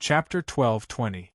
Chapter 12:20.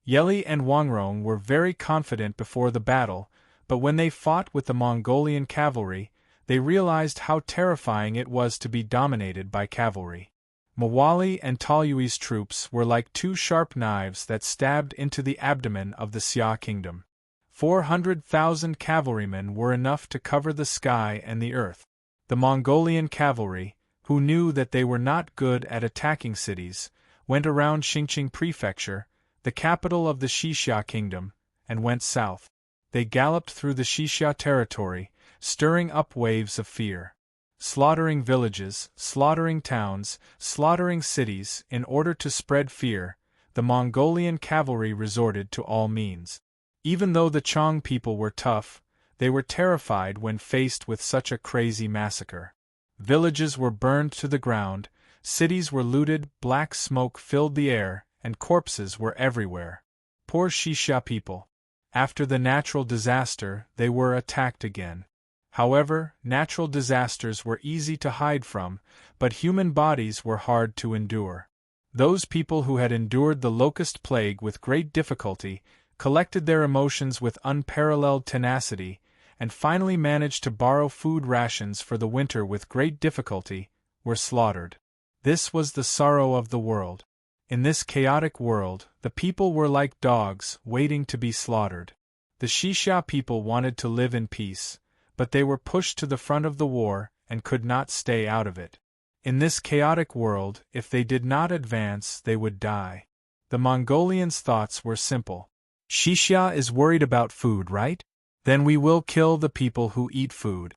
Yeli and Wangrong were very confident before the battle, but when they fought with the Mongolian cavalry, they realized how terrifying it was to be dominated by cavalry. Mawali and Talyui's troops were like two sharp knives that stabbed into the abdomen of the Xia kingdom. 400,000 cavalrymen were enough to cover the sky and the earth. The Mongolian cavalry, who knew that they were not good at attacking cities, went around Xingqing Prefecture, the capital of the Xixia kingdom, and went south. They galloped through the Xixia territory, stirring up waves of fear. Slaughtering villages, slaughtering towns, slaughtering cities in order to spread fear, the Mongolian cavalry resorted to all means. Even though the Chong people were tough, they were terrified when faced with such a crazy massacre. Villages were burned to the ground, cities were looted, black smoke filled the air, and corpses were everywhere. Poor Xixia people. After the natural disaster, they were attacked again. However, natural disasters were easy to hide from, but human bodies were hard to endure. Those people who had endured the locust plague with great difficulty, collected their emotions with unparalleled tenacity, and finally managed to borrow food rations for the winter with great difficulty, were slaughtered. This was the sorrow of the world. In this chaotic world, the people were like dogs, waiting to be slaughtered. The Xixia people wanted to live in peace, but they were pushed to the front of the war and could not stay out of it. In this chaotic world, if they did not advance, they would die. The Mongolians' thoughts were simple. Xixia is worried about food, right? Then we will kill the people who eat food.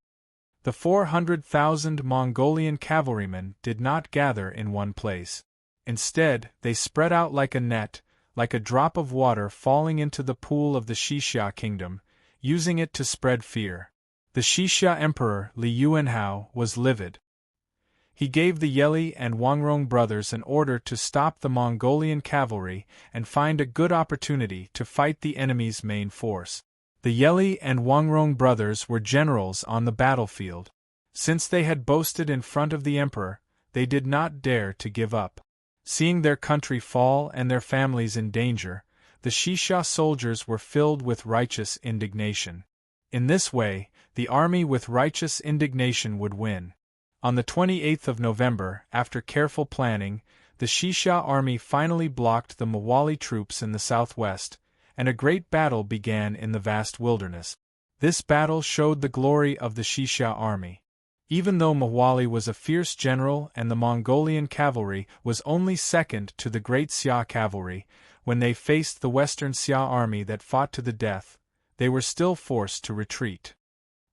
The 400,000 Mongolian cavalrymen did not gather in one place. Instead, they spread out like a net, like a drop of water falling into the pool of the Xixia kingdom, using it to spread fear. The Xixia emperor, Li Yuanhao, was livid. He gave the Yeli and Wangrong brothers an order to stop the Mongolian cavalry and find a good opportunity to fight the enemy's main force. The Yeli and Wangrong brothers were generals on the battlefield. Since they had boasted in front of the emperor, they did not dare to give up. Seeing their country fall and their families in danger, the Xixia soldiers were filled with righteous indignation. In this way, the army with righteous indignation would win. On the 28th of November, after careful planning, the Xixia army finally blocked the Mawali troops in the southwest, and a great battle began in the vast wilderness. This battle showed the glory of the Xixia army. Even though Mawali was a fierce general and the Mongolian cavalry was only second to the great Xia cavalry, when they faced the western Xia army that fought to the death, they were still forced to retreat.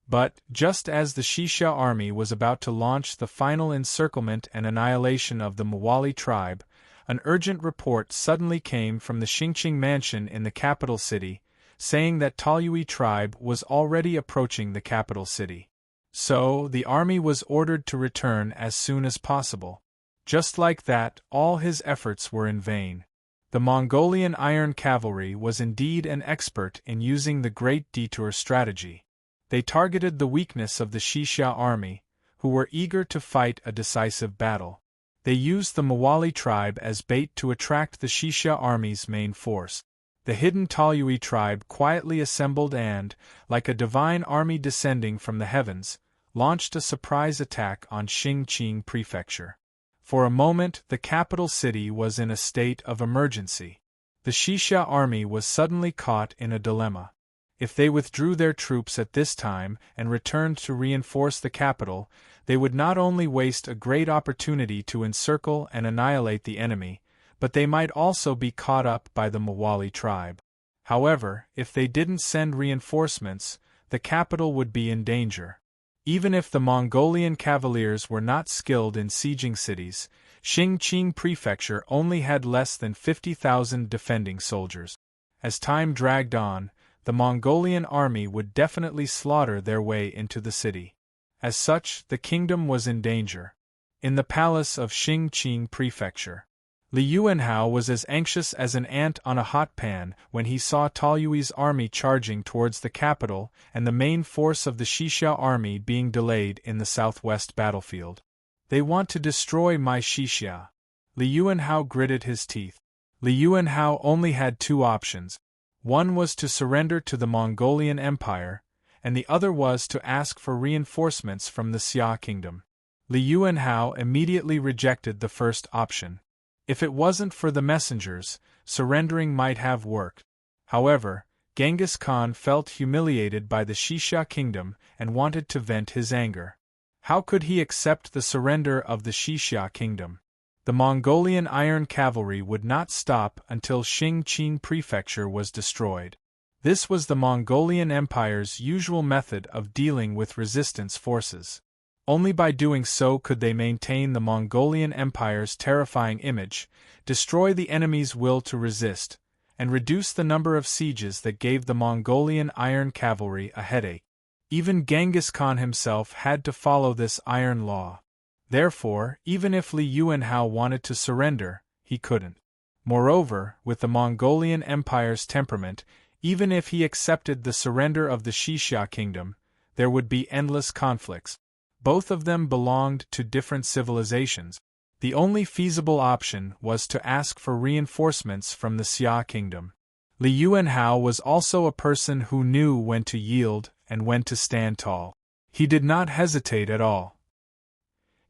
But, just as the Xixia army was about to launch the final encirclement and annihilation of the Mawali tribe, an urgent report suddenly came from the Xingqing mansion in the capital city, saying that Talyui tribe was already approaching the capital city. So, the army was ordered to return as soon as possible. Just like that, all his efforts were in vain. The Mongolian Iron Cavalry was indeed an expert in using the Great Detour strategy. They targeted the weakness of the Xixia army, who were eager to fight a decisive battle. They used the Mawali tribe as bait to attract the Xixia army's main force. The hidden Talyui tribe quietly assembled and, like a divine army descending from the heavens, launched a surprise attack on Xingqing Prefecture. For a moment, the capital city was in a state of emergency. The Xixia army was suddenly caught in a dilemma. If they withdrew their troops at this time and returned to reinforce the capital, they would not only waste a great opportunity to encircle and annihilate the enemy, but they might also be caught up by the Mawali tribe. However, if they didn't send reinforcements, the capital would be in danger. Even if the Mongolian cavaliers were not skilled in sieging cities, Xingqing Prefecture only had less than 50,000 defending soldiers. As time dragged on, the Mongolian army would definitely slaughter their way into the city. As such, the kingdom was in danger. In the palace of Xingqing Prefecture, Li Yuanhao was as anxious as an ant on a hot pan when he saw Talyui's army charging towards the capital and the main force of the Xixia army being delayed in the southwest battlefield. They want to destroy my Xixia. Li Yuanhao gritted his teeth. Li Yuanhao only had two options. One was to surrender to the Mongolian Empire, and the other was to ask for reinforcements from the Xia kingdom. Li Yuanhao immediately rejected the first option. If it wasn't for the messengers, surrendering might have worked. However, Genghis Khan felt humiliated by the Xia kingdom and wanted to vent his anger. How could he accept the surrender of the Xia kingdom? The Mongolian Iron Cavalry would not stop until Xingqin Prefecture was destroyed. This was the Mongolian Empire's usual method of dealing with resistance forces. Only by doing so could they maintain the Mongolian Empire's terrifying image, destroy the enemy's will to resist, and reduce the number of sieges that gave the Mongolian Iron Cavalry a headache. Even Genghis Khan himself had to follow this iron law. Therefore, even if Li Yuanhao wanted to surrender, he couldn't. Moreover, with the Mongolian Empire's temperament, even if he accepted the surrender of the Xia kingdom, there would be endless conflicts. Both of them belonged to different civilizations. The only feasible option was to ask for reinforcements from the Xia kingdom. Li Yuanhao was also a person who knew when to yield and when to stand tall. He did not hesitate at all.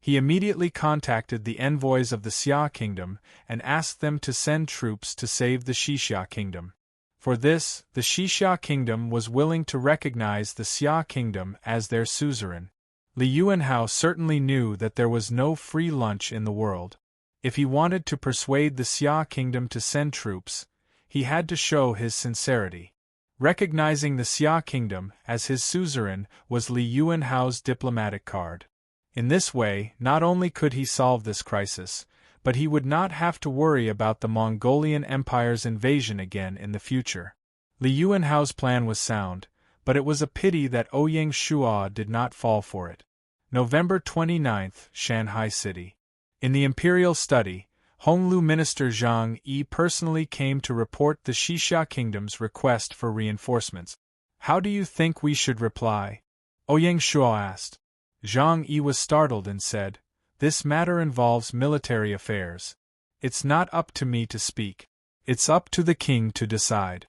He immediately contacted the envoys of the Xia kingdom and asked them to send troops to save the Xia kingdom. For this, the Xia kingdom was willing to recognize the Xia kingdom as their suzerain. Li Yuanhao certainly knew that there was no free lunch in the world. If he wanted to persuade the Xia kingdom to send troops, he had to show his sincerity. Recognizing the Xia kingdom as his suzerain was Li Yuanhao's diplomatic card. In this way, not only could he solve this crisis, but he would not have to worry about the Mongolian Empire's invasion again in the future. Li Yuanhao's plan was sound, but it was a pity that Ouyang Shuo did not fall for it. November 29, Shanghai City. In the imperial study, Honglu Minister Zhang Yi personally came to report the Xia kingdom's request for reinforcements. "How do you think we should reply?" Ouyang Shuo asked. Zhang Yi was startled and said, "This matter involves military affairs. It's not up to me to speak. It's up to the king to decide."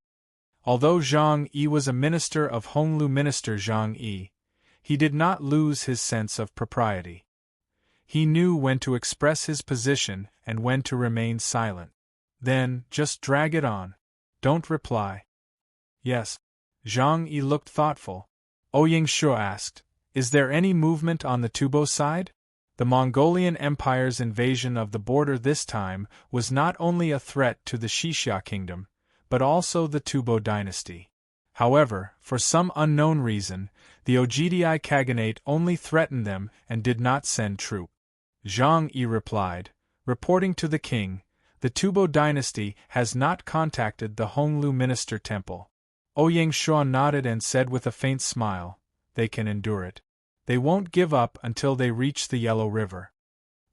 Although Zhang Yi was a minister of Honglu Minister Zhang Yi, he did not lose his sense of propriety. He knew when to express his position and when to remain silent. Then, just drag it on. Don't reply. Yes. Zhang Yi looked thoughtful. Ouyang Shuo asked, "Is there any movement on the Tubo side?" The Mongolian Empire's invasion of the border this time was not only a threat to the Xia kingdom, but also the Tubo dynasty. However, for some unknown reason, the Ogdi Khaganate only threatened them and did not send troops. Zhang Yi replied, reporting to the king, "The Tubo dynasty has not contacted the Honglu Minister Temple." Ouyang Shuo nodded and said with a faint smile, "They can endure it. They won't give up until they reach the Yellow River."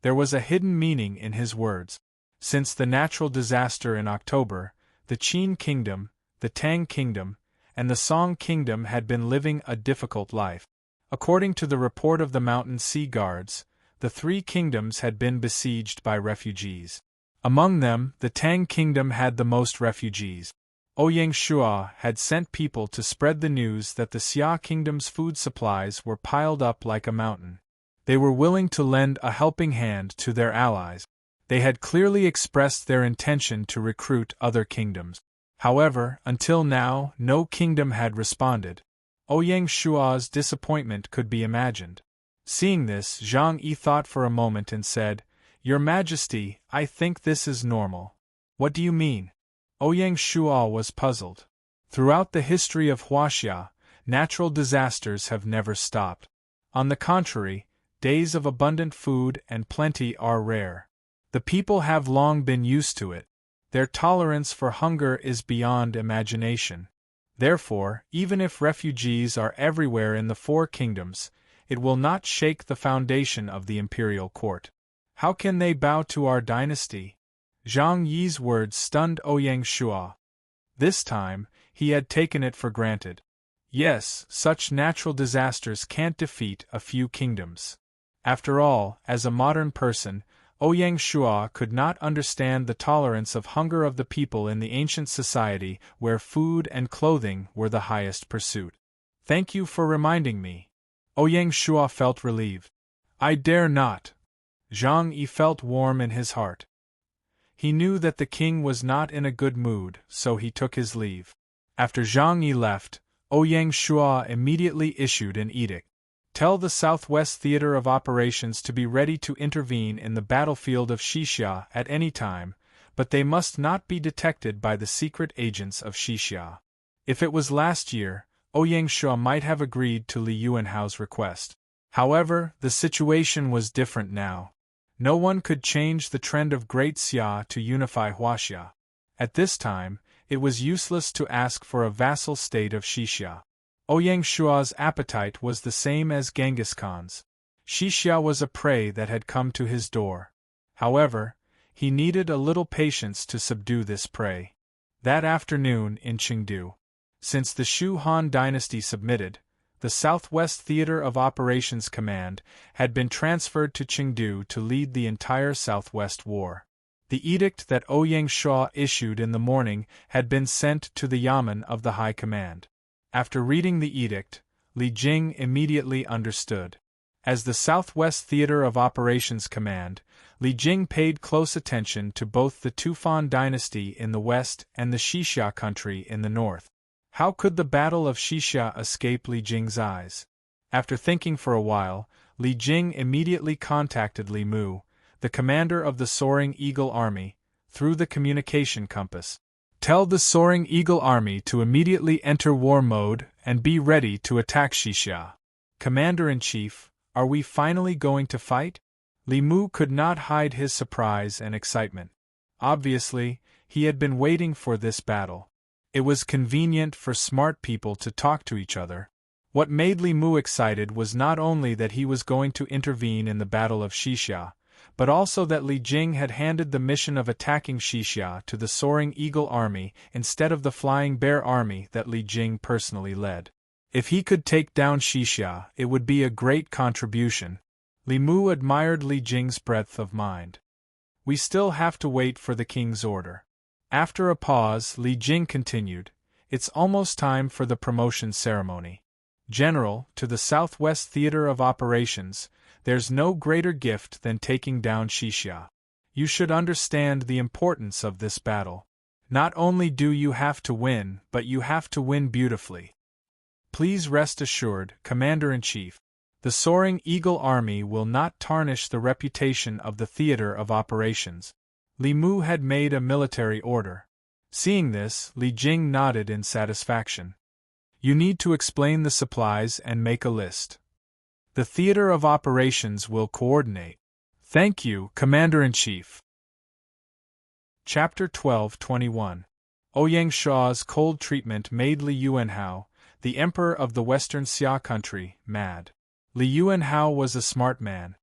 There was a hidden meaning in his words. Since the natural disaster in October, the Qin kingdom, the Tang kingdom, and the Song kingdom had been living a difficult life. According to the report of the mountain sea guards, the three kingdoms had been besieged by refugees. Among them, the Tang kingdom had the most refugees. Ouyang Shuo had sent people to spread the news that the Xia kingdom's food supplies were piled up like a mountain. They were willing to lend a helping hand to their allies. They had clearly expressed their intention to recruit other kingdoms. However, until now, no kingdom had responded. Ouyang Shuo's disappointment could be imagined. Seeing this, Zhang Yi thought for a moment and said, "Your Majesty, I think this is normal." "What do you mean?" Ouyang Shuo was puzzled. Throughout the history of Huaxia, natural disasters have never stopped. On the contrary, days of abundant food and plenty are rare. The people have long been used to it. Their tolerance for hunger is beyond imagination. Therefore, even if refugees are everywhere in the four kingdoms, it will not shake the foundation of the imperial court. How can they bow to our dynasty? Zhang Yi's words stunned Ouyang Shuo. This time, he had taken it for granted. Yes, such natural disasters can't defeat a few kingdoms. After all, as a modern person, Ouyang Shua could not understand the tolerance of hunger of the people in the ancient society where food and clothing were the highest pursuit. Thank you for reminding me. Ouyang Shua felt relieved. I dare not. Zhang Yi felt warm in his heart. He knew that the king was not in a good mood, so he took his leave. After Zhang Yi left, Ouyang Shua immediately issued an edict. Tell the Southwest Theater of Operations to be ready to intervene in the battlefield of Xixia at any time, but they must not be detected by the secret agents of Xixia. If it was last year, Ouyang Shua might have agreed to Li Yuanhao's request. However, the situation was different now. No one could change the trend of Great Xia to unify Huaxia. At this time, it was useless to ask for a vassal state of Xixia. Ouyang Shua's appetite was the same as Genghis Khan's. Xixia was a prey that had come to his door. However, he needed a little patience to subdue this prey. That afternoon in Chengdu, since the Shu Han dynasty submitted, the Southwest Theater of Operations Command had been transferred to Chengdu to lead the entire Southwest War. The edict that Ouyang Shua issued in the morning had been sent to the Yamen of the High Command. After reading the edict, Li Jing immediately understood. As the Southwest Theater of Operations Command, Li Jing paid close attention to both the Tufan dynasty in the west and the Xixia country in the north. How could the Battle of Xixia escape Li Jing's eyes? After thinking for a while, Li Jing immediately contacted Li Mu, the commander of the Soaring Eagle Army, through the communication compass. Tell the Soaring Eagle Army to immediately enter war mode and be ready to attack Xixia. Commander-in-Chief, are we finally going to fight? Li Mu could not hide his surprise and excitement. Obviously, he had been waiting for this battle. It was convenient for smart people to talk to each other. What made Li Mu excited was not only that he was going to intervene in the Battle of Xixia, but also that Li Jing had handed the mission of attacking Xixia to the Soaring Eagle Army instead of the Flying Bear Army that Li Jing personally led. If he could take down Xixia, it would be a great contribution. Li Mu admired Li Jing's breadth of mind. We still have to wait for the king's order. After a pause, Li Jing continued, It's almost time for the promotion ceremony. General, to the Southwest Theater of Operations, there's no greater gift than taking down Xixia. You should understand the importance of this battle. Not only do you have to win, but you have to win beautifully. Please rest assured, Commander-in-Chief, the Soaring Eagle Army will not tarnish the reputation of the Theater of Operations. Li Mu had made a military order. Seeing this, Li Jing nodded in satisfaction. You need to explain the supplies and make a list. The Theater of Operations will coordinate. Thank you, Commander-in-Chief. Chapter 12:21. Ouyang Shua's cold treatment made Li Yuanhao, the emperor of the Western Xia country, mad. Li Yuanhao was a smart man.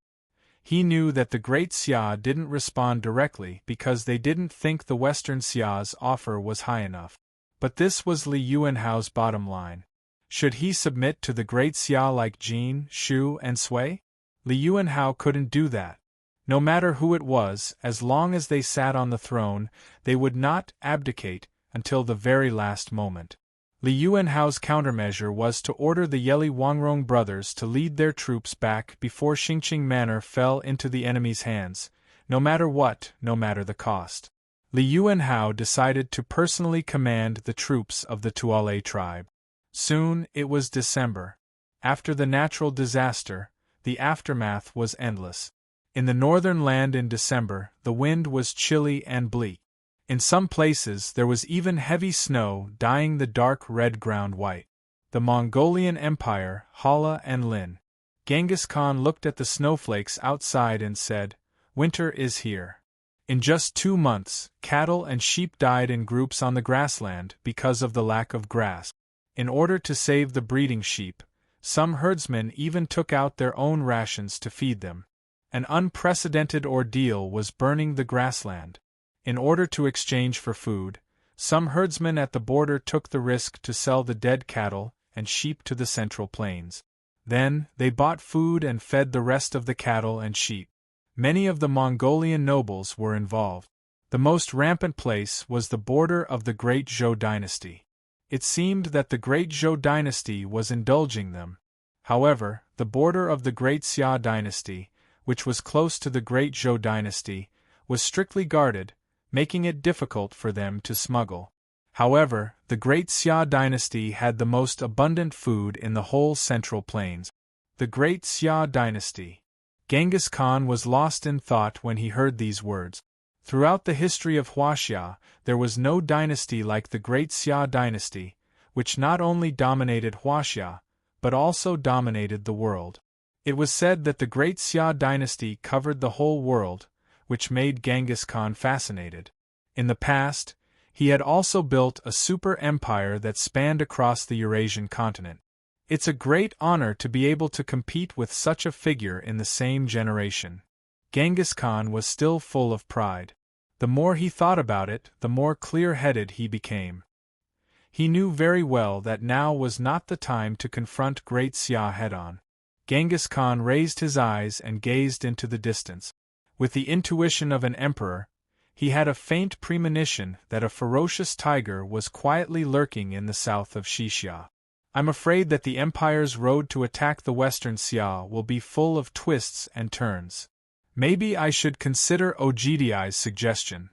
He knew that the Great Xia didn't respond directly because they didn't think the Western Xia's offer was high enough. But this was Li Yuanhao's bottom line. Should he submit to the Great Xia like Jin, Shu, and Sui? Li Yuanhao couldn't do that. No matter who it was, as long as they sat on the throne, they would not abdicate until the very last moment. Li Yuanhao's countermeasure was to order the Yeli Wangrong brothers to lead their troops back before Xingqing Manor fell into the enemy's hands, no matter what, no matter the cost. Li Yuanhao decided to personally command the troops of the Tuale tribe. Soon it was December. After the natural disaster, the aftermath was endless. In the northern land in December, the wind was chilly and bleak. In some places there was even heavy snow dyeing the dark red ground white. The Mongolian Empire, Hala and Lin. Genghis Khan looked at the snowflakes outside and said, Winter is here. In just 2 months, cattle and sheep died in groups on the grassland because of the lack of grass. In order to save the breeding sheep, some herdsmen even took out their own rations to feed them. An unprecedented ordeal was burning the grassland. In order to exchange for food, some herdsmen at the border took the risk to sell the dead cattle and sheep to the Central Plains. Then, they bought food and fed the rest of the cattle and sheep. Many of the Mongolian nobles were involved. The most rampant place was the border of the Great Zhou dynasty. It seemed that the Great Zhou dynasty was indulging them. However, the border of the Great Xia dynasty, which was close to the Great Zhou dynasty, was strictly guarded, making it difficult for them to smuggle. However, the Great Xia dynasty had the most abundant food in the whole Central Plains. The Great Xia dynasty. Genghis Khan was lost in thought when he heard these words. Throughout the history of Huaxia, there was no dynasty like the Great Xia dynasty, which not only dominated Huaxia, but also dominated the world. It was said that the Great Xia dynasty covered the whole world, which made Genghis Khan fascinated. In the past, he had also built a super empire that spanned across the Eurasian continent. It's a great honor to be able to compete with such a figure in the same generation. Genghis Khan was still full of pride. The more he thought about it, the more clear-headed he became. He knew very well that now was not the time to confront Great Xia head-on. Genghis Khan raised his eyes and gazed into the distance. With the intuition of an emperor, he had a faint premonition that a ferocious tiger was quietly lurking in the south of Xixia. I'm afraid that the empire's road to attack the Western Xia will be full of twists and turns. Maybe I should consider Ogdi's suggestion.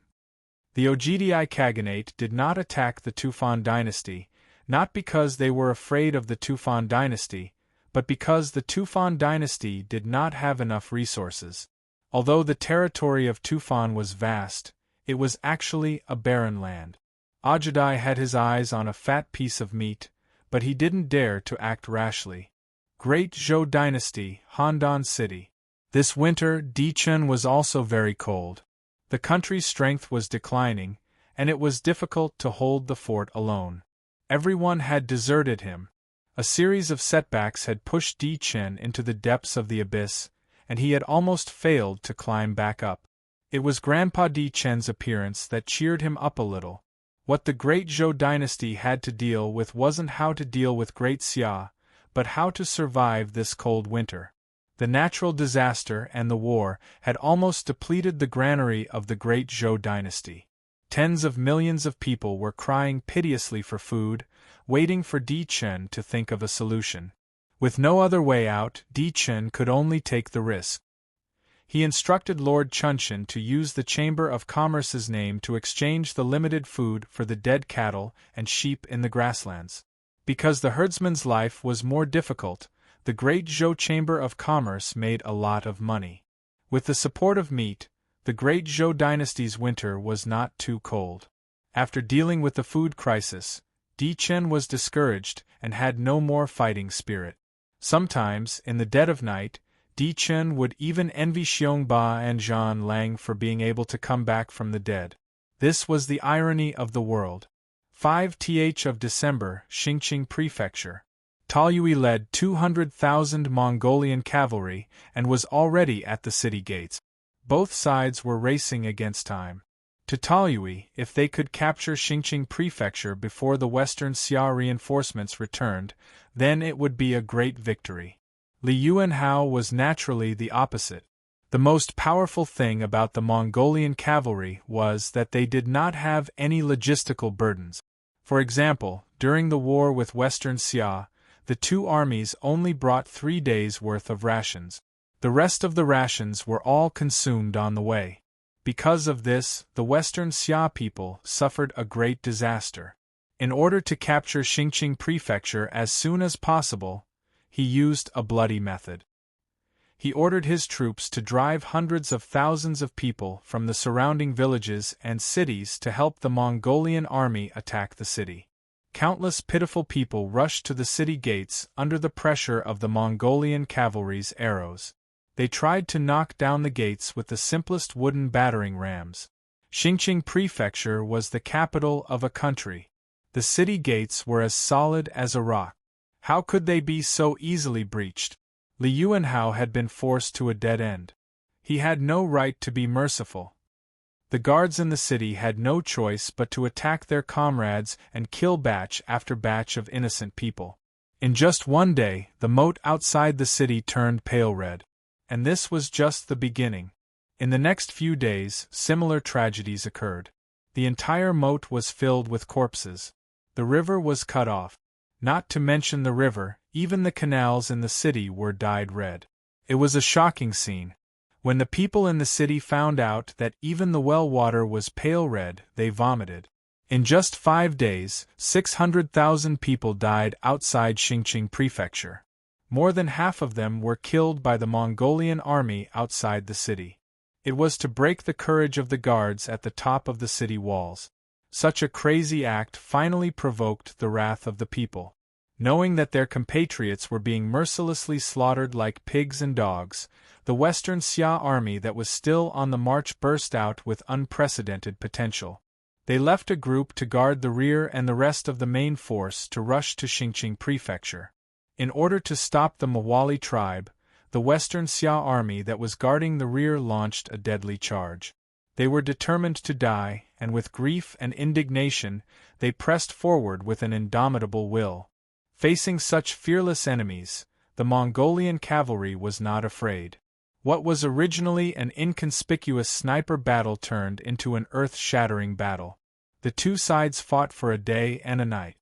The Ogdi Khaganate did not attack the Tufan dynasty, not because they were afraid of the Tufan dynasty, but because the Tufan dynasty did not have enough resources. Although the territory of Tufan was vast, it was actually a barren land. Ogdi had his eyes on a fat piece of meat, but he didn't dare to act rashly. Great Zhou dynasty, Handan city. This winter, Dichen was also very cold. The country's strength was declining, and it was difficult to hold the fort alone. Everyone had deserted him. A series of setbacks had pushed Dichen into the depths of the abyss, and he had almost failed to climb back up. It was Grandpa Dichen's appearance that cheered him up a little. What the Great Zhou dynasty had to deal with wasn't how to deal with Great Xia, but how to survive this cold winter. The natural disaster and the war had almost depleted the granary of the Great Zhou dynasty. Tens of millions of people were crying piteously for food, waiting for Dichen to think of a solution. With no other way out, Dichen could only take the risk. He instructed Lord Chunshan to use the Chamber of Commerce's name to exchange the limited food for the dead cattle and sheep in the grasslands. Because the herdsman's life was more difficult, the Great Zhou Chamber of Commerce made a lot of money. With the support of meat, the Great Zhou dynasty's winter was not too cold. After dealing with the food crisis, Dichen was discouraged and had no more fighting spirit. Sometimes, in the dead of night, Dichen would even envy Xiongba and Zhan Lang for being able to come back from the dead. This was the irony of the world. 5th of December, Xingqing Prefecture. Taoyui led 200,000 Mongolian cavalry and was already at the city gates. Both sides were racing against time. To Taoyui, if they could capture Xingqing Prefecture before the Western Xia reinforcements returned, then it would be a great victory. Li Yuanhao was naturally the opposite. The most powerful thing about the Mongolian cavalry was that they did not have any logistical burdens. For example, during the war with Western Xia, the two armies only brought 3 days' worth of rations. The rest of the rations were all consumed on the way. Because of this, the Western Xia people suffered a great disaster. In order to capture Xingqing Prefecture as soon as possible, he used a bloody method. He ordered his troops to drive hundreds of thousands of people from the surrounding villages and cities to help the Mongolian army attack the city. Countless pitiful people rushed to the city gates under the pressure of the Mongolian cavalry's arrows. They tried to knock down the gates with the simplest wooden battering rams. Xingqing Prefecture was the capital of a country. The city gates were as solid as a rock. How could they be so easily breached? Li Yuanhao had been forced to a dead end. He had no right to be merciful. The guards in the city had no choice but to attack their comrades and kill batch after batch of innocent people. In just one day, the moat outside the city turned pale red. And this was just the beginning. In the next few days, similar tragedies occurred. The entire moat was filled with corpses. The river was cut off. Not to mention the river, even the canals in the city were dyed red. It was a shocking scene. When the people in the city found out that even the well water was pale red, they vomited. In just 5 days, 600,000 people died outside Xingqing Prefecture. More than half of them were killed by the Mongolian army outside the city. It was to break the courage of the guards at the top of the city walls. Such a crazy act finally provoked the wrath of the people. Knowing that their compatriots were being mercilessly slaughtered like pigs and dogs, the Western Xia army that was still on the march burst out with unprecedented potential. They left a group to guard the rear and the rest of the main force to rush to Xingqing Prefecture. In order to stop the Mawali tribe, the Western Xia army that was guarding the rear launched a deadly charge. They were determined to die, and with grief and indignation, they pressed forward with an indomitable will. Facing such fearless enemies, the Mongolian cavalry was not afraid. What was originally an inconspicuous sniper battle turned into an earth-shattering battle. The two sides fought for a day and a night.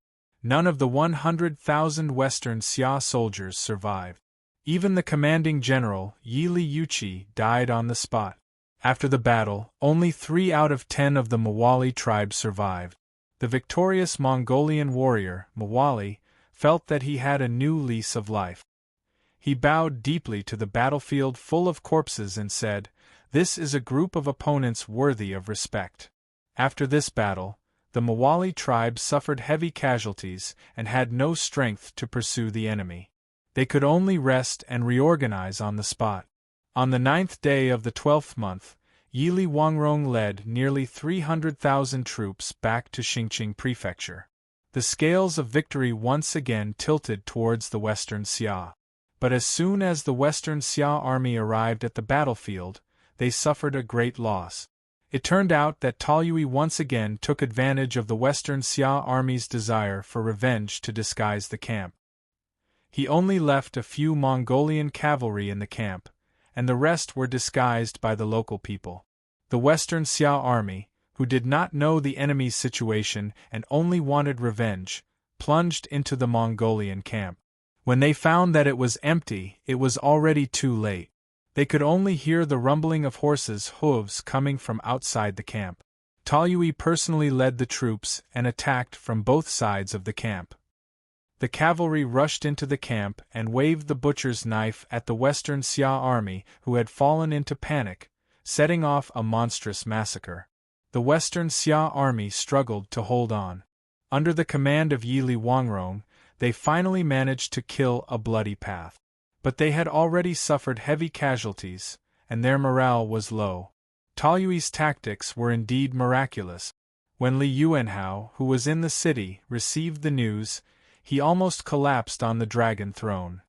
None of the 100,000 Western Xia soldiers survived. Even the commanding general, Yi Liuqi, died on the spot. After the battle, only 3 out of 10 of the Mawali tribe survived. The victorious Mongolian warrior, Mawali, felt that he had a new lease of life. He bowed deeply to the battlefield full of corpses and said, "This is a group of opponents worthy of respect." After this battle, the Mawali tribe suffered heavy casualties and had no strength to pursue the enemy. They could only rest and reorganize on the spot. On the 9th day of the 12th month, Yili Wangrong led nearly 300,000 troops back to Xingqing Prefecture. The scales of victory once again tilted towards the Western Xia. But as soon as the Western Xia army arrived at the battlefield, they suffered a great loss. It turned out that Taoyui once again took advantage of the Western Xia army's desire for revenge to disguise the camp. He only left a few Mongolian cavalry in the camp, and the rest were disguised by the local people. The Western Xia army, who did not know the enemy's situation and only wanted revenge, plunged into the Mongolian camp. When they found that it was empty, it was already too late. They could only hear the rumbling of horses' hooves coming from outside the camp. Taoyui personally led the troops and attacked from both sides of the camp. The cavalry rushed into the camp and waved the butcher's knife at the Western Xia army, who had fallen into panic, setting off a monstrous massacre. The Western Xia army struggled to hold on. Under the command of Yili Wangrong, they finally managed to kill a bloody path. But they had already suffered heavy casualties, and their morale was low. Taoyui's tactics were indeed miraculous. When Li Yuanhao, who was in the city, received the news, he almost collapsed on the dragon throne.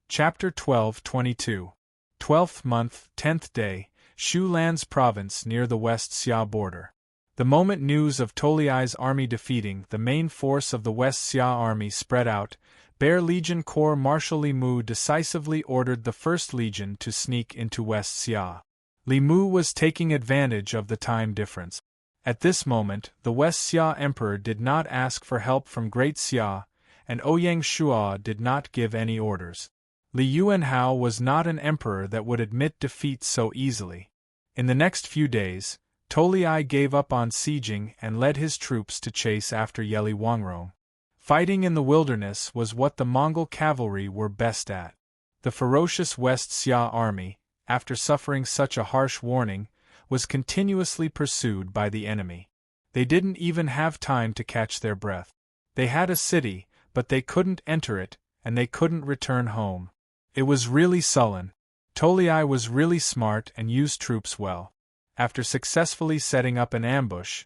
Chapter 12:22. 12th month, 10th day, Shulan's province near the West Xia border. The moment news of Toliai's army defeating the main force of the West Xia army spread out, Bear Legion Corps Marshal Li Mu decisively ordered the 1st Legion to sneak into West Xia. Li Mu was taking advantage of the time difference. At this moment, the West Xia Emperor did not ask for help from Great Xia, and Ouyang Shua did not give any orders. Li Yuanhao was not an emperor that would admit defeat so easily. In the next few days, Toliai gave up on sieging and led his troops to chase after Yili Wangrong. Fighting in the wilderness was what the Mongol cavalry were best at. The ferocious West Xia army, after suffering such a harsh warning, was continuously pursued by the enemy. They didn't even have time to catch their breath. They had a city, but they couldn't enter it, and they couldn't return home. It was really sullen. Toliai was really smart and used troops well. After successfully setting up an ambush,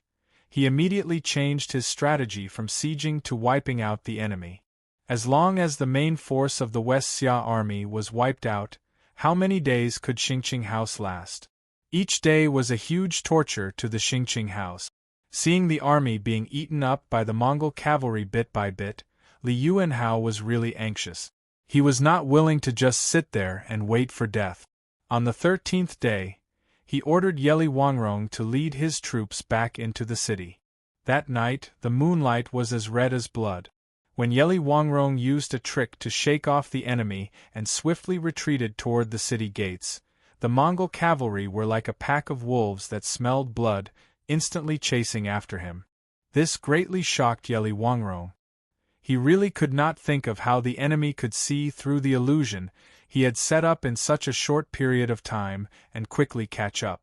he immediately changed his strategy from sieging to wiping out the enemy. As long as the main force of the West Xia army was wiped out, how many days could Xingqing House last? Each day was a huge torture to the Xingqing House. Seeing the army being eaten up by the Mongol cavalry bit by bit, Li Yuanhao was really anxious. He was not willing to just sit there and wait for death. On the 13th day, he ordered Yeli Wangrong to lead his troops back into the city. That night, the moonlight was as red as blood. When Yeli Wangrong used a trick to shake off the enemy and swiftly retreated toward the city gates, the Mongol cavalry were like a pack of wolves that smelled blood, instantly chasing after him. This greatly shocked Yeli Wangrong. He really could not think of how the enemy could see through the illusion he had set up in such a short period of time and quickly catch up.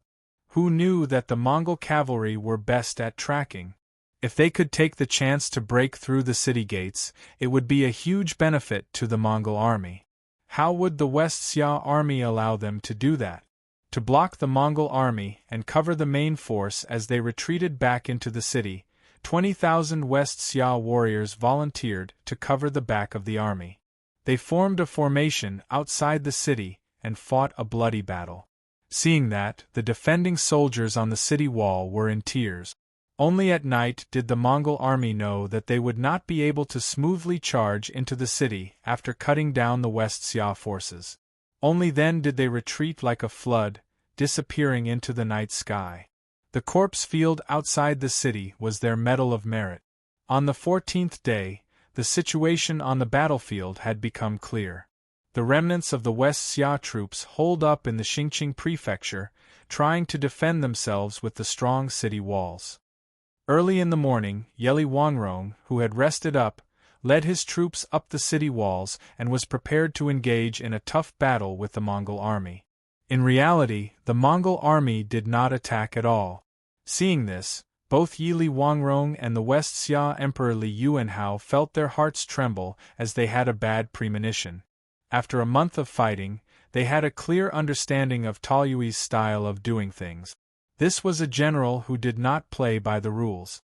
Who knew that the Mongol cavalry were best at tracking? If they could take the chance to break through the city gates, it would be a huge benefit to the Mongol army. How would the West Xia army allow them to do that? To block the Mongol army and cover the main force as they retreated back into the city, 20,000 West Xia warriors volunteered to cover the back of the army. They formed a formation outside the city and fought a bloody battle. Seeing that, the defending soldiers on the city wall were in tears. Only at night did the Mongol army know that they would not be able to smoothly charge into the city after cutting down the West Xia forces. Only then did they retreat like a flood, disappearing into the night sky. The corpse field outside the city was their medal of merit. On the 14th day, the situation on the battlefield had become clear. The remnants of the West Xia troops holed up in the Xingqing prefecture, trying to defend themselves with the strong city walls. Early in the morning, Yeli Wangrong, who had rested up, led his troops up the city walls and was prepared to engage in a tough battle with the Mongol army. In reality, the Mongol army did not attack at all. Seeing this, both Yeli Wangrong and the West Xia Emperor Li Yuanhao felt their hearts tremble as they had a bad premonition. After a month of fighting, they had a clear understanding of Taoyui's style of doing things. This was a general who did not play by the rules.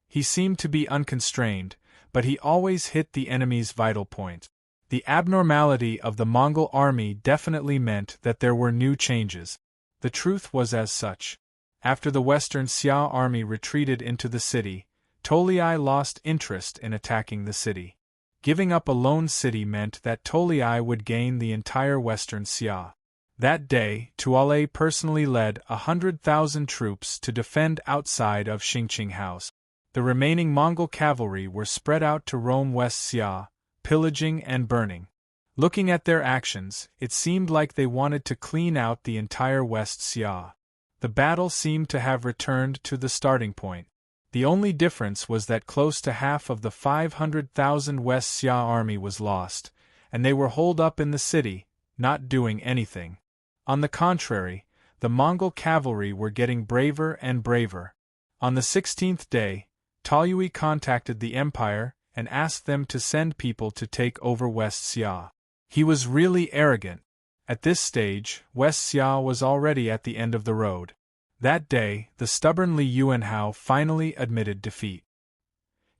He seemed to be unconstrained, but he always hit the enemy's vital point. The abnormality of the Mongol army definitely meant that there were new changes. The truth was as such. After the Western Xia army retreated into the city, Tolai lost interest in attacking the city. Giving up a lone city meant that Tolai would gain the entire Western Xia. That day, Tuale personally led 100,000 troops to defend outside of Xingqing House. The remaining Mongol cavalry were spread out to roam West Xia, pillaging and burning. Looking at their actions, it seemed like they wanted to clean out the entire West Xia. The battle seemed to have returned to the starting point. The only difference was that close to half of the 500,000 West Xia army was lost, and they were holed up in the city, not doing anything. On the contrary, the Mongol cavalry were getting braver and braver. On the 16th day, Taoyui contacted the Empire and asked them to send people to take over West Xia. He was really arrogant. At this stage, West Xia was already at the end of the road. That day, the stubborn Li Yuanhao finally admitted defeat.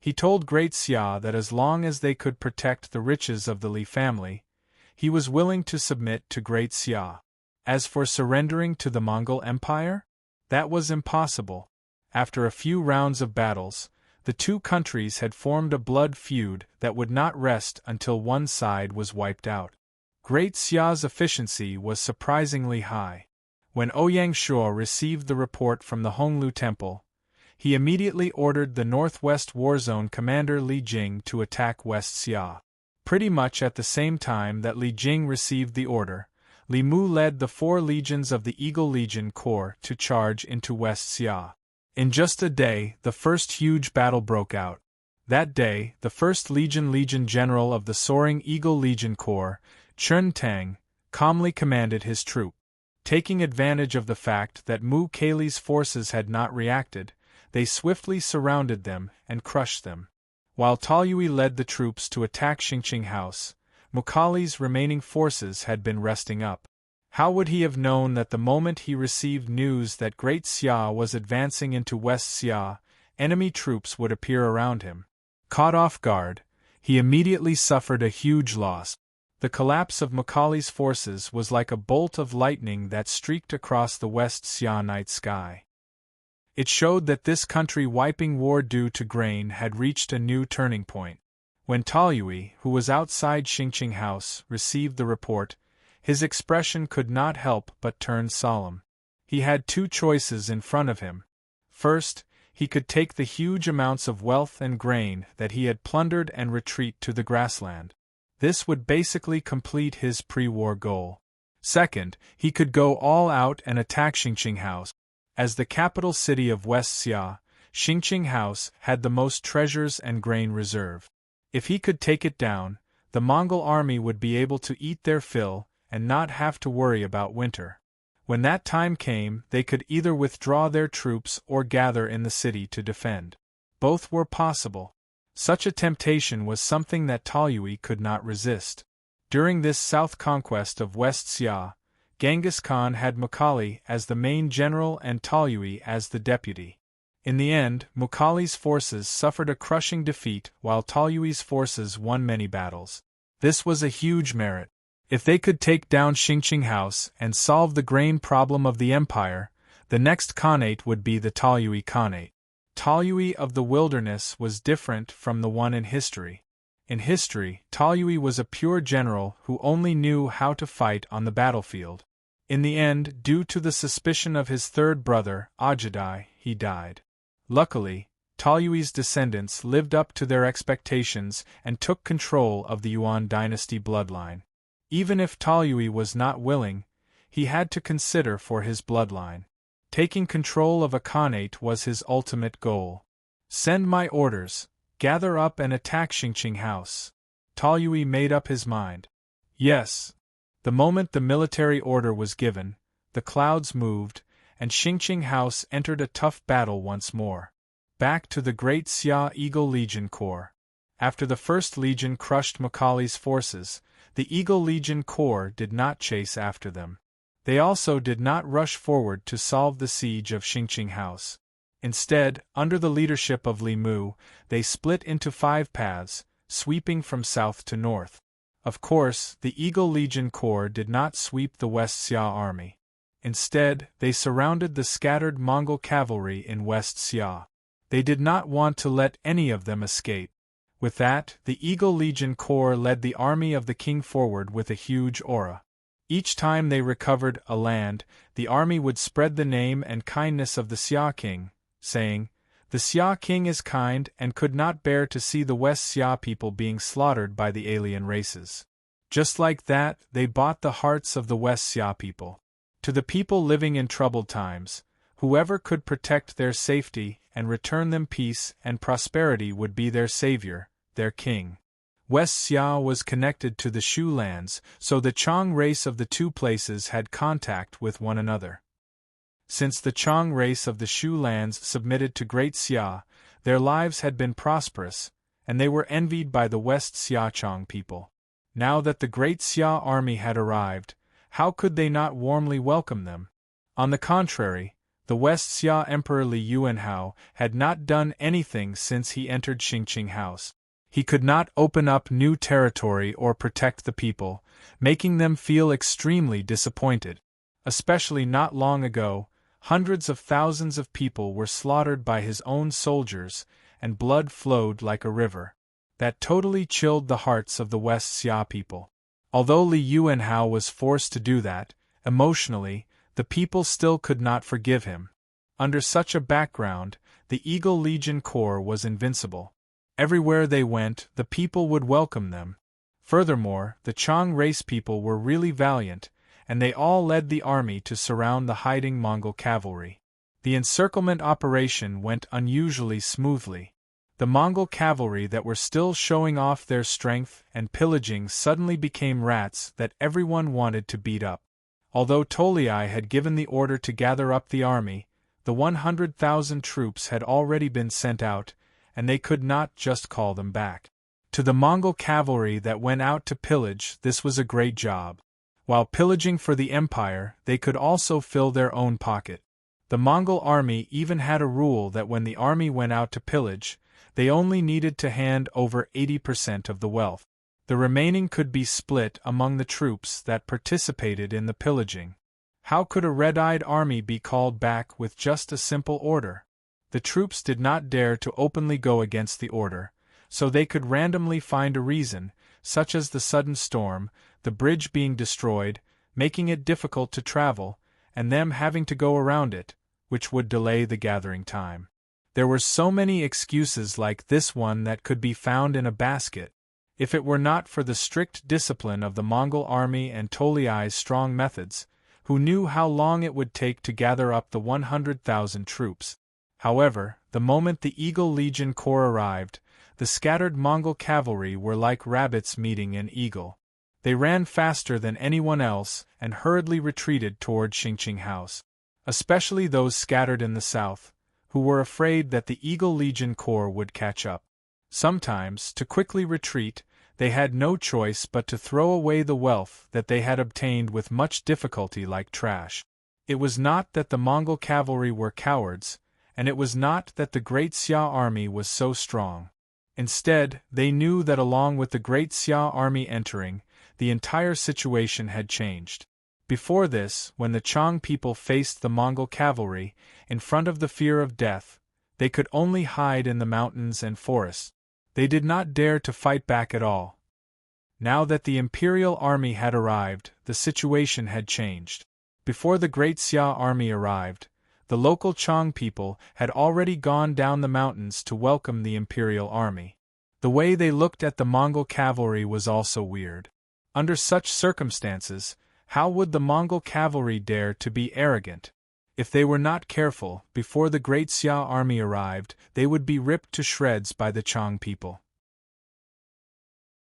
He told Great Xia that as long as they could protect the riches of the Li family, he was willing to submit to Great Xia. As for surrendering to the Mongol Empire, that was impossible. After a few rounds of battles, the two countries had formed a blood feud that would not rest until one side was wiped out. Great Xia's efficiency was surprisingly high. When Ouyang Shuo received the report from the Honglu Temple, he immediately ordered the Northwest Warzone commander Li Jing to attack West Xia. Pretty much at the same time that Li Jing received the order, Li Mu led the 4 legions of the Eagle Legion Corps to charge into West Xia. In just a day, the first huge battle broke out. That day, the 1st Legion General of the Soaring Eagle Legion Corps, Chun Tang, calmly commanded his troop. Taking advantage of the fact that Mu Kei's forces had not reacted, they swiftly surrounded them and crushed them. While Taoyui led the troops to attack Xingqing House, Mukali's remaining forces had been resting up. How would he have known that the moment he received news that Great Xia was advancing into West Xia, enemy troops would appear around him? Caught off guard, he immediately suffered a huge loss. The collapse of Mukali's forces was like a bolt of lightning that streaked across the West Xia night sky. It showed that this country-wiping war due to grain had reached a new turning point. When Taoyui, who was outside Xingqing House, received the report, his expression could not help but turn solemn. He had two choices in front of him. First, he could take the huge amounts of wealth and grain that he had plundered and retreat to the grassland. This would basically complete his pre-war goal. Second, he could go all out and attack Xingqing House. As the capital city of West Xia, Xingqing House had the most treasures and grain reserve. If he could take it down, the Mongol army would be able to eat their fill and not have to worry about winter. When that time came, they could either withdraw their troops or gather in the city to defend. Both were possible. Such a temptation was something that Taoyui could not resist. During this south conquest of West Xia, Genghis Khan had Mughali as the main general and Taoyui as the deputy. In the end, Mughali's forces suffered a crushing defeat while Taoyui's forces won many battles. This was a huge merit. If they could take down Xingqing House and solve the grain problem of the empire, the next khanate would be the Taoyui Khanate. Taoyui of the wilderness was different from the one in history. In history, Taoyui was a pure general who only knew how to fight on the battlefield. In the end, due to the suspicion of his third brother, Ajadai, he died. Luckily, Taoyui's descendants lived up to their expectations and took control of the Yuan dynasty bloodline. Even if Taoyui was not willing, he had to consider for his bloodline. Taking control of a khanate was his ultimate goal. Send my orders, gather up and attack Xingqing House. Taoyui made up his mind. Yes. The moment the military order was given, the clouds moved, and Xingqing House entered a tough battle once more. Back to the Great Xia Eagle Legion Corps. After the First Legion crushed Mughali's forces, the Eagle Legion Corps did not chase after them. They also did not rush forward to solve the siege of Xingqing House. Instead, under the leadership of Li Mu, they split into 5 paths, sweeping from south to north. Of course, the Eagle Legion Corps did not sweep the West Xia army. Instead, they surrounded the scattered Mongol cavalry in West Xia. They did not want to let any of them escape. With that, the Eagle Legion Corps led the army of the king forward with a huge aura. Each time they recovered a land, the army would spread the name and kindness of the Xia king, saying, "The Xia king is kind and could not bear to see the West Xia people being slaughtered by the alien races." Just like that, they bought the hearts of the West Xia people. To the people living in troubled times, whoever could protect their safety and return them peace and prosperity would be their savior, their king. West Xia was connected to the Shu lands, so the Chang race of the two places had contact with one another. Since the Chang race of the Shu lands submitted to Great Xia, their lives had been prosperous, and they were envied by the West Xia Chang people. Now that the Great Xia army had arrived, how could they not warmly welcome them? On the contrary, the West Xia Emperor Li Yuanhao had not done anything since he entered Xingqing House. He could not open up new territory or protect the people, making them feel extremely disappointed. Especially not long ago, hundreds of thousands of people were slaughtered by his own soldiers, and blood flowed like a river. That totally chilled the hearts of the West Xia people. Although Li Yuanhao was forced to do that, emotionally, the people still could not forgive him. Under such a background, the Eagle Legion Corps was invincible. Everywhere they went, the people would welcome them. Furthermore, the Chang race people were really valiant, and they all led the army to surround the hiding Mongol cavalry. The encirclement operation went unusually smoothly. The Mongol cavalry that were still showing off their strength and pillaging suddenly became rats that everyone wanted to beat up. Although Tolai had given the order to gather up the army, the 100,000 troops had already been sent out, and they could not just call them back. To the Mongol cavalry that went out to pillage, this was a great job. While pillaging for the empire, they could also fill their own pocket. The Mongol army even had a rule that when the army went out to pillage, they only needed to hand over 80% of the wealth. The remaining could be split among the troops that participated in the pillaging. How could a red-eyed army be called back with just a simple order? The troops did not dare to openly go against the order, so they could randomly find a reason, such as the sudden storm, the bridge being destroyed, making it difficult to travel, and them having to go around it, which would delay the gathering time. There were so many excuses like this one that could be found in a basket. If it were not for the strict discipline of the Mongol army and Tolai's strong methods, who knew how long it would take to gather up the 100,000 troops. However, the moment the Eagle Legion Corps arrived, the scattered Mongol cavalry were like rabbits meeting an eagle. They ran faster than anyone else and hurriedly retreated toward Xingqing House. Especially those scattered in the south, who were afraid that the Eagle Legion Corps would catch up. Sometimes, to quickly retreat, they had no choice but to throw away the wealth that they had obtained with much difficulty like trash. It was not that the Mongol cavalry were cowards, and it was not that the Great Xia army was so strong. Instead, they knew that along with the Great Xia army entering, the entire situation had changed. Before this, when the Chang people faced the Mongol cavalry, in front of the fear of death, they could only hide in the mountains and forests. They did not dare to fight back at all. Now that the imperial army had arrived, the situation had changed. Before the Great Xia army arrived, the local Chang people had already gone down the mountains to welcome the imperial army. The way they looked at the Mongol cavalry was also weird. Under such circumstances, how would the Mongol cavalry dare to be arrogant? If they were not careful, before the Great Xia army arrived, they would be ripped to shreds by the Chang people.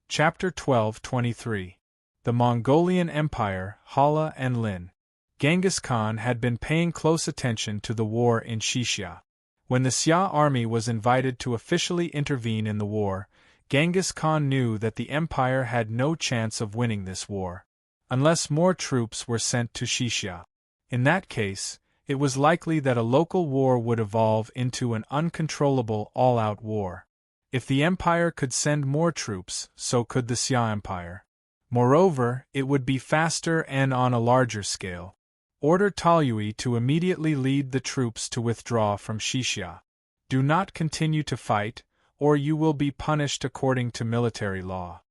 Chapter 12:23. The Mongolian Empire, Hala and Lin. Genghis Khan had been paying close attention to the war in Xixia. When the Xia army was invited to officially intervene in the war, Genghis Khan knew that the empire had no chance of winning this war, unless more troops were sent to Xixia. In that case, it was likely that a local war would evolve into an uncontrollable all-out war. If the empire could send more troops, so could the Xia Empire. Moreover, it would be faster and on a larger scale. Order Taoyui to immediately lead the troops to withdraw from Xixia. Do not continue to fight, or you will be punished according to military law.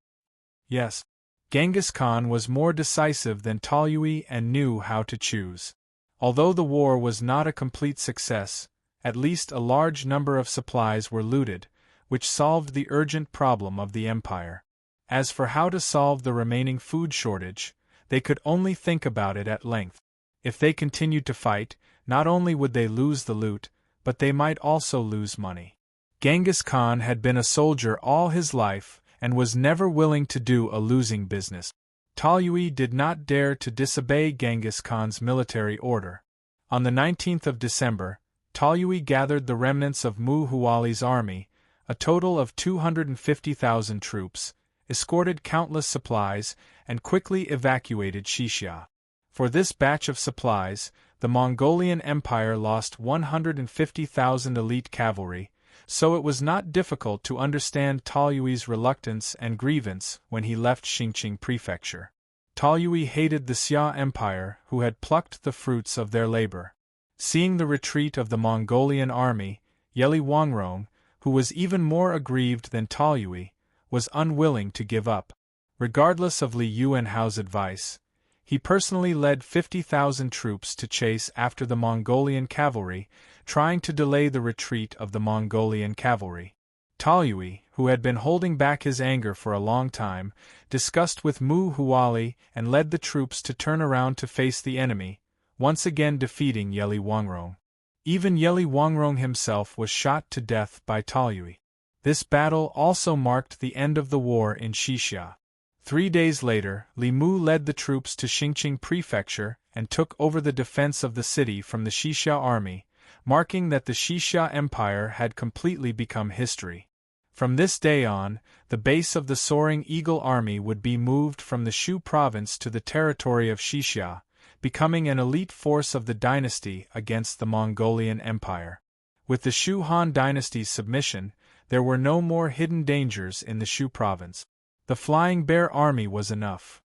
Yes, Genghis Khan was more decisive than Taoyui and knew how to choose. Although the war was not a complete success, at least a large number of supplies were looted, which solved the urgent problem of the empire. As for how to solve the remaining food shortage, they could only think about it at length. If they continued to fight, not only would they lose the loot, but they might also lose money. Genghis Khan had been a soldier all his life and was never willing to do a losing business. Taoyui did not dare to disobey Genghis Khan's military order. On the 19th of December, Taoyui gathered the remnants of Mu Huali's army, a total of 250,000 troops, escorted countless supplies, and quickly evacuated Xixia. For this batch of supplies, the Mongolian Empire lost 150,000 elite cavalry, so it was not difficult to understand Taoyui's reluctance and grievance when he left Xingqing Prefecture. Taoyui hated the Xia Empire, who had plucked the fruits of their labor. Seeing the retreat of the Mongolian army, Yeli Wangrong, who was even more aggrieved than Taoyui, was unwilling to give up. Regardless of Li Yuanhao's advice, he personally led 50,000 troops to chase after the Mongolian cavalry, trying to delay the retreat of the Mongolian cavalry. Taoyui, who had been holding back his anger for a long time, discussed with Mu Huali and led the troops to turn around to face the enemy, once again defeating Yeli Wangrong. Even Yeli Wangrong himself was shot to death by Taoyui. This battle also marked the end of the war in Xixia. 3 days later, Li Mu led the troops to Xingqing Prefecture and took over the defense of the city from the Xixia army, marking that the Xixia Empire had completely become history. From this day on, the base of the Soaring Eagle Army would be moved from the Shu province to the territory of Xixia, becoming an elite force of the dynasty against the Mongolian Empire. With the Shu Han dynasty's submission, there were no more hidden dangers in the Shu province. The Flying Bear Army was enough.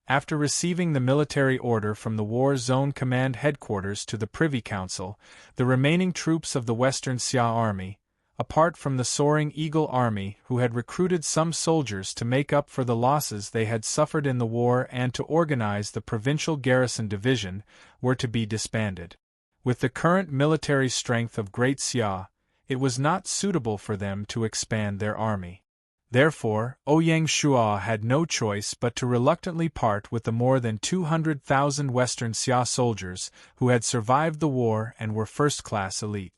After receiving the military order from the War Zone Command Headquarters to the Privy Council, the remaining troops of the Western Xia Army, apart from the Soaring Eagle Army, who had recruited some soldiers to make up for the losses they had suffered in the war and to organize the Provincial Garrison Division, were to be disbanded. With the current military strength of Great Xia, it was not suitable for them to expand their army. Therefore, Ouyang Shuo had no choice but to reluctantly part with the more than 200,000 Western Xia soldiers who had survived the war and were first-class elite.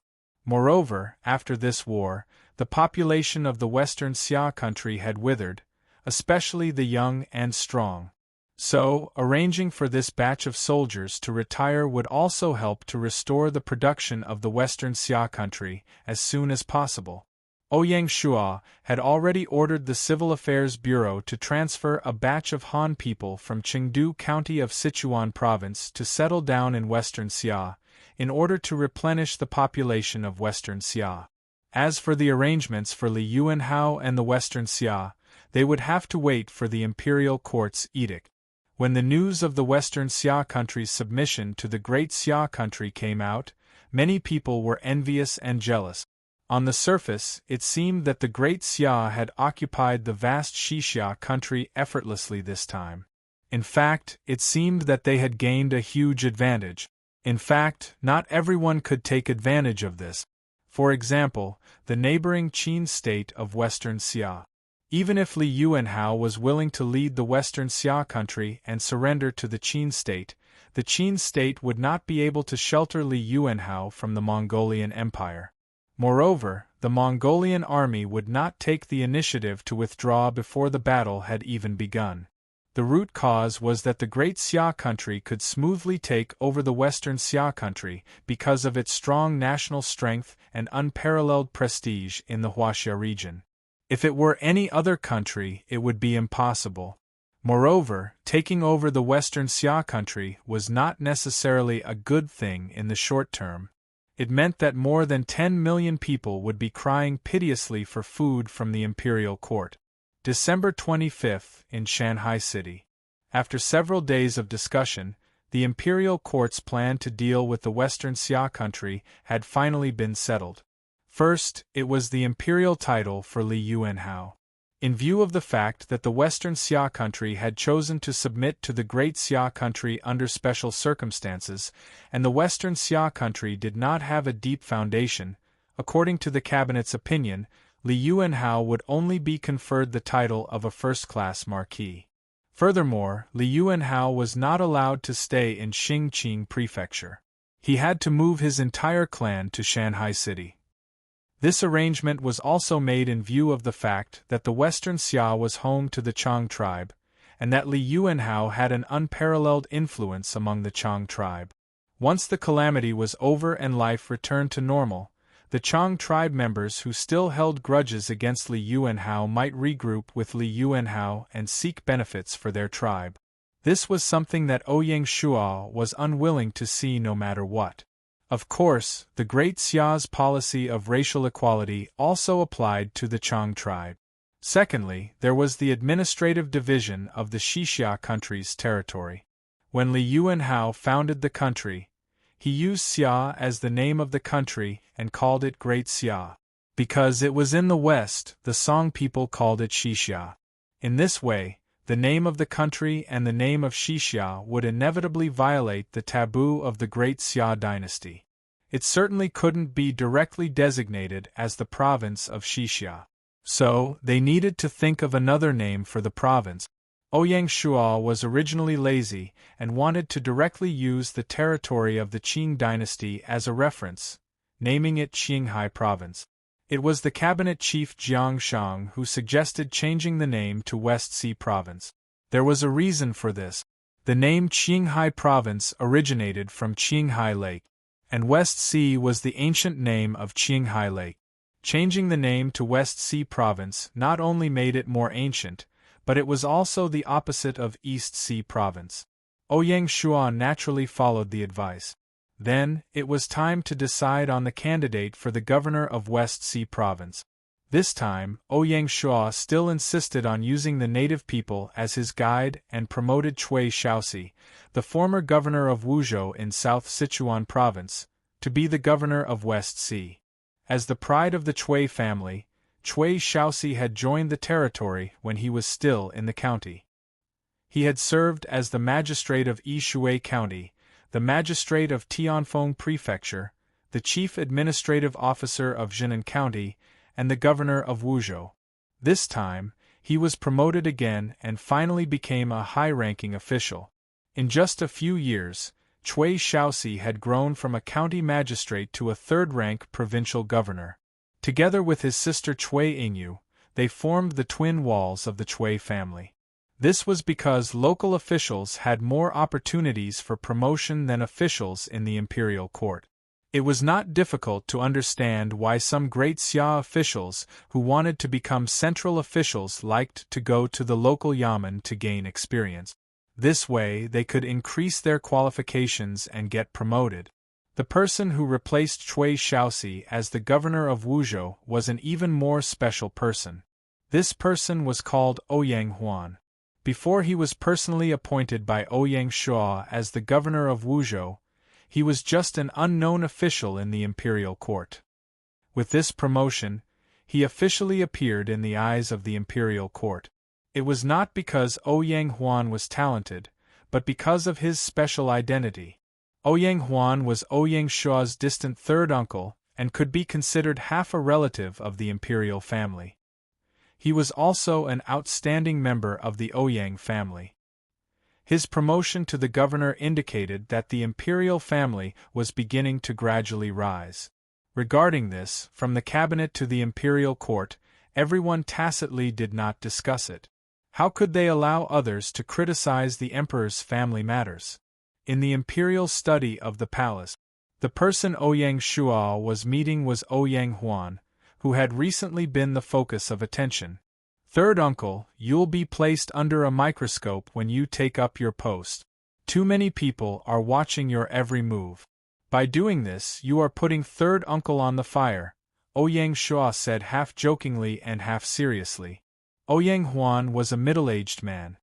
Moreover, after this war, the population of the Western Xia country had withered, especially the young and strong. So, arranging for this batch of soldiers to retire would also help to restore the production of the Western Xia country as soon as possible. Ouyang Shuo had already ordered the Civil Affairs Bureau to transfer a batch of Han people from Chengdu County of Sichuan Province to settle down in Western Xia, in order to replenish the population of Western Xia. As for the arrangements for Li Yuanhao and the Western Xia, they would have to wait for the imperial court's edict. When the news of the Western Xia country's submission to the Great Xia country came out, many people were envious and jealous. On the surface, it seemed that the Great Xia had occupied the vast Xixia country effortlessly this time. In fact, it seemed that they had gained a huge advantage. In fact, not everyone could take advantage of this. For example, the neighboring Qin state of Western Xia. Even if Li Yuanhao was willing to lead the Western Xia country and surrender to the Qin state would not be able to shelter Li Yuanhao from the Mongolian Empire. Moreover, the Mongolian army would not take the initiative to withdraw before the battle had even begun. The root cause was that the Great Xia country could smoothly take over the Western Xia country because of its strong national strength and unparalleled prestige in the Huaxia region. If it were any other country, it would be impossible. Moreover, taking over the Western Xia country was not necessarily a good thing in the short term. It meant that more than 10 million people would be crying piteously for food from the imperial court. December 25, in Shanghai City. After several days of discussion, the imperial court's plan to deal with the Western Xia country had finally been settled. First, it was the imperial title for Li Yuanhao. In view of the fact that the Western Xia country had chosen to submit to the Great Xia country under special circumstances, and the Western Xia country did not have a deep foundation, according to the cabinet's opinion, Li Yuanhao would only be conferred the title of a first-class marquis. Furthermore, Li Yuanhao was not allowed to stay in Xingqing Prefecture. He had to move his entire clan to Shanghai City. This arrangement was also made in view of the fact that the Western Xia was home to the Chang tribe, and that Li Yuanhao had an unparalleled influence among the Chang tribe. Once the calamity was over and life returned to normal, the Chang tribe members who still held grudges against Li Yuanhao might regroup with Li Yuanhao and seek benefits for their tribe. This was something that Ouyang Shuo was unwilling to see no matter what. Of course, the Great Xia's policy of racial equality also applied to the Chang tribe. Secondly, there was the administrative division of the Xixia country's territory. When Li Yuanhao founded the country, he used Xia as the name of the country and called it Great Xia. Because it was in the west, the Song people called it Xixia. In this way, the name of the country and the name of Xixia would inevitably violate the taboo of the Great Xia dynasty. It certainly couldn't be directly designated as the province of Xixia. So, they needed to think of another name for the province. Ouyang Shuo was originally lazy and wanted to directly use the territory of the Qing dynasty as a reference, naming it Qinghai Province. It was the cabinet chief Jiang Shang who suggested changing the name to West Sea Province. There was a reason for this. The name Qinghai Province originated from Qinghai Lake, and West Sea was the ancient name of Qinghai Lake. Changing the name to West Sea Province not only made it more ancient, but it was also the opposite of East Sea Province. Ouyang Shuo naturally followed the advice. Then, it was time to decide on the candidate for the governor of West Sea Province. This time, Ouyang Shuo still insisted on using the native people as his guide and promoted Cui Shaoxi, the former governor of Wuzhou in South Sichuan Province, to be the governor of West Sea. As the pride of the Chui family, Chui Shaoxi had joined the territory when he was still in the county. He had served as the magistrate of Yishui County, the magistrate of Tianfeng Prefecture, the chief administrative officer of Jinan County, and the governor of Wuzhou. This time, he was promoted again and finally became a high-ranking official. In just a few years, Chui Shaoxi had grown from a county magistrate to a third-rank provincial governor. Together with his sister Chui Yingyu, they formed the twin walls of the Chui family. This was because local officials had more opportunities for promotion than officials in the imperial court. It was not difficult to understand why some great Xia officials who wanted to become central officials liked to go to the local yamen to gain experience. This way they could increase their qualifications and get promoted. The person who replaced Chui Shaoxi as the governor of Wuzhou was an even more special person. This person was called Ouyang Huan. Before he was personally appointed by Ouyang Shua as the governor of Wuzhou, he was just an unknown official in the imperial court. With this promotion, he officially appeared in the eyes of the imperial court. It was not because Ouyang Huan was talented, but because of his special identity. Ouyang Huan was Ouyang Shua's distant third uncle and could be considered half a relative of the imperial family. He was also an outstanding member of the Ouyang family. His promotion to the governor indicated that the imperial family was beginning to gradually rise. Regarding this, from the cabinet to the imperial court, everyone tacitly did not discuss it. How could they allow others to criticize the emperor's family matters? In the imperial study of the palace, the person Ouyang Shua was meeting was Ouyang Huan, who had recently been the focus of attention. Third uncle, you'll be placed under a microscope when you take up your post. Too many people are watching your every move. By doing this, you are putting third uncle on the fire, Ouyang Shua said half jokingly and half seriously. Ouyang Huan was a middle-aged man.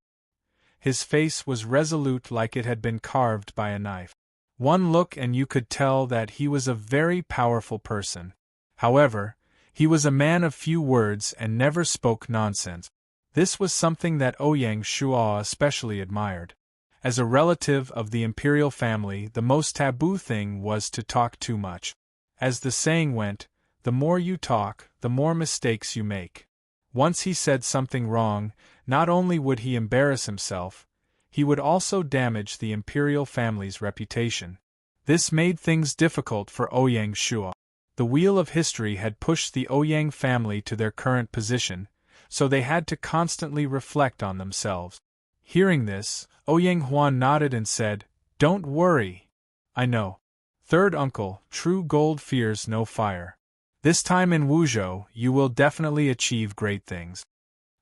His face was resolute like it had been carved by a knife. One look and you could tell that he was a very powerful person. However, he was a man of few words and never spoke nonsense. This was something that Ouyang Shua especially admired. As a relative of the imperial family, the most taboo thing was to talk too much. As the saying went, the more you talk, the more mistakes you make. Once he said something wrong, not only would he embarrass himself, he would also damage the imperial family's reputation. This made things difficult for Ouyang Shua. The wheel of history had pushed the Ouyang family to their current position, so they had to constantly reflect on themselves. Hearing this, Ouyang Huan nodded and said, "Don't worry. I know. Third uncle, true gold fears no fire. This time in Wuzhou, you will definitely achieve great things."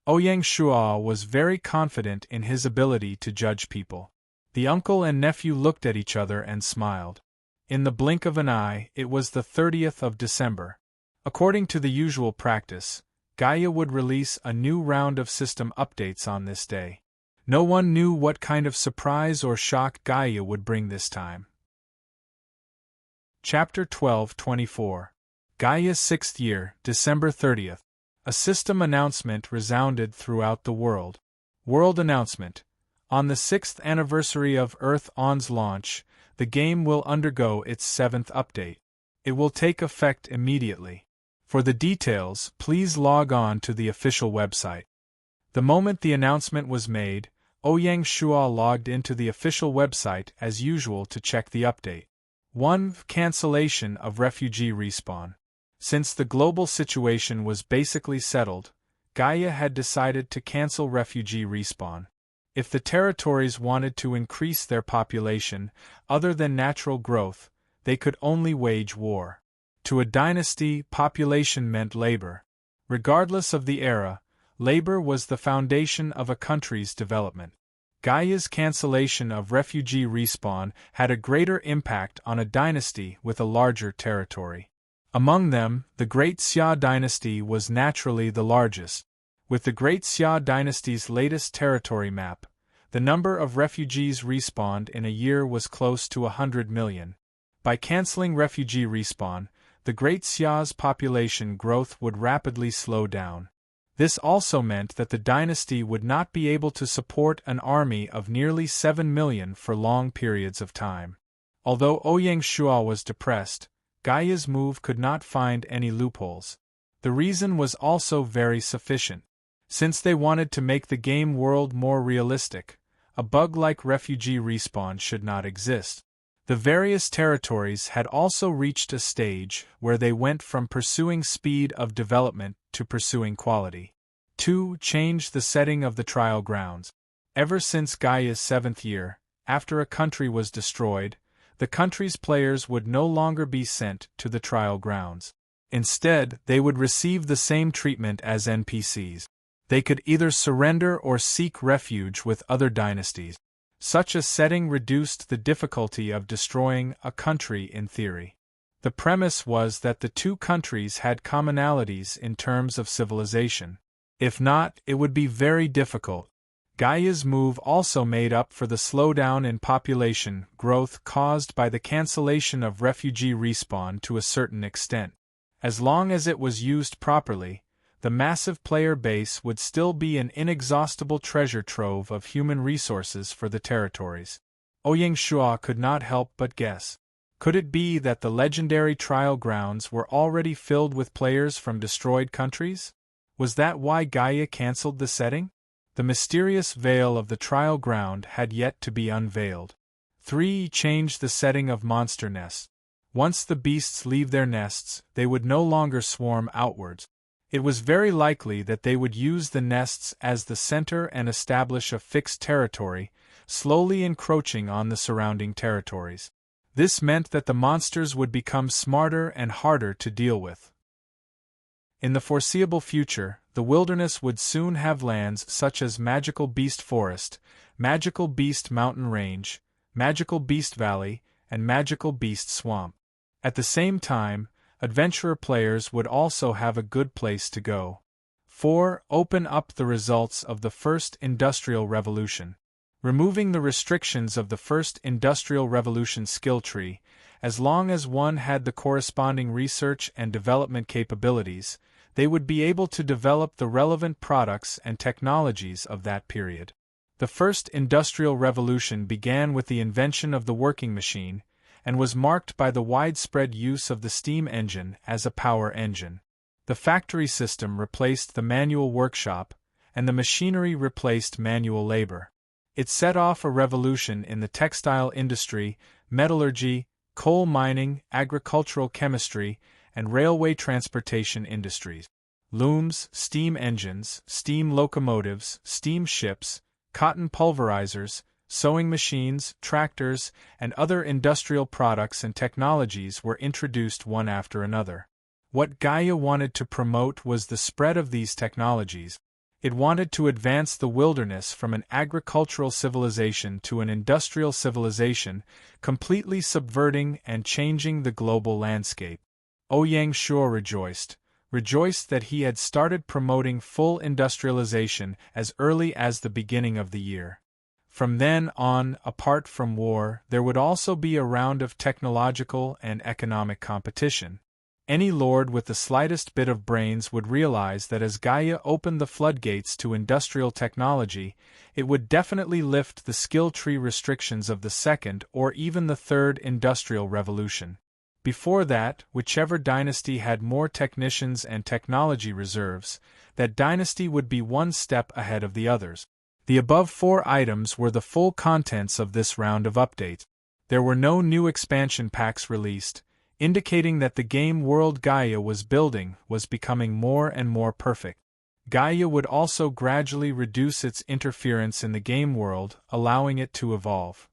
Ouyang Shua was very confident in his ability to judge people. The uncle and nephew looked at each other and smiled. In the blink of an eye, it was the 30th of December. According to the usual practice, Gaia would release a new round of system updates on this day. No one knew what kind of surprise or shock Gaia would bring this time. Chapter 12-24. Gaia's 6th year, December 30th. A system announcement resounded throughout the world. World announcement. On the 6th anniversary of Earth-On's launch, the game will undergo its 7th update. It will take effect immediately. For the details, please log on to the official website. The moment the announcement was made, Ouyang Shua logged into the official website as usual to check the update. 1. Cancellation of refugee respawn. Since the global situation was basically settled, Gaia had decided to cancel refugee respawn. If the territories wanted to increase their population, other than natural growth, they could only wage war. To a dynasty, population meant labor. Regardless of the era, labor was the foundation of a country's development. Gaia's cancellation of refugee respawn had a greater impact on a dynasty with a larger territory. Among them, the Great Xia dynasty was naturally the largest. With the Great Xia dynasty's latest territory map, the number of refugees respawned in a year was close to 100 million. By canceling refugee respawn, the Great Xia's population growth would rapidly slow down. This also meant that the dynasty would not be able to support an army of nearly 7 million for long periods of time. Although Ouyang Shua was depressed, Gaia's move could not find any loopholes. The reason was also very sufficient. Since they wanted to make the game world more realistic, a bug-like refugee respawn should not exist. The various territories had also reached a stage where they went from pursuing speed of development to pursuing quality. 2. Change the setting of the trial grounds. Ever since Gaia's 7th year, after a country was destroyed, the country's players would no longer be sent to the trial grounds. Instead, they would receive the same treatment as NPCs. They could either surrender or seek refuge with other dynasties. Such a setting reduced the difficulty of destroying a country in theory. The premise was that the two countries had commonalities in terms of civilization. If not, it would be very difficult. Gaia's move also made up for the slowdown in population growth caused by the cancellation of refugee respawn to a certain extent. As long as it was used properly, the massive player base would still be an inexhaustible treasure trove of human resources for the territories. Ouyang Shua could not help but guess. Could it be that the legendary trial grounds were already filled with players from destroyed countries? Was that why Gaia cancelled the setting? The mysterious veil of the trial ground had yet to be unveiled. 3. Change the setting of monster nests. Once the beasts leave their nests, they would no longer swarm outwards. It was very likely that they would use the nests as the center and establish a fixed territory, slowly encroaching on the surrounding territories. This meant that the monsters would become smarter and harder to deal with. In the foreseeable future, the wilderness would soon have lands such as Magical Beast Forest, Magical Beast Mountain Range, Magical Beast Valley, and Magical Beast Swamp. At the same time, adventurer players would also have a good place to go. 4. Open up the results of the First Industrial Revolution. Removing the restrictions of the First Industrial Revolution skill tree, as long as one had the corresponding research and development capabilities, they would be able to develop the relevant products and technologies of that period. The First Industrial Revolution began with the invention of the working machine, and was marked by the widespread use of the steam engine as a power engine. The factory system replaced the manual workshop, and the machinery replaced manual labor. It set off a revolution in the textile industry, metallurgy, coal mining, agricultural chemistry, and railway transportation industries. Looms, steam engines, steam locomotives, steam ships, cotton pulverizers, sewing machines, tractors, and other industrial products and technologies were introduced one after another. What Gaia wanted to promote was the spread of these technologies. It wanted to advance the wilderness from an agricultural civilization to an industrial civilization, completely subverting and changing the global landscape. Ouyang Shua rejoiced that he had started promoting full industrialization as early as the beginning of the year. From then on, apart from war, there would also be a round of technological and economic competition. Any lord with the slightest bit of brains would realize that as Gaia opened the floodgates to industrial technology, it would definitely lift the skill tree restrictions of the Second or even the Third Industrial Revolution. Before that, whichever dynasty had more technicians and technology reserves, that dynasty would be one step ahead of the others. The above 4 items were the full contents of this round of updates. There were no new expansion packs released, indicating that the game world Gaia was building was becoming more and more perfect. Gaia would also gradually reduce its interference in the game world, allowing it to evolve.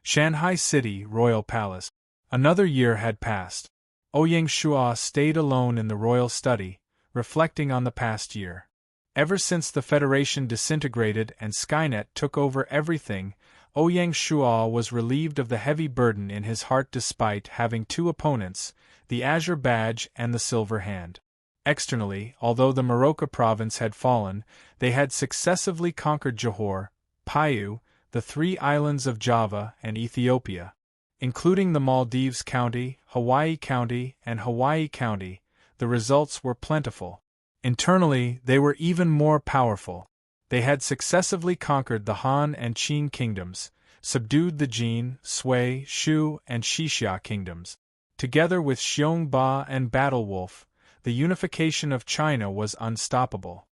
Shanghai City Royal Palace. Another year had passed. Ouyang Shua stayed alone in the royal study, reflecting on the past year. Ever since the Federation disintegrated and Skynet took over everything, Ouyang Shua was relieved of the heavy burden in his heart despite having 2 opponents, the Azure Badge and the Silver Hand. Externally, although the Morocco province had fallen, they had successively conquered Johor, Payu, the 3 islands of Java, and Ethiopia. Including the Maldives County, Hawaii County, and Hawaii County, the results were plentiful. Internally, they were even more powerful. They had successively conquered the Han and Qin kingdoms, subdued the Jin, Sui, Shu, and Xixia kingdoms. Together with Xiong Ba and Battle Wolf, the unification of China was unstoppable.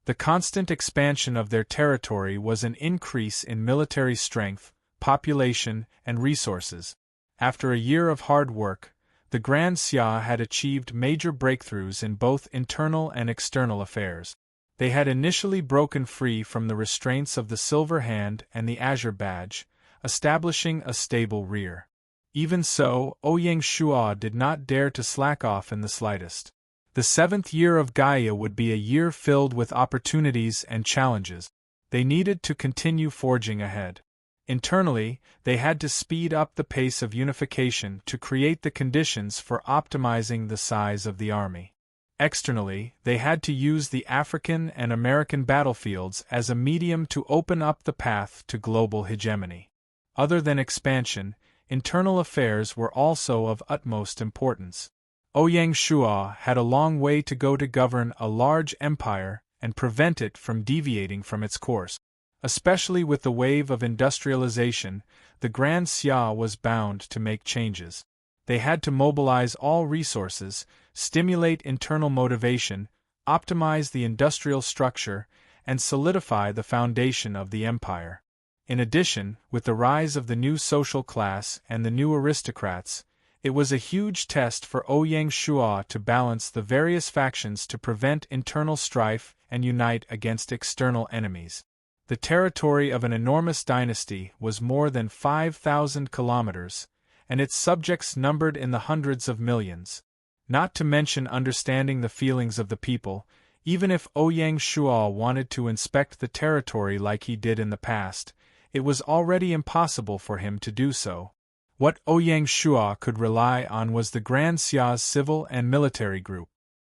The constant expansion of their territory was an increase in military strength, population, and resources. After a year of hard work, the Grand Xia had achieved major breakthroughs in both internal and external affairs. They had initially broken free from the restraints of the Silver Hand and the Azure Badge, establishing a stable rear. Even so, Ouyang Shua did not dare to slack off in the slightest. The seventh year of Gaia would be a year filled with opportunities and challenges. They needed to continue forging ahead. Internally, they had to speed up the pace of unification to create the conditions for optimizing the size of the army. Externally, they had to use the African and American battlefields as a medium to open up the path to global hegemony. Other than expansion, internal affairs were also of utmost importance. Ouyang Shua had a long way to go to govern a large empire and prevent it from deviating from its course. Especially with the wave of industrialization, the Grand Xia was bound to make changes. They had to mobilize all resources, stimulate internal motivation, optimize the industrial structure, and solidify the foundation of the empire. In addition, with the rise of the new social class and the new aristocrats, it was a huge test for Ouyang Shua to balance the various factions to prevent internal strife and unite against external enemies. The territory of an enormous dynasty was more than 5,000 kilometers, and its subjects numbered in the hundreds of millions. Not to mention understanding the feelings of the people, even if Ouyang Shua wanted to inspect the territory like he did in the past, it was already impossible for him to do so. What Ouyang Shua could rely on was the Grand Xia's civil and military group.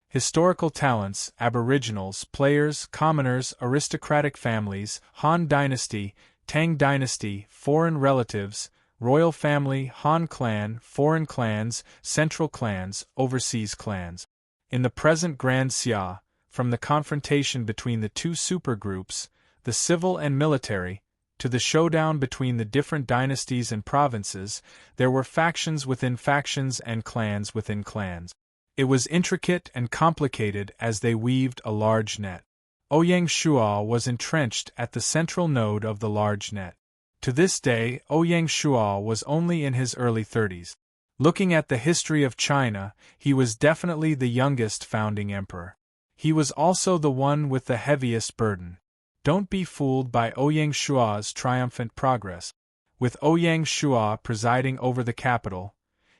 Historical talents, aboriginals, players, commoners, aristocratic families, Han Dynasty, Tang Dynasty, foreign relatives, royal family, Han clan, foreign clans, central clans, overseas clans. In the present Grand Xia, from the confrontation between the two supergroups, the civil and military, to the showdown between the different dynasties and provinces, there were factions within factions and clans within clans. It was intricate and complicated as they weaved a large net. Ouyang Shua was entrenched at the central node of the large net. To this day, Ouyang Shua was only in his early 30s. Looking at the history of China, he was definitely the youngest founding emperor. He was also the one with the heaviest burden. Don't be fooled by Ouyang Shua's triumphant progress. With Ouyang Shua presiding over the capital,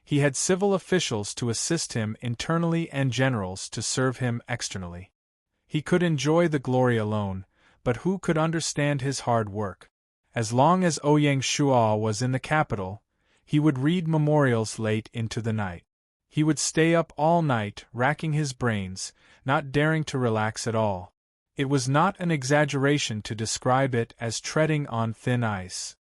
he had civil officials to assist him internally and generals to serve him externally. He could enjoy the glory alone, but who could understand his hard work? As long as Ouyang Shua was in the capital, he would read memorials late into the night. He would stay up all night, racking his brains, not daring to relax at all. It was not an exaggeration to describe it as treading on thin ice.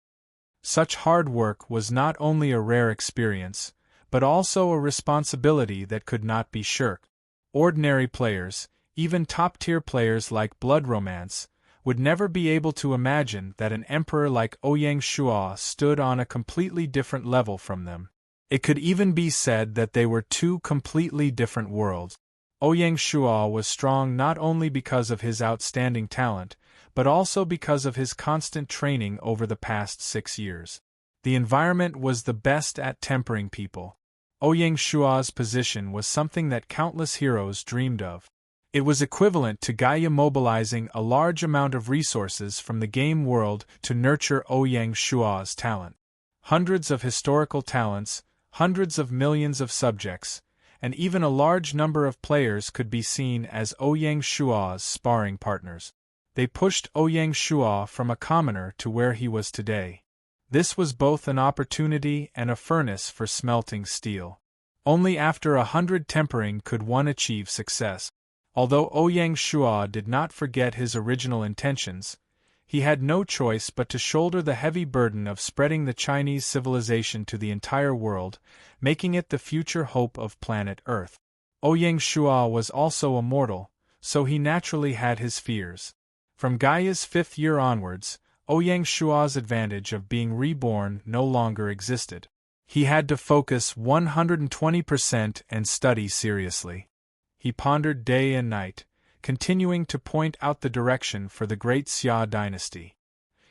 Such hard work was not only a rare experience, but also a responsibility that could not be shirked. Ordinary players, even top-tier players like Blood Romance, would never be able to imagine that an emperor like Ouyang Shua stood on a completely different level from them. It could even be said that they were two completely different worlds. Ouyang Shua was strong not only because of his outstanding talent, but also because of his constant training over the past 6 years. The environment was the best at tempering people. Ouyang Shua's position was something that countless heroes dreamed of. It was equivalent to Gaia mobilizing a large amount of resources from the game world to nurture Ouyang Shua's talent. Hundreds of historical talents, hundreds of millions of subjects, and even a large number of players could be seen as Ouyang Shua's sparring partners. They pushed Ouyang Shua from a commoner to where he was today. This was both an opportunity and a furnace for smelting steel. Only after 100 tempering could one achieve success. Although Ouyang Shua did not forget his original intentions, He had no choice but to shoulder the heavy burden of spreading the Chinese civilization to the entire world, making it the future hope of planet Earth. Ouyang Shua was also a mortal, so he naturally had his fears. From Gaia's 5th year onwards, Ouyang Shua's advantage of being reborn no longer existed. He had to focus 120% and study seriously. He pondered day and night, continuing to point out the direction for the great Xia dynasty.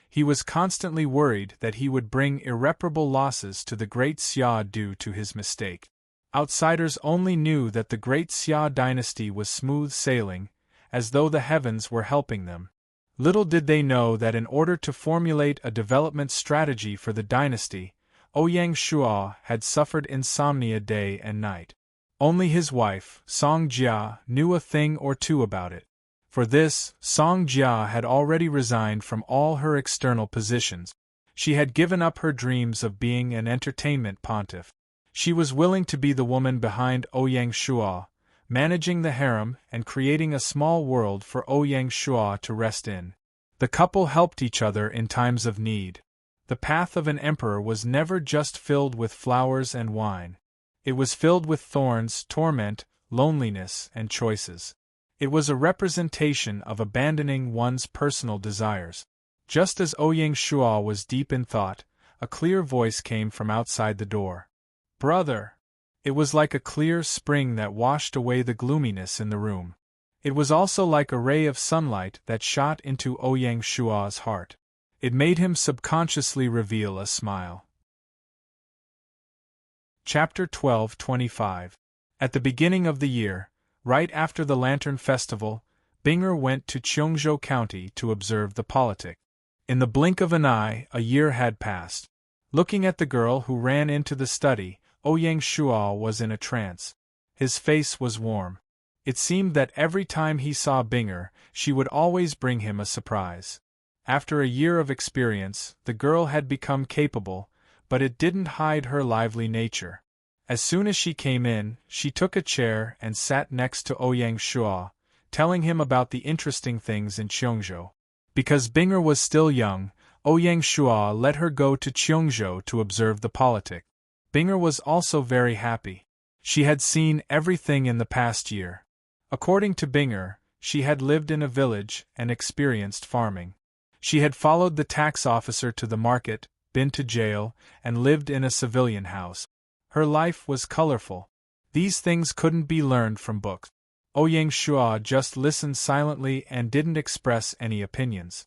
He was constantly worried that he would bring irreparable losses to the great Xia due to his mistake. Outsiders only knew that the great Xia dynasty was smooth sailing, as though the heavens were helping them. Little did they know that in order to formulate a development strategy for the dynasty, Ouyang Shua had suffered insomnia day and night. Only his wife, Song Jia, knew a thing or two about it. For this, Song Jia had already resigned from all her external positions. She had given up her dreams of being an entertainment pontiff. She was willing to be the woman behind Ouyang Shua, managing the harem and creating a small world for Ouyang Shua to rest in. The couple helped each other in times of need. The path of an emperor was never just filled with flowers and wine. It was filled with thorns, torment, loneliness, and choices. It was a representation of abandoning one's personal desires. Just as Ouyang Shua was deep in thought, a clear voice came from outside the door. "Brother!" It was like a clear spring that washed away the gloominess in the room. It was also like a ray of sunlight that shot into Ouyang Shua's heart. It made him subconsciously reveal a smile. Chapter 12:25. At the beginning of the year, right after the Lantern Festival, Binger went to Cheongzhou County to observe the politic. In the blink of an eye, a year had passed. Looking at the girl who ran into the study, Ouyang Shua was in a trance. His face was warm. It seemed that every time he saw Binger, she would always bring him a surprise. After a year of experience, the girl had become capable, but it didn't hide her lively nature. As soon as she came in, she took a chair and sat next to Ouyang Shua, telling him about the interesting things in Cheongzhou. Because Binger was still young, Ouyang Shua let her go to Cheongzhou to observe the politic. Binger was also very happy. She had seen everything in the past year. According to Binger, she had lived in a village and experienced farming. She had followed the tax officer to the market, been to jail, and lived in a civilian house. Her life was colorful. These things couldn't be learned from books. Ouyang Shua just listened silently and didn't express any opinions.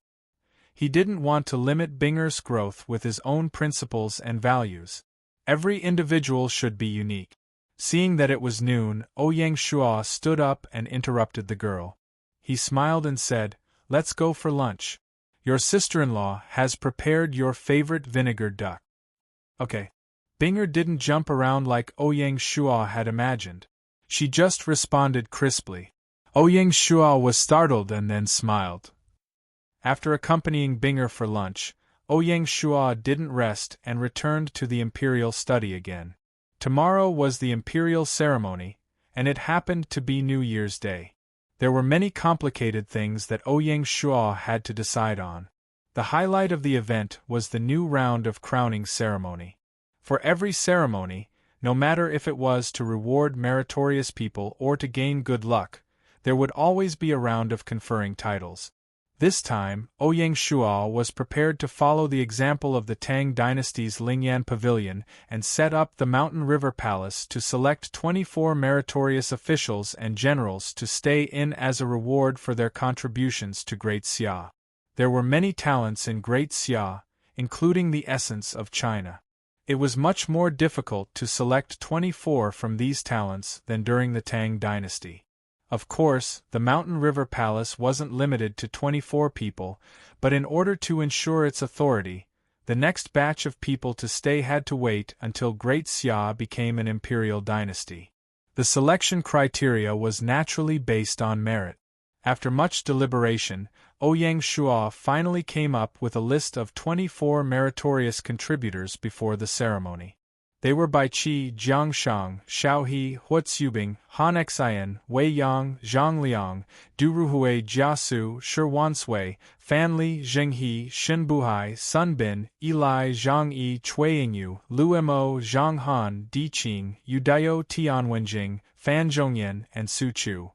He didn't want to limit Binger's growth with his own principles and values. Every individual should be unique. Seeing that it was noon, Ouyang Shua stood up and interrupted the girl. He smiled and said, "Let's go for lunch. Your sister-in-law has prepared your favorite vinegar duck." Okay. Binger didn't jump around like Ouyang Shua had imagined. She just responded crisply. Ouyang Shua was startled and then smiled. After accompanying Binger for lunch, Ouyang Shua didn't rest and returned to the imperial study again. Tomorrow was the imperial ceremony, and it happened to be New Year's Day. There were many complicated things that Ouyang Shua had to decide on. The highlight of the event was the new round of crowning ceremony. For every ceremony, no matter if it was to reward meritorious people or to gain good luck, there would always be a round of conferring titles. This time, Ouyang Shua was prepared to follow the example of the Tang dynasty's Lingyan Pavilion and set up the Mountain River Palace to select 24 meritorious officials and generals to stay in as a reward for their contributions to Great Xia. There were many talents in Great Xia, including the essence of China. It was much more difficult to select 24 from these talents than during the Tang dynasty. Of course, the Mountain River Palace wasn't limited to 24 people, but in order to ensure its authority, the next batch of people to stay had to wait until Great Xia became an imperial dynasty. The selection criteria was naturally based on merit. After much deliberation, Ouyang Shua finally came up with a list of 24 meritorious contributors before the ceremony. They were Bai Qi, Jiang Shang, Xiao He, Huatsubing, Han Xian, Wei Yang, Zhang Liang, Du Ruhui, Jia Su, Shi Wansui, Fan Li, Zheng He, Shin Buhai, Sun Bin, Eli, Zhang Yi, Cui Yingyu, Lu Mo, Zhang Han, Di Qing, Yu Daio Tianwenjing, Fan Zhongyan, and Su Chu.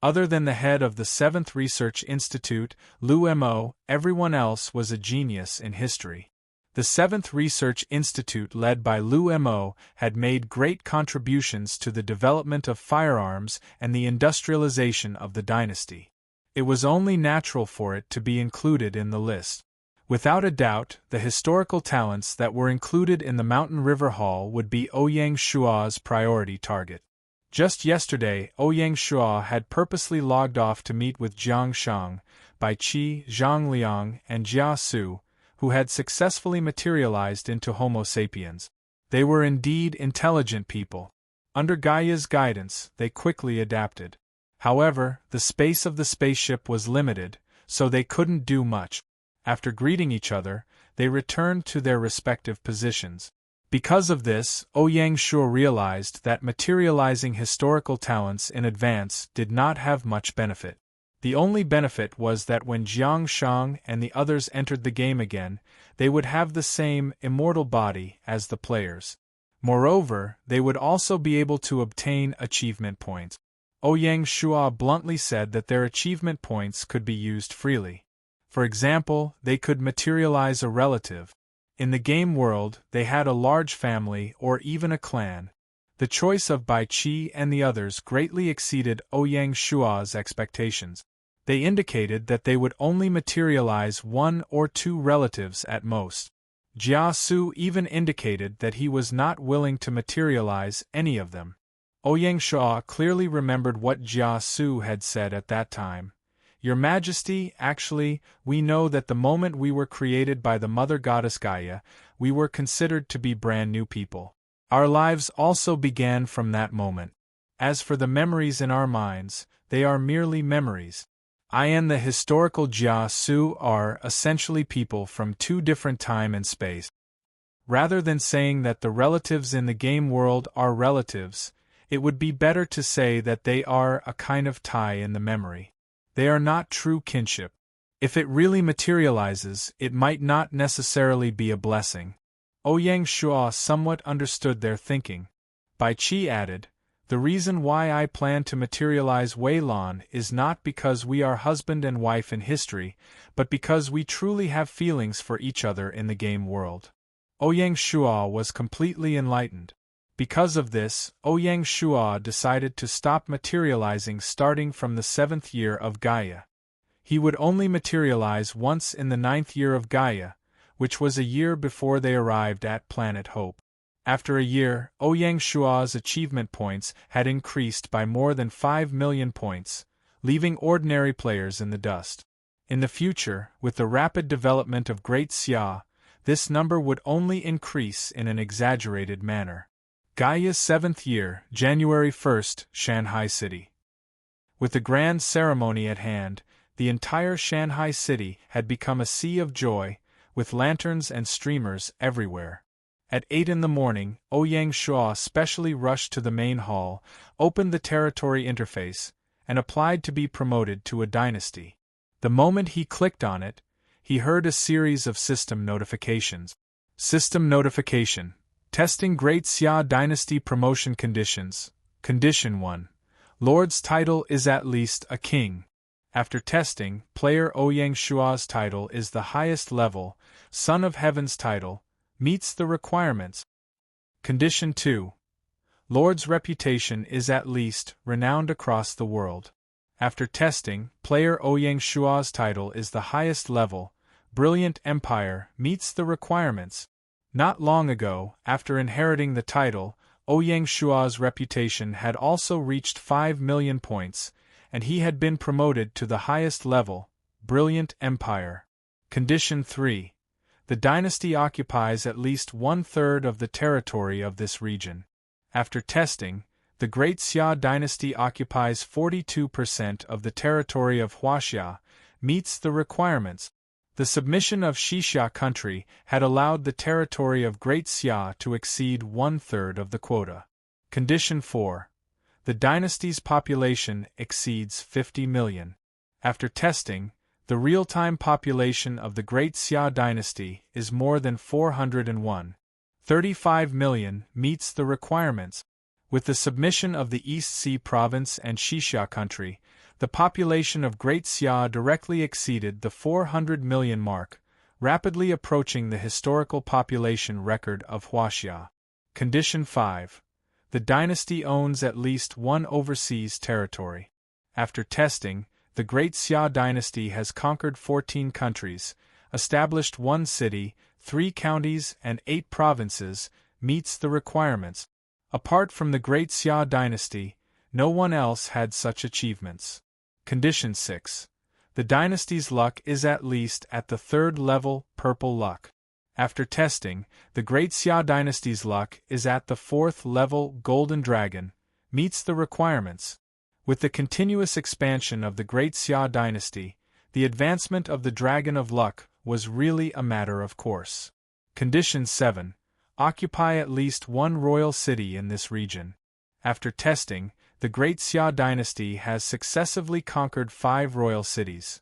Other than the head of the 7th Research Institute, Lu Mo, everyone else was a genius in history. The 7th Research Institute led by Lu Mo had made great contributions to the development of firearms and the industrialization of the dynasty. It was only natural for it to be included in the list. Without a doubt, the historical talents that were included in the Mountain River Hall would be Ouyang Shua's priority target. Just yesterday, Ouyang Shua had purposely logged off to meet with Jiang Shang, Bai Qi, Zhang Liang, and Jia Su, who had successfully materialized into Homo sapiens. They were indeed intelligent people. Under Gaia's guidance, they quickly adapted. However, the space of the spaceship was limited, so they couldn't do much. After greeting each other, they returned to their respective positions. Because of this, Ouyang Shua realized that materializing historical talents in advance did not have much benefit. The only benefit was that when Jiang Shang and the others entered the game again, they would have the same immortal body as the players. Moreover, they would also be able to obtain achievement points. Ouyang Shua bluntly said that their achievement points could be used freely. For example, they could materialize a relative. In the game world, they had a large family or even a clan. The choice of Bai Qi and the others greatly exceeded Ouyang Shua's expectations. They indicated that they would only materialize 1 or 2 relatives at most. Jia Su even indicated that he was not willing to materialize any of them. Ouyang Shua clearly remembered what Jia Su had said at that time. Your Majesty, actually, we know that the moment we were created by the Mother Goddess Gaia, we were considered to be brand new people. Our lives also began from that moment. As for the memories in our minds, they are merely memories. I and the historical Jia Su are essentially people from 2 different time and space. Rather than saying that the relatives in the game world are relatives, it would be better to say that they are a kind of tie in the memory. They are not true kinship. If it really materializes, it might not necessarily be a blessing. Ouyang Shua somewhat understood their thinking. Bai Qi added, the reason why I plan to materialize Wei Lan is not because we are husband and wife in history, but because we truly have feelings for each other in the game world. Ouyang Shua was completely enlightened. Because of this, Ouyang Shua decided to stop materializing starting from the 7th year of Gaia. He would only materialize once in the 9th year of Gaia, which was a year before they arrived at Planet Hope. After a year, Ouyang Shua's achievement points had increased by more than 5 million points, leaving ordinary players in the dust. In the future, with the rapid development of Great Xia, this number would only increase in an exaggerated manner. Gaia's 7th year, January 1st, Shanghai City. With the grand ceremony at hand, the entire Shanghai city had become a sea of joy, with lanterns and streamers everywhere. At 8 in the morning, Ouyang Shua specially rushed to the main hall, opened the territory interface, and applied to be promoted to a dynasty. The moment he clicked on it, he heard a series of system notifications. System notification. Testing Great Xia Dynasty Promotion Conditions. Condition 1. Lord's title is at least a king. After testing, player Ouyang Shua's title is the highest level, Son of Heaven's title, meets the requirements. Condition 2. Lord's reputation is at least renowned across the world. After testing, player Ouyang Shua's title is the highest level, Brilliant Empire, meets the requirements. Not long ago, after inheriting the title, Ouyang Shua's reputation had also reached 5 million points, and he had been promoted to the highest level, Brilliant Empire. Condition 3. The dynasty occupies at least 1/3 of the territory of this region. After testing, the Great Xia dynasty occupies 42% of the territory of Huaxia, meets the requirements. The submission of Xixia country had allowed the territory of Great Xia to exceed 1/3 of the quota. Condition 4. The dynasty's population exceeds 50 million. After testing, the real-time population of the Great Xia dynasty is more than 401. 35 million meets the requirements. With the submission of the East Sea province and Xixia country, the population of Great Xia directly exceeded the 400 million mark, rapidly approaching the historical population record of Huaxia. Condition 5. The dynasty owns at least one overseas territory. After testing, the Great Xia dynasty has conquered 14 countries, established 1 city, 3 counties, and 8 provinces, meets the requirements. Apart from the Great Xia dynasty, no one else had such achievements. Condition 6. The dynasty's luck is at least at the 3rd level, purple luck. After testing, the Great Xia dynasty's luck is at the 4th level, golden dragon, meets the requirements. With the continuous expansion of the Great Xia dynasty, the advancement of the Dragon of Luck was really a matter of course. Condition 7. Occupy at least 1 royal city in this region. After testing, the Great Xia dynasty has successively conquered 5 royal cities.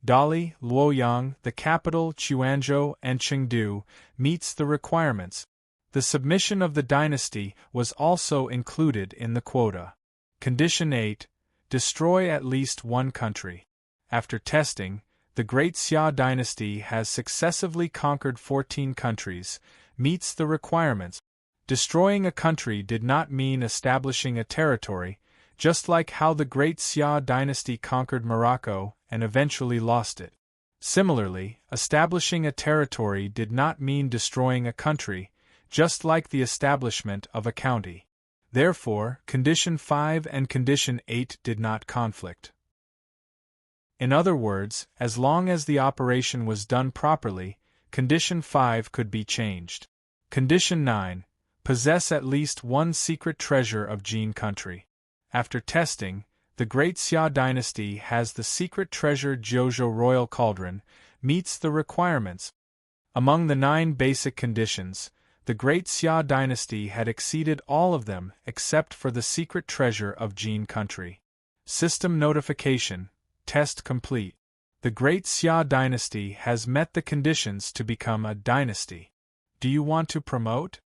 Dali, Luoyang, the capital, Quanzhou, and Chengdu, meets the requirements. The submission of the dynasty was also included in the quota. Condition 8. Destroy at least 1 country. After testing, the Great Xia dynasty has successively conquered 14 countries, meets the requirements. Destroying a country did not mean establishing a territory, just like how the Great Xia dynasty conquered Morocco and eventually lost it. Similarly, establishing a territory did not mean destroying a country, just like the establishment of a county. Therefore, Condition 5 and Condition 8 did not conflict. In other words, as long as the operation was done properly, Condition 5 could be changed. Condition 9. Possess at least 1 secret treasure of Jin country. After testing, the Great Xia dynasty has the secret treasure Jiuzhou Royal Cauldron, meets the requirements. Among the 9 basic conditions, the Great Xia dynasty had exceeded all of them except for the secret treasure of Jin country. System notification. Test complete. The Great Xia dynasty has met the conditions to become a dynasty. Do you want to promote?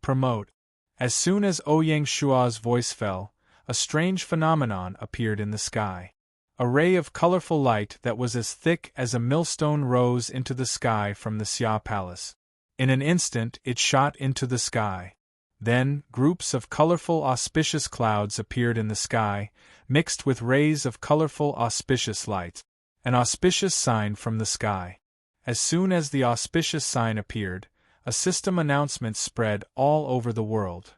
Promote. As soon as Ouyang Shua's voice fell, a strange phenomenon appeared in the sky. A ray of colorful light that was as thick as a millstone rose into the sky from the Xia palace. In an instant it shot into the sky. Then, groups of colorful auspicious clouds appeared in the sky, mixed with rays of colorful auspicious lights. An auspicious sign from the sky. As soon as the auspicious sign appeared, a system announcement spread all over the world.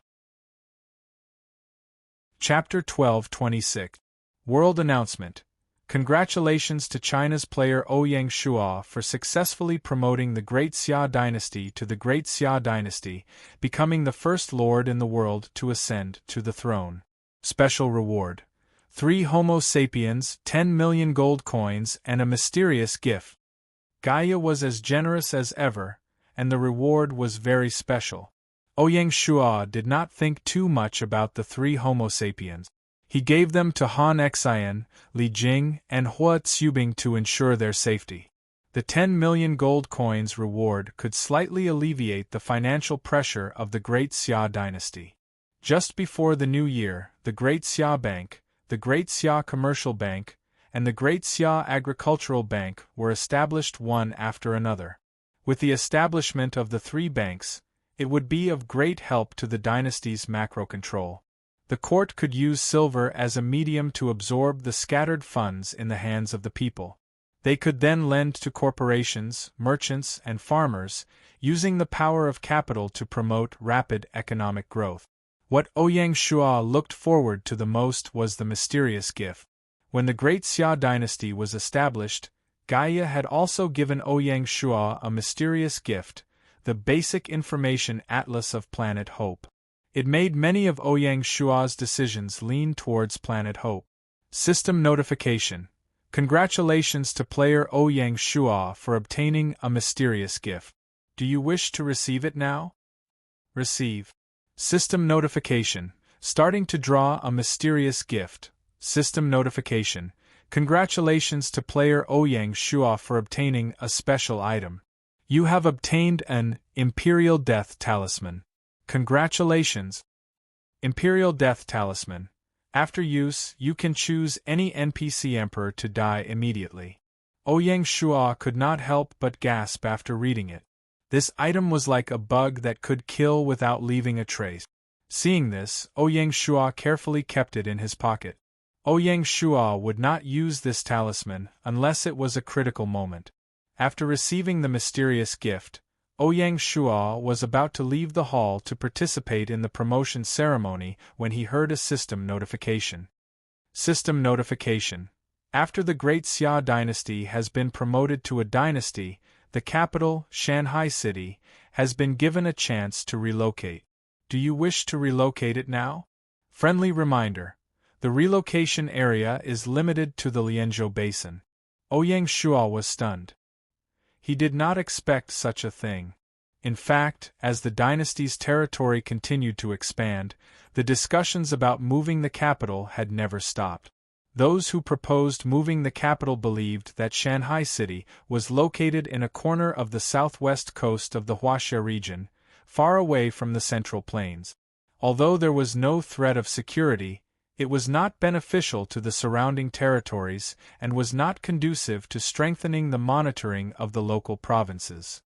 Chapter 12:26. World Announcement. Congratulations to China's player Ouyang Shua for successfully promoting the Great Xia dynasty to the Great Xia dynasty, becoming the first lord in the world to ascend to the throne. Special reward. 3 Homo sapiens, 10 million gold coins, and a mysterious gift. Gaia was as generous as ever, and the reward was very special. Ouyang Shua did not think too much about the 3 Homo sapiens. He gave them to Han Xian, Li Jing, and Hua Tsubing to ensure their safety. The 10 million gold coins reward could slightly alleviate the financial pressure of the Great Xia dynasty. Just before the new year, the Great Xia Bank, the Great Xia Commercial Bank, and the Great Xia Agricultural Bank were established one after another. With the establishment of the 3 banks, it would be of great help to the dynasty's macro control. The court could use silver as a medium to absorb the scattered funds in the hands of the people. They could then lend to corporations, merchants, and farmers, using the power of capital to promote rapid economic growth. What Ouyang Shua looked forward to the most was the mysterious gift. When the Great Xia dynasty was established, Gaia had also given Ouyang Shua a mysterious gift, the Basic Information Atlas of Planet Hope. It made many of Ouyang Shua's decisions lean towards Planet Hope. System notification. Congratulations to player Ouyang Shua for obtaining a mysterious gift. Do you wish to receive it now? Receive. System notification. Starting to draw a mysterious gift. System notification. Congratulations to player Ouyang Shua for obtaining a special item. You have obtained an Imperial Death Talisman. Congratulations! Imperial Death Talisman. After use, you can choose any NPC Emperor to die immediately. Ouyang Shua could not help but gasp after reading it. This item was like a bug that could kill without leaving a trace. Seeing this, Ouyang Shua carefully kept it in his pocket. Ouyang Shua would not use this talisman unless it was a critical moment. After receiving the mysterious gift, Ouyang Shua was about to leave the hall to participate in the promotion ceremony when he heard a system notification. System notification. After the Great Xia dynasty has been promoted to a dynasty, the capital, Shanghai City, has been given a chance to relocate. Do you wish to relocate it now? Friendly reminder. The relocation area is limited to the Lianzhou Basin. Ouyang Shua was stunned. He did not expect such a thing. In fact, as the dynasty's territory continued to expand, the discussions about moving the capital had never stopped. Those who proposed moving the capital believed that Shanghai City was located in a corner of the southwest coast of the Huaxia region, far away from the Central Plains. Although there was no threat of security, it was not beneficial to the surrounding territories and was not conducive to strengthening the monitoring of the local provinces.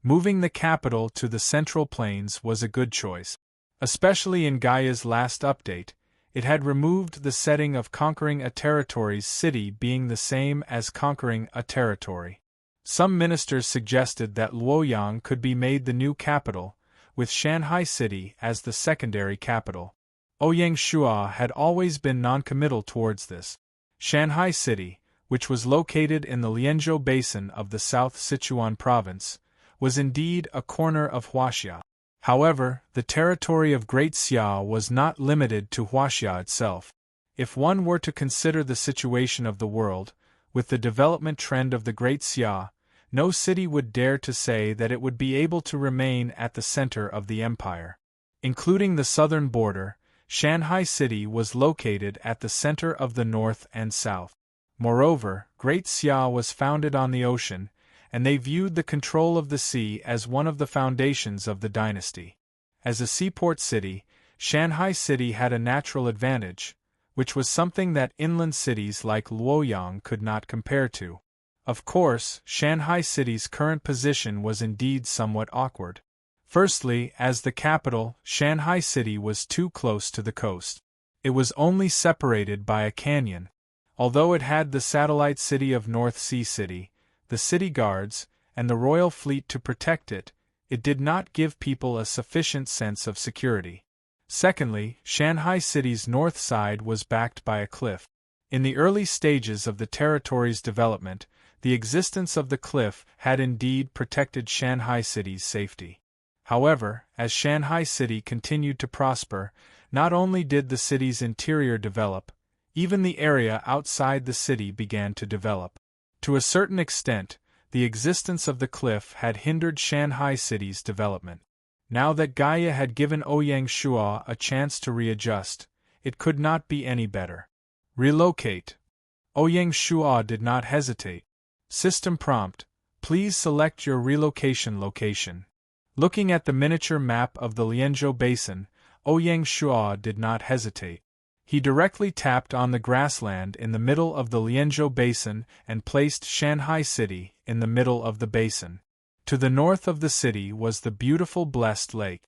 Moving the capital to the Central Plains was a good choice. Especially in Gaia's last update, it had removed the setting of conquering a territory's city being the same as conquering a territory. Some ministers suggested that Luoyang could be made the new capital, with Shanghai City as the secondary capital. Ouyang Shua had always been noncommittal towards this. Shanghai City, which was located in the Lianzhou Basin of the South Sichuan province, was indeed a corner of Huaxia. However, the territory of Great Xia was not limited to Huaxia itself. If one were to consider the situation of the world, with the development trend of the Great Xia, no city would dare to say that it would be able to remain at the center of the empire. Including the southern border, Shanghai City was located at the center of the north and south. Moreover, Great Xia was founded on the ocean, and they viewed the control of the sea as one of the foundations of the dynasty. As a seaport city, Shanghai City had a natural advantage, which was something that inland cities like Luoyang could not compare to. Of course, Shanghai City's current position was indeed somewhat awkward. Firstly, as the capital, Shanghai City was too close to the coast. It was only separated by a canyon. Although it had the satellite city of North Sea City, the city guards, and the royal fleet to protect it, it did not give people a sufficient sense of security. Secondly, Shanghai City's north side was backed by a cliff. In the early stages of the territory's development, the existence of the cliff had indeed protected Shanghai City's safety. However, as Shanghai City continued to prosper, not only did the city's interior develop, even the area outside the city began to develop. To a certain extent, the existence of the cliff had hindered Shanghai City's development. Now that Gaia had given Ouyang Shua a chance to readjust, it could not be any better. Relocate. Ouyang Shua did not hesitate. System prompt: please select your relocation location. Looking at the miniature map of the Lianzhou Basin, Ouyang Shua did not hesitate. He directly tapped on the grassland in the middle of the Lianzhou Basin and placed Shanghai City in the middle of the basin. To the north of the city was the beautiful Blessed Lake.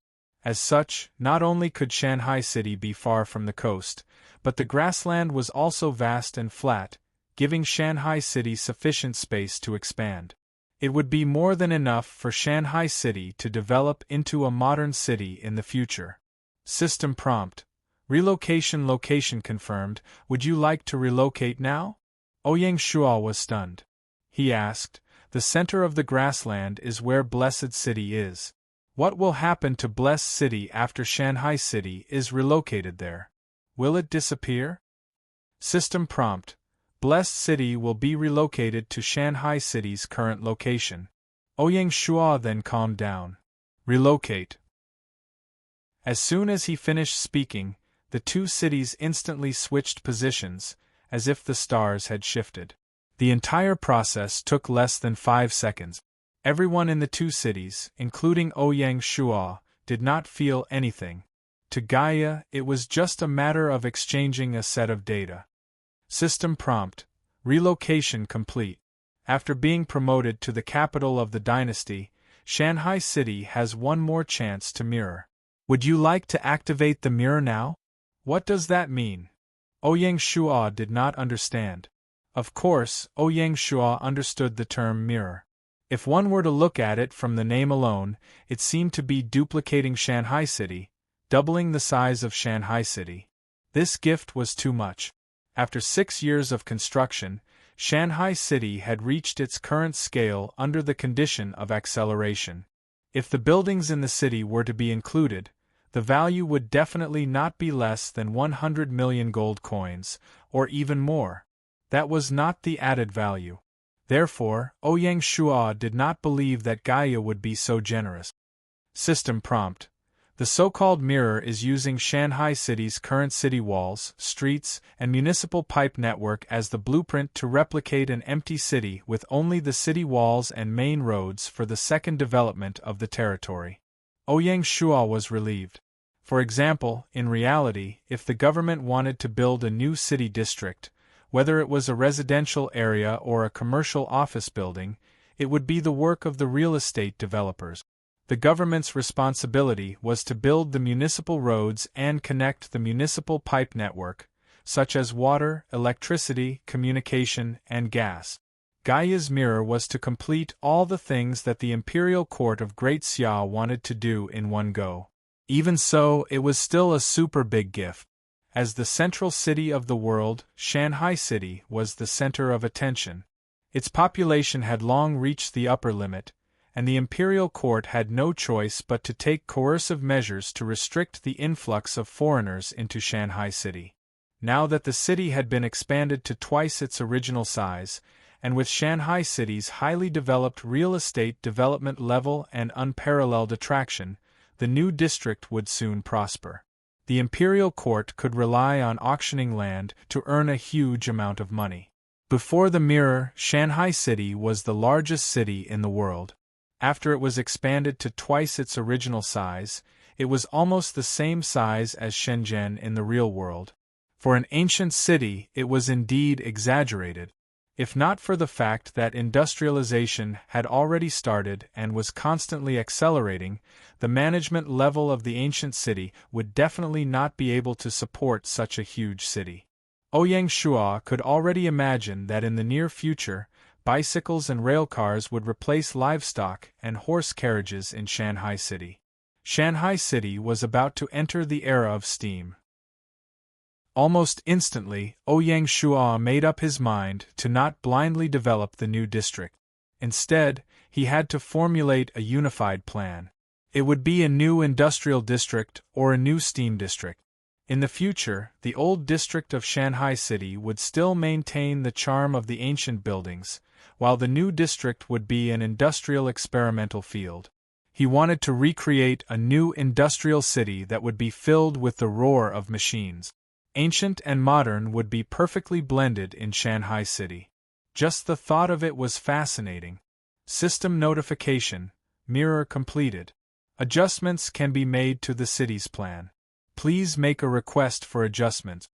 As such, not only could Shanghai City be far from the coast, but the grassland was also vast and flat, giving Shanghai City sufficient space to expand. It would be more than enough for Shanghai City to develop into a modern city in the future. System prompt: relocation location confirmed. Would you like to relocate now? Ouyang Shua was stunned. He asked, the center of the grassland is where Blessed City is. What will happen to Blessed City after Shanghai City is relocated there? Will it disappear? System prompt: Blessed City will be relocated to Shanghai City's current location. Ouyang Shua then calmed down. Relocate. As soon as he finished speaking, the two cities instantly switched positions, as if the stars had shifted. The entire process took less than 5 seconds. Everyone in the two cities, including Ouyang Shua, did not feel anything. To Gaia, it was just a matter of exchanging a set of data. System prompt: relocation complete. After being promoted to the capital of the dynasty, Shanghai City has one more chance to mirror. Would you like to activate the mirror now? What does that mean? Ouyang Shua did not understand. Of course, Ouyang Shua understood the term mirror. If one were to look at it from the name alone, it seemed to be duplicating Shanghai City, doubling the size of Shanghai City. This gift was too much. After 6 years of construction, Shanghai City had reached its current scale under the condition of acceleration. If the buildings in the city were to be included, the value would definitely not be less than 100 million gold coins, or even more. That was not the added value. Therefore, Ouyang Shua did not believe that Gaia would be so generous. System prompt: the so-called mirror is using Shanghai City's current city walls, streets, and municipal pipe network as the blueprint to replicate an empty city with only the city walls and main roads for the second development of the territory. Ouyang Shua was relieved. For example, in reality, if the government wanted to build a new city district, whether it was a residential area or a commercial office building, it would be the work of the real estate developers. The government's responsibility was to build the municipal roads and connect the municipal pipe network, such as water, electricity, communication, and gas. Gaia's mirror was to complete all the things that the imperial court of Great Xia wanted to do in one go. Even so, it was still a super big gift. As the central city of the world, Shanghai City was the center of attention. Its population had long reached the upper limit, and the imperial court had no choice but to take coercive measures to restrict the influx of foreigners into Shanghai City. Now that the city had been expanded to twice its original size, and with Shanghai City's highly developed real estate development level and unparalleled attraction, the new district would soon prosper. The imperial court could rely on auctioning land to earn a huge amount of money. Before the mirror, Shanghai City was the largest city in the world. After it was expanded to twice its original size, it was almost the same size as Shenzhen in the real world. For an ancient city, it was indeed exaggerated. If not for the fact that industrialization had already started and was constantly accelerating, the management level of the ancient city would definitely not be able to support such a huge city. Ouyang Shua could already imagine that in the near future, bicycles and railcars would replace livestock and horse carriages in Shanghai City. Shanghai City was about to enter the era of steam. Almost instantly, Ouyang Shua made up his mind to not blindly develop the new district. Instead, he had to formulate a unified plan. It would be a new industrial district or a new steam district. In the future, the old district of Shanghai City would still maintain the charm of the ancient buildings, while the new district would be an industrial experimental field. He wanted to recreate a new industrial city that would be filled with the roar of machines. Ancient and modern would be perfectly blended in Shanghai City. Just the thought of it was fascinating. System notification: mirror completed. Adjustments can be made to the city's plan. Please make a request for adjustment.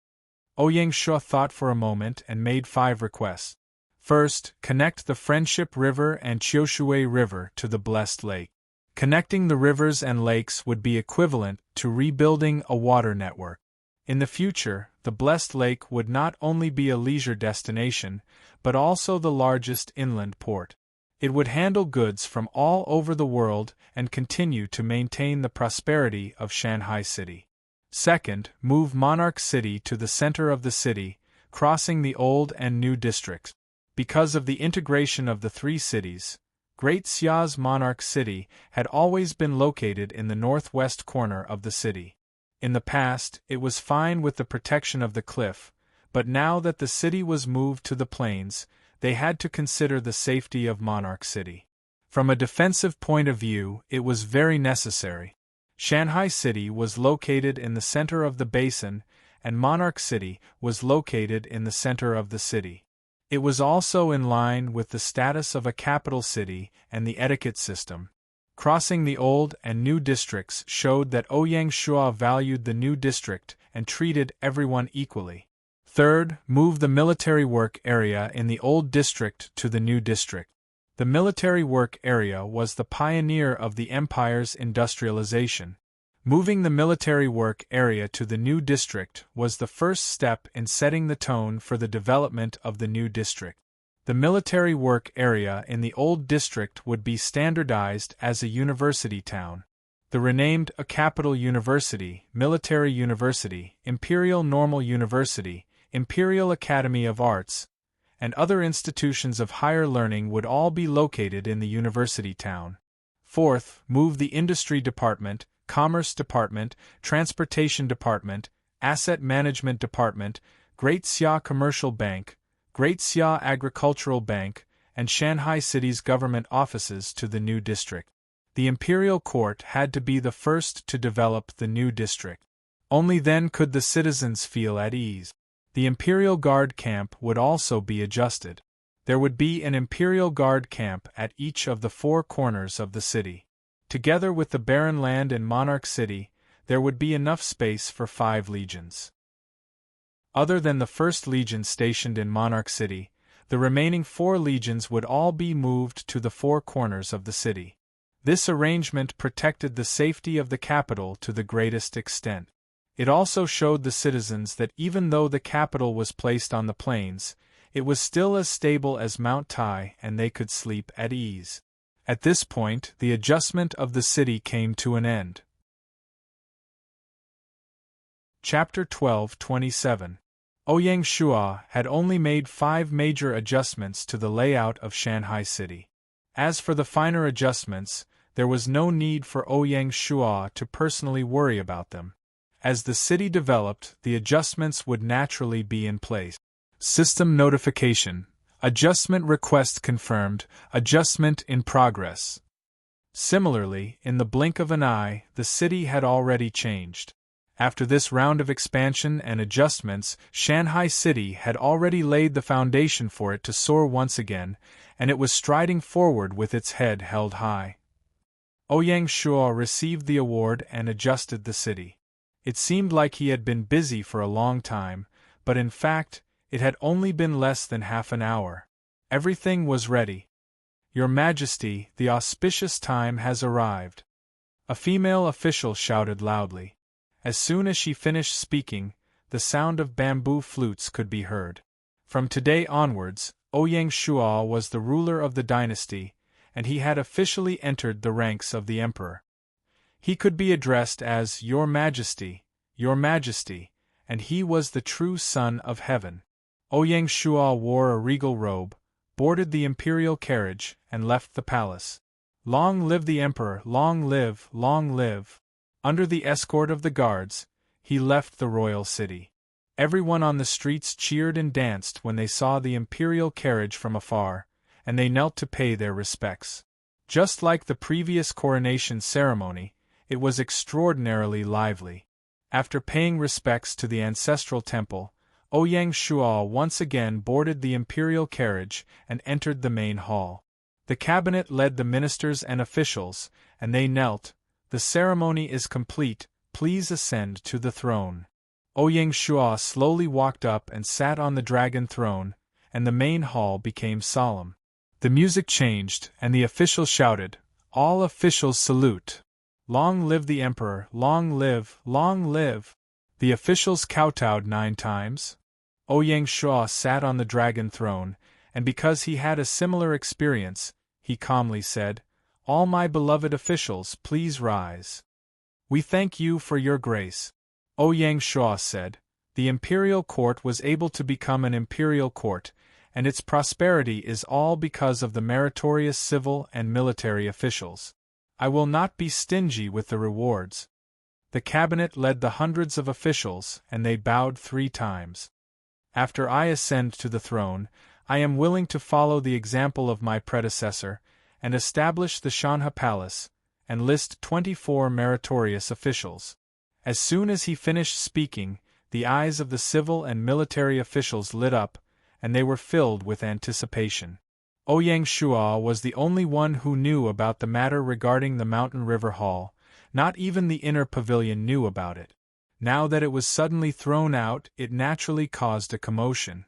Ouyang Shua thought for a moment and made 5 requests. First, connect the Friendship River and Qiushui River to the Blessed Lake. Connecting the rivers and lakes would be equivalent to rebuilding a water network. In the future, the Blessed Lake would not only be a leisure destination, but also the largest inland port. It would handle goods from all over the world and continue to maintain the prosperity of Shanghai City. Second, move Monarch City to the center of the city, crossing the old and new districts. Because of the integration of the 3 cities, Great Xia's Monarch City had always been located in the northwest corner of the city. In the past, it was fine with the protection of the cliff, But now that the city was moved to the plains, they had to consider the safety of Monarch City. From a defensive point of view, it was very necessary. Shanghai City was located in the center of the basin, and Monarch City was located in the center of the city. It was also in line with the status of a capital city and the etiquette system. Crossing the old and new districts showed that Ouyang Shua valued the new district and treated everyone equally. Third, move the military work area in the old district to the new district. The military work area was the pioneer of the empire's industrialization. Moving the military work area to the new district was the first step in setting the tone for the development of the new district. The military work area in the old district would be standardized as a university town. The renamed A Capital University, Military University, Imperial Normal University, Imperial Academy of Arts, and other institutions of higher learning would all be located in the university town. Fourth, move the Industry Department, Commerce Department, Transportation Department, Asset Management Department, Great Xia Commercial Bank, Great Xia Agricultural Bank, and Shanghai City's government offices to the new district. The imperial court had to be the first to develop the new district. Only then could the citizens feel at ease. The Imperial Guard camp would also be adjusted. There would be an Imperial Guard camp at each of the four corners of the city. Together with the barren land in Monarch City, there would be enough space for 5 legions. Other than the 1st Legion stationed in Monarch City, the remaining 4 legions would all be moved to the 4 corners of the city. This arrangement protected the safety of the capital to the greatest extent. It also showed the citizens that even though the capital was placed on the plains, it was still as stable as Mount Tai and they could sleep at ease. At this point, the adjustment of the city came to an end. Chapter 12:27. Ouyang Shua had only made 5 major adjustments to the layout of Shanghai City. As for the finer adjustments, there was no need for Ouyang Shua to personally worry about them. As the city developed, the adjustments would naturally be in place. System notification. Adjustment request confirmed. Adjustment in progress. Similarly, in the blink of an eye, the city had already changed. After this round of expansion and adjustments, Shanghai City had already laid the foundation for it to soar once again, and it was striding forward with its head held high. Ouyang Shua received the award and adjusted the city. It seemed like he had been busy for a long time, but in fact, it had only been less than half an hour. Everything was ready. Your Majesty, the auspicious time has arrived. A female official shouted loudly. As soon as she finished speaking, the sound of bamboo flutes could be heard. From today onwards, Ouyang Shua was the ruler of the dynasty, and he had officially entered the ranks of the emperor. He could be addressed as Your Majesty, and he was the true son of heaven. Ouyang Shua wore a regal robe, boarded the imperial carriage, and left the palace. Long live the emperor, long live, long live! Under the escort of the guards, he left the royal city. Everyone on the streets cheered and danced when they saw the imperial carriage from afar, and they knelt to pay their respects. Just like the previous coronation ceremony, it was extraordinarily lively. After paying respects to the ancestral temple, Ouyang Shua once again boarded the imperial carriage and entered the main hall. The cabinet led the ministers and officials, and they knelt. The ceremony is complete, please ascend to the throne. Ouyang Shua slowly walked up and sat on the dragon throne, and the main hall became solemn. The music changed, and the officials shouted, "All officials salute! Long live the emperor, long live, long live!" The officials kowtowed 9 times. Ouyang Shua sat on the dragon throne, and because he had a similar experience, he calmly said, "All my beloved officials, please rise. We thank you for your grace." Ouyang Shua said, "The imperial court was able to become an imperial court, and its prosperity is all because of the meritorious civil and military officials. I will not be stingy with the rewards." The cabinet led the hundreds of officials, and they bowed 3 times. After I ascend to the throne, I am willing to follow the example of my predecessor, and establish the Shanha Palace, and list 24 meritorious officials. As soon as he finished speaking, the eyes of the civil and military officials lit up, and they were filled with anticipation. Ouyang Shua was the only one who knew about the matter regarding the Mountain River Hall. Not even the inner pavilion knew about it. Now that it was suddenly thrown out, it naturally caused a commotion.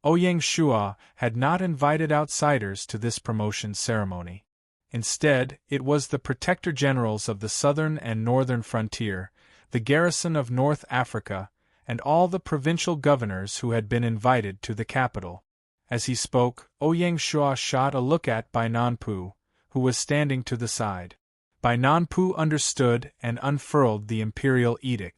Ouyang Shua had not invited outsiders to this promotion ceremony. Instead, it was the Protector Generals of the southern and northern frontier, the garrison of North Africa, and all the provincial governors who had been invited to the capital. As he spoke, Ouyang Shua shot a look at Bai Nanpu, who was standing to the side. Bai Nanpu understood and unfurled the imperial edict.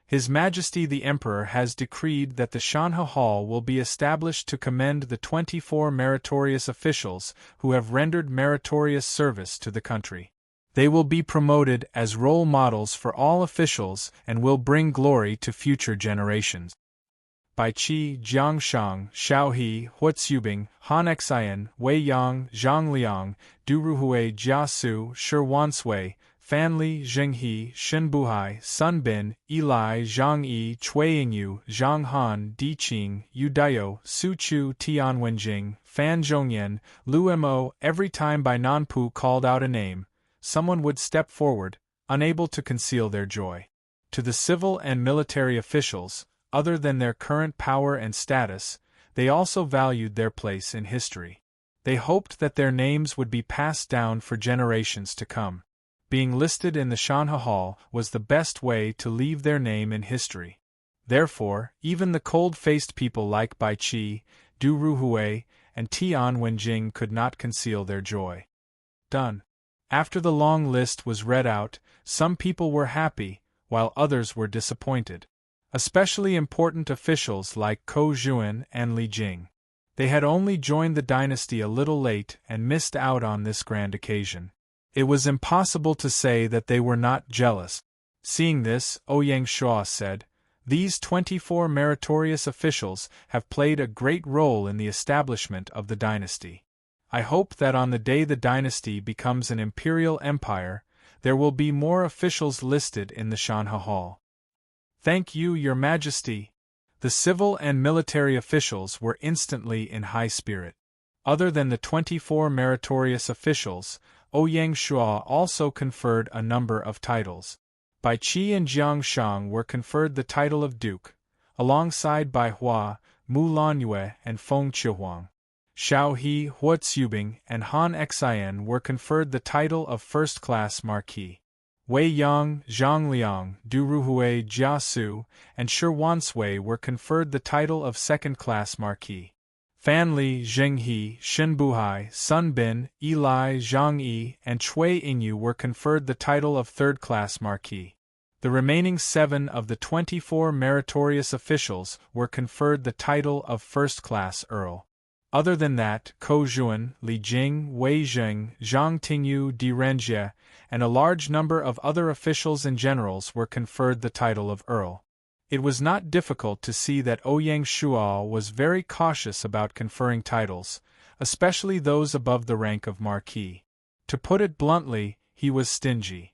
His Majesty the Emperor has decreed that the Shanha Hall will be established to commend the 24 meritorious officials who have rendered meritorious service to the country. They will be promoted as role models for all officials and will bring glory to future generations. Bai Qi, Jiangshang, Xiaohe, Huatsubing, Han Xian, Wei Yang, Zhang Liang, Duruhui, Jiasu, Shi Wansui, Fanli, Zhenghe, Shenbuhai, Sun Bin, Eli, Zhang Yi, Chuiyingyu, Zhang Han, Di Qing, Yu Daio, Su Chu, Tian Wenjing, Fan Zhongyan, Lu Mo. Every time Bai Nanpu called out a name, someone would step forward, unable to conceal their joy. To the civil and military officials, other than their current power and status, they also valued their place in history. They hoped that their names would be passed down for generations to come. Being listed in the Shanha Hall was the best way to leave their name in history. Therefore, even the cold-faced people like Bai Qi, Du Ruhui, and Tian Wenjing could not conceal their joy. Done. After the long list was read out, some people were happy, while others were disappointed. Especially important officials like Ko Zhuan and Li Jing. They had only joined the dynasty a little late and missed out on this grand occasion. It was impossible to say that they were not jealous. Seeing this, Ouyang Shua said, "These 24 meritorious officials have played a great role in the establishment of the dynasty. I hope that on the day the dynasty becomes an imperial empire, there will be more officials listed in the Shanha Hall." "Thank you, Your Majesty." The civil and military officials were instantly in high spirit. Other than the 24 meritorious officials, Ouyang Shua also conferred a number of titles. Bai Qi and Jiangshang were conferred the title of Duke, alongside Bai Hua, Mu Lanyue, and Feng Chihuang. Xiaohe, Huatsubing, and Han Xian were conferred the title of first-class Marquis. Wei Yang, Zhang Liang, Duruhui, Jiasu, and Shi Wansui were conferred the title of second-class Marquis. Fanli, Zhenghe, Shenbuhai, Sun Bin, Eli, Zhang Yi, and Chuiyingyu were conferred the title of third-class Marquis. The remaining 7 of the 24 meritorious officials were conferred the title of first-class Earl. Other than that, Ko Zhuan, Li Jing, Wei Zheng, Zhang Tingyu, Di Renjie, and a large number of other officials and generals were conferred the title of Earl. It was not difficult to see that Ouyang Shua was very cautious about conferring titles, especially those above the rank of Marquis. To put it bluntly, he was stingy.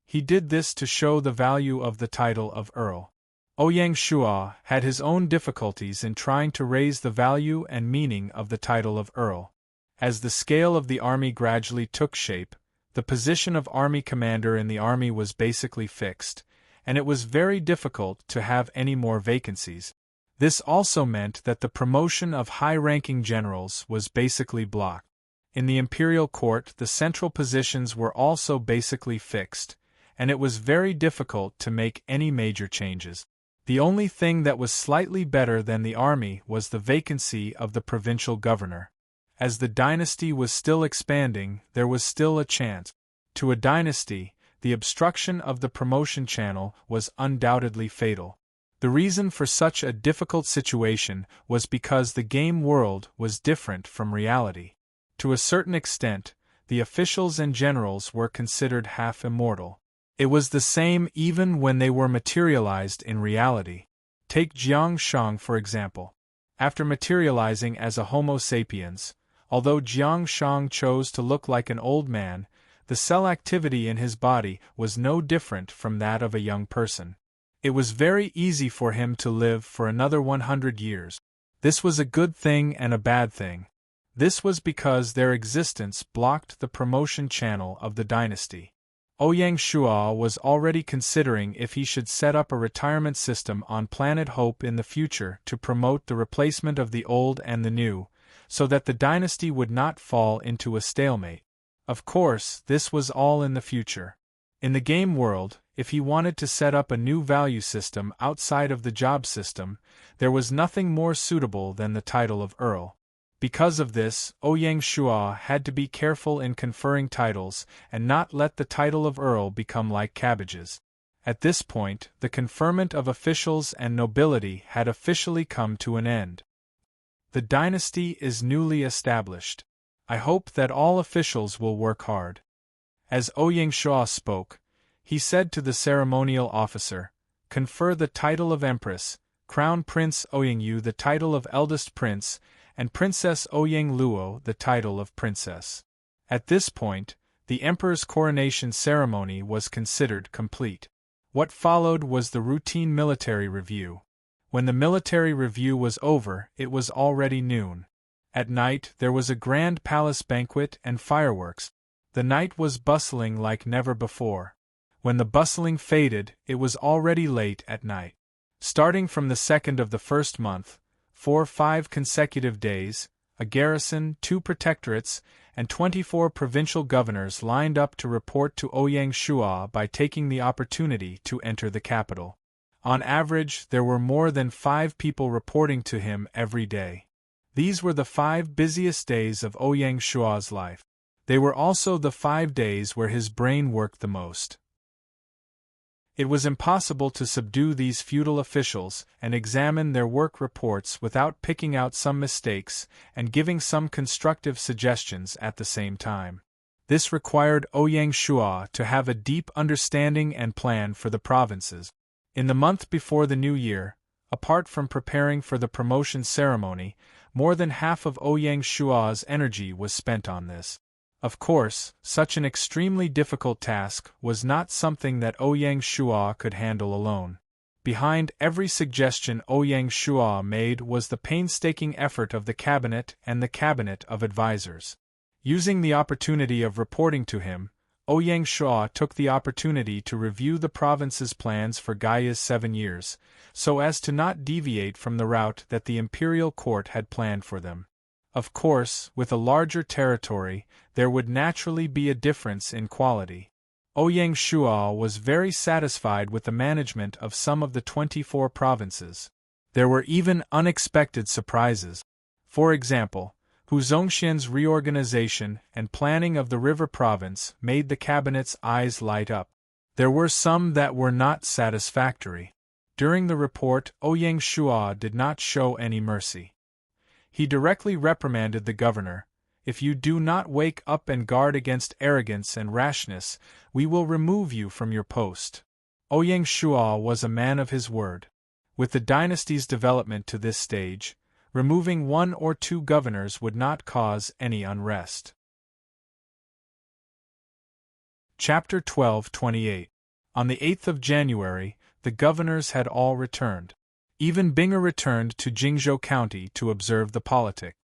He did this to show the value of the title of Earl. Ouyang Shua had his own difficulties in trying to raise the value and meaning of the title of Earl. As the scale of the army gradually took shape, the position of army commander in the army was basically fixed, and it was very difficult to have any more vacancies. This also meant that the promotion of high-ranking generals was basically blocked. In the imperial court, the central positions were also basically fixed, and it was very difficult to make any major changes. The only thing that was slightly better than the army was the vacancy of the provincial governor. As the dynasty was still expanding, there was still a chance. To a dynasty, the obstruction of the promotion channel was undoubtedly fatal. The reason for such a difficult situation was because the game world was different from reality. To a certain extent, the officials and generals were considered half immortal. It was the same even when they were materialized in reality. Take Jiang Shang for example. After materializing as a Homo sapiens, although Jiang Shang chose to look like an old man, the cell activity in his body was no different from that of a young person. It was very easy for him to live for another 100 years. This was a good thing and a bad thing. This was because their existence blocked the promotion channel of the dynasty. Ouyang Shua was already considering if he should set up a retirement system on Planet Hope in the future to promote the replacement of the old and the new, so that the dynasty would not fall into a stalemate. Of course, this was all in the future. In the game world, if he wanted to set up a new value system outside of the job system, there was nothing more suitable than the title of Earl. Because of this, Ouyang Shua had to be careful in conferring titles and not let the title of Earl become like cabbages. At this point, the conferment of officials and nobility had officially come to an end. The dynasty is newly established. I hope that all officials will work hard. As Ouyang Shua spoke, he said to the ceremonial officer, "Confer the title of Empress, Crown Prince Ouyang Yu the title of Eldest Prince, and Princess Ouyang Luo the title of Princess." At this point, the emperor's coronation ceremony was considered complete. What followed was the routine military review. When the military review was over, it was already noon. At night there was a grand palace banquet and fireworks. The night was bustling like never before. When the bustling faded, it was already late at night. Starting from the 2nd of the first month, 5 consecutive days, a garrison, 2 protectorates, and 24 provincial governors lined up to report to Ouyang Shua by taking the opportunity to enter the capital. On average, there were more than 5 people reporting to him every day. These were the 5 busiest days of Ouyang Shua's life. They were also the 5 days where his brain worked the most. It was impossible to subdue these feudal officials and examine their work reports without picking out some mistakes and giving some constructive suggestions at the same time. This required Ouyang Shua to have a deep understanding and plan for the provinces. In the month before the new year, apart from preparing for the promotion ceremony, more than half of Ouyang Shua's energy was spent on this. Of course, such an extremely difficult task was not something that Ouyang Shua could handle alone. Behind every suggestion Ouyang Shua made was the painstaking effort of the cabinet and the cabinet of advisors. Using the opportunity of reporting to him, Ouyang Shua took the opportunity to review the province's plans for Gaia's 7 years, so as to not deviate from the route that the imperial court had planned for them. Of course, with a larger territory, there would naturally be a difference in quality. Ouyang Shua was very satisfied with the management of some of the 24 provinces. There were even unexpected surprises. For example, Hu Zongxian's reorganization and planning of the river province made the cabinet's eyes light up. There were some that were not satisfactory. During the report, Ouyang Shua did not show any mercy. He directly reprimanded the governor. "If you do not wake up and guard against arrogance and rashness, we will remove you from your post." Ouyang Shua was a man of his word. With the dynasty's development to this stage, removing 1 or 2 governors would not cause any unrest. Chapter 12:28. On the 8th of January, the governors had all returned. Even Binger returned to Jingzhou County to observe the politic.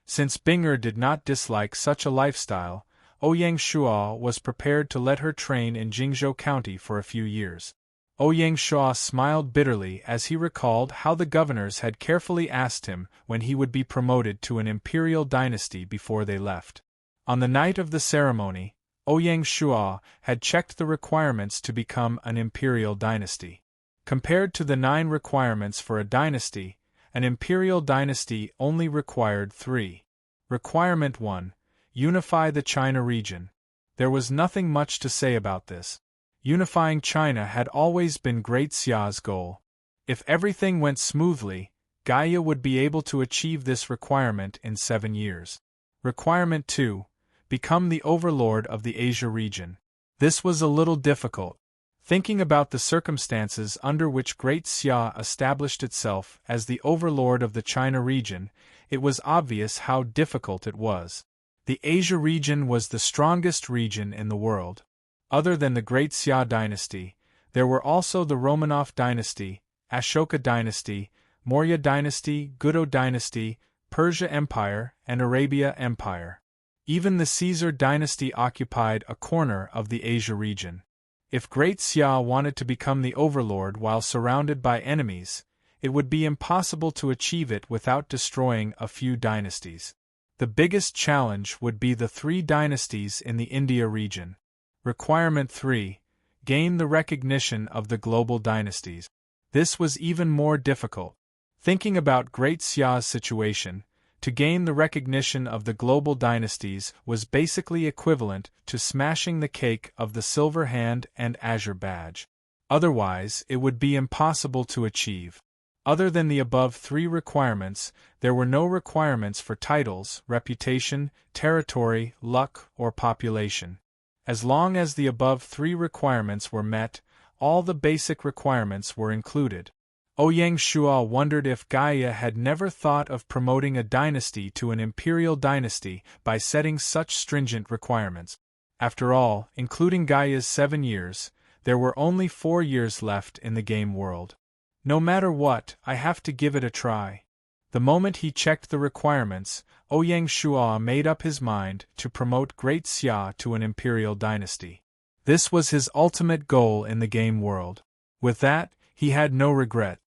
Since Binger did not dislike such a lifestyle, Ouyang Shua was prepared to let her train in Jingzhou County for a few years. Ouyang Shua smiled bitterly as he recalled how the governors had carefully asked him when he would be promoted to an imperial dynasty before they left. On the night of the ceremony, Ouyang Shua had checked the requirements to become an imperial dynasty. Compared to the 9 requirements for a dynasty, an imperial dynasty only required 3. Requirement 1: unify the China region. There was nothing much to say about this. Unifying China had always been Great Xia's goal. If everything went smoothly, Gaia would be able to achieve this requirement in 7 years. Requirement 2: become the overlord of the Asia region. This was a little difficult. Thinking about the circumstances under which Great Xia established itself as the overlord of the China region, it was obvious how difficult it was. The Asia region was the strongest region in the world. Other than the Great Xia dynasty, there were also the Romanov dynasty, Ashoka dynasty, Maurya dynasty, Gupta dynasty, Persia Empire, and Arabia Empire. Even the Caesar dynasty occupied a corner of the Asia region. If Great Xia wanted to become the overlord while surrounded by enemies, it would be impossible to achieve it without destroying a few dynasties. The biggest challenge would be the 3 dynasties in the India region. Requirement 3. Gain the recognition of the global dynasties. This was even more difficult. Thinking about Great Xia's situation, to gain the recognition of the global dynasties was basically equivalent to smashing the cake of the silver hand and azure badge. Otherwise, it would be impossible to achieve. Other than the above 3 requirements, there were no requirements for titles, reputation, territory, luck, or population. As long as the above 3 requirements were met, all the basic requirements were included. Ouyang Shuo wondered if Gaia had never thought of promoting a dynasty to an imperial dynasty by setting such stringent requirements. After all, including Gaia's 7 years, there were only 4 years left in the game world. No matter what, I have to give it a try. The moment he checked the requirements, Ouyang Shuo made up his mind to promote Great Xia to an imperial dynasty. This was his ultimate goal in the game world. With that, he had no regret.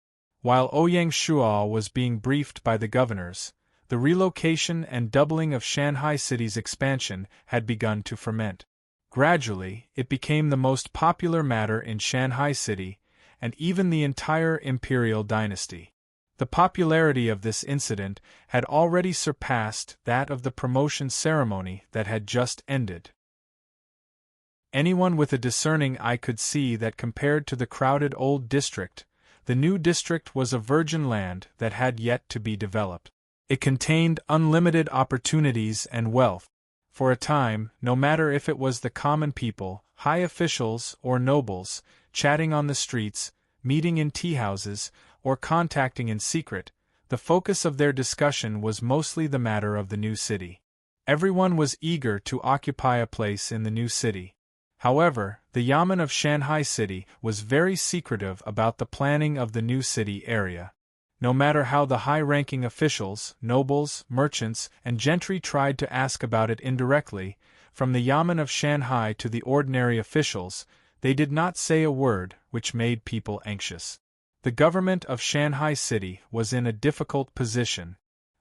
While Ouyang Shuo was being briefed by the governors, the relocation and doubling of Shanghai City's expansion had begun to ferment. Gradually, it became the most popular matter in Shanghai City, and even the entire imperial dynasty. The popularity of this incident had already surpassed that of the promotion ceremony that had just ended. Anyone with a discerning eye could see that compared to the crowded old district, the new district was a virgin land that had yet to be developed. It contained unlimited opportunities and wealth. For a time, no matter if it was the common people, high officials, or nobles, chatting on the streets, meeting in tea-houses, or contacting in secret, the focus of their discussion was mostly the matter of the new city. Everyone was eager to occupy a place in the new city. However, the Yamen of Shanghai City was very secretive about the planning of the new city area. No matter how the high-ranking officials, nobles, merchants, and gentry tried to ask about it indirectly, from the Yamen of Shanghai to the ordinary officials, they did not say a word, which made people anxious. The government of Shanghai City was in a difficult position.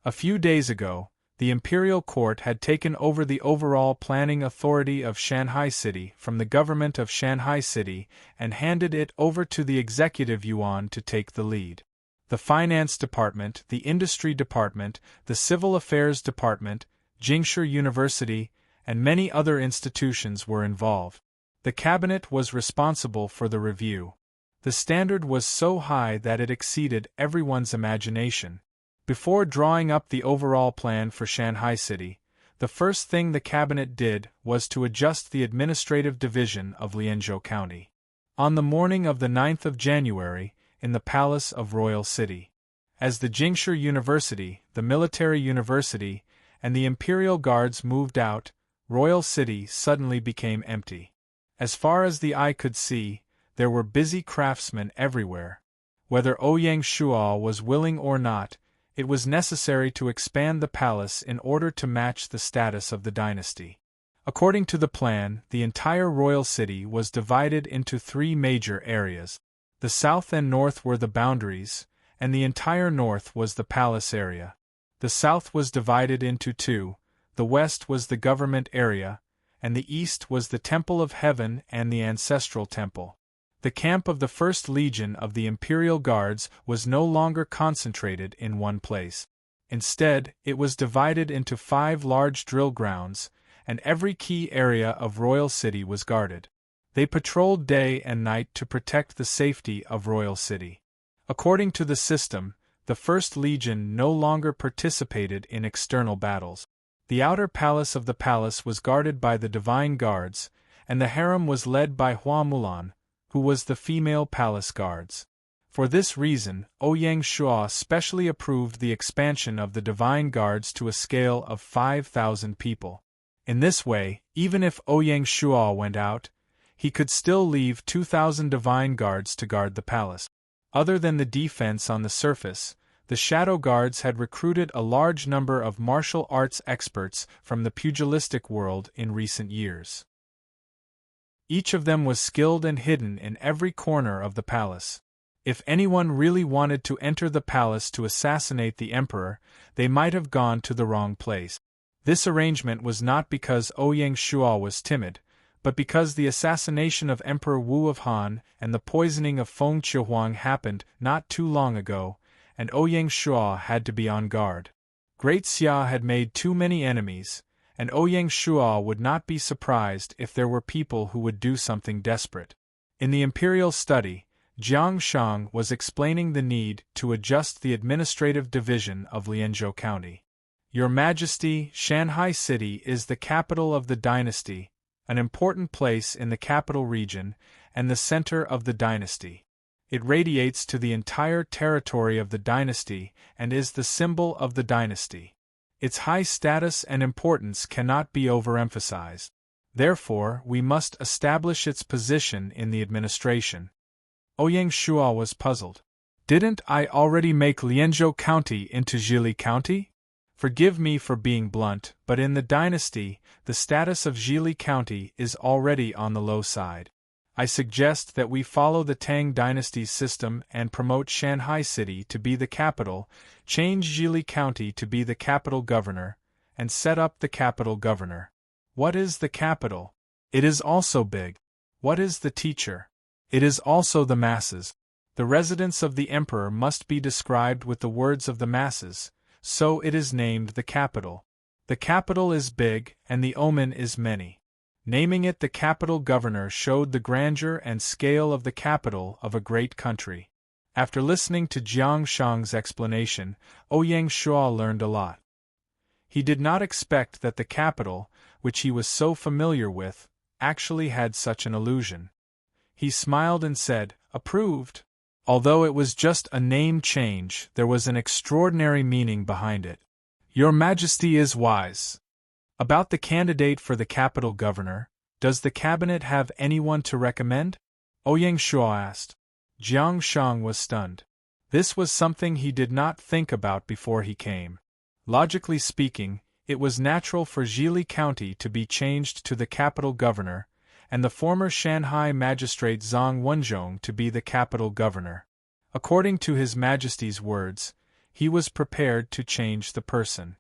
A few days ago, the imperial court had taken over the overall planning authority of Shanghai City from the government of Shanghai City and handed it over to the executive yuan to take the lead. The finance department, the industry department, the civil affairs department, Jingshu University, and many other institutions were involved. The cabinet was responsible for the review. The standard was so high that it exceeded everyone's imagination. Before drawing up the overall plan for Shanghai City, the first thing the cabinet did was to adjust the administrative division of Lianzhou County. On the morning of the 9th of January, in the Palace of Royal City, as the Jingshu University, the military university, and the Imperial Guards moved out, Royal City suddenly became empty. As far as the eye could see, there were busy craftsmen everywhere. Whether Ouyang Shuo was willing or not, it was necessary to expand the palace in order to match the status of the dynasty. According to the plan, the entire royal city was divided into 3 major areas. The south and north were the boundaries, and the entire north was the palace area. The south was divided into 2, the west was the government area, and the east was the Temple of Heaven and the Ancestral Temple. The camp of the First Legion of the Imperial Guards was no longer concentrated in one place. Instead, it was divided into 5 large drill grounds, and every key area of Royal City was guarded. They patrolled day and night to protect the safety of Royal City. According to the system, the First Legion no longer participated in external battles. The outer palace of the palace was guarded by the Divine Guards, and the harem was led by Hua Mulan, who was the female palace guards. For this reason, Ouyang Shuo specially approved the expansion of the divine guards to a scale of 5,000 people. In this way, even if Ouyang Shuo went out, he could still leave 2,000 divine guards to guard the palace. Other than the defense on the surface, the shadow guards had recruited a large number of martial arts experts from the pugilistic world in recent years. Each of them was skilled and hidden in every corner of the palace. If anyone really wanted to enter the palace to assassinate the emperor, they might have gone to the wrong place. This arrangement was not because Ouyang Shuo was timid, but because the assassination of Emperor Wu of Han and the poisoning of Feng Qiuhuang happened not too long ago, and Ouyang Shuo had to be on guard. Great Xia had made too many enemies, and Ouyang Shuo would not be surprised if there were people who would do something desperate. In the imperial study, Jiang Shang was explaining the need to adjust the administrative division of Lianzhou County. Your Majesty, Shanhai City is the capital of the dynasty, an important place in the capital region, and the center of the dynasty. It radiates to the entire territory of the dynasty and is the symbol of the dynasty. Its high status and importance cannot be overemphasized. Therefore, we must establish its position in the administration. Ouyang Shuo was puzzled. Didn't I already make Lianzhou County into Zhili County? Forgive me for being blunt, but in the dynasty, the status of Zhili County is already on the low side. I suggest that we follow the Tang dynasty's system and promote Shanhai City to be the capital, change Zhili County to be the capital governor, and set up the capital governor. What is the capital? It is also big. What is the teacher? It is also the masses. The residence of the emperor must be described with the words of the masses, so it is named the capital. The capital is big, and the omen is many. Naming it the capital governor showed the grandeur and scale of the capital of a great country. After listening to Jiang Shang's explanation, Ouyang Shuo learned a lot. He did not expect that the capital, which he was so familiar with, actually had such an illusion. He smiled and said, "Approved." Although it was just a name change, there was an extraordinary meaning behind it. Your Majesty is wise. About the candidate for the capital governor, does the cabinet have anyone to recommend? Ouyang Shuo asked. Jiang Shang was stunned. This was something he did not think about before he came. Logically speaking, it was natural for Zhili County to be changed to the capital governor, and the former Shanhai magistrate Zhang Wenzhong to be the capital governor. According to His Majesty's words, he was prepared to change the person.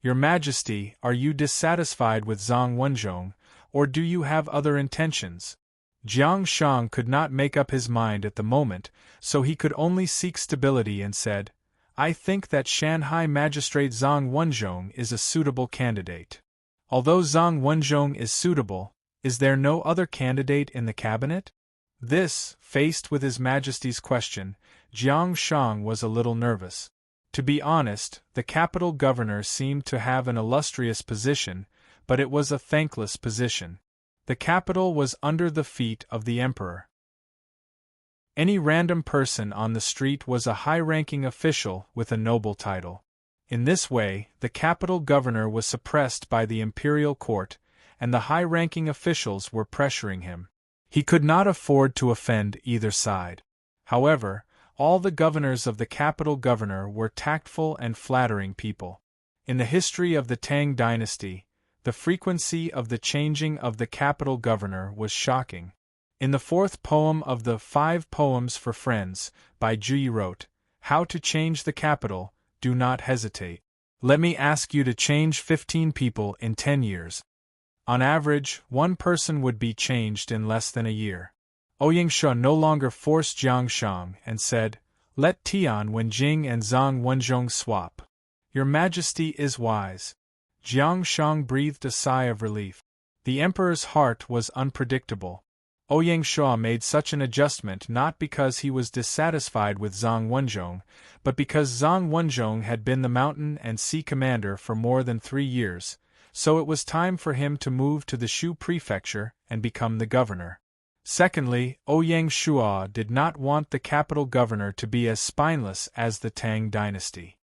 Your Majesty, are you dissatisfied with Zhang Wenzhong, or do you have other intentions? Jiang Shang could not make up his mind at the moment, so he could only seek stability and said, I think that Shanhai magistrate Zhang Wenzhong is a suitable candidate. Although Zhang Wenzhong is suitable, is there no other candidate in the cabinet? This, faced with His Majesty's question, Jiang Shang was a little nervous. To be honest, the capital governor seemed to have an illustrious position, but it was a thankless position. The capital was under the feet of the emperor. Any random person on the street was a high-ranking official with a noble title. In this way, the capital governor was suppressed by the imperial court, and the high-ranking officials were pressuring him. He could not afford to offend either side. However, all the governors of the capital governor were tactful and flattering people. In the history of the Tang dynasty, the frequency of the changing of the capital governor was shocking. In the fourth poem of the 5 Poems for Friends, by Zhu wrote, How to change the capital, do not hesitate. Let me ask you to change 15 people in 10 years. On average, one person would be changed in less than a year. Ouyang Shuo no longer forced Jiang Shang and said, Let Tian Wenjing and Zhang Wenzhong swap. Your Majesty is wise. Jiang Shang breathed a sigh of relief. The emperor's heart was unpredictable. Ouyang Shuo made such an adjustment not because he was dissatisfied with Zhang Wenzhong, but because Zhang Wenzhong had been the mountain and sea commander for more than 3 years, so it was time for him to move to the Shu prefecture and become the governor. Secondly, Ouyang Shua did not want the capital governor to be as spineless as the Tang dynasty.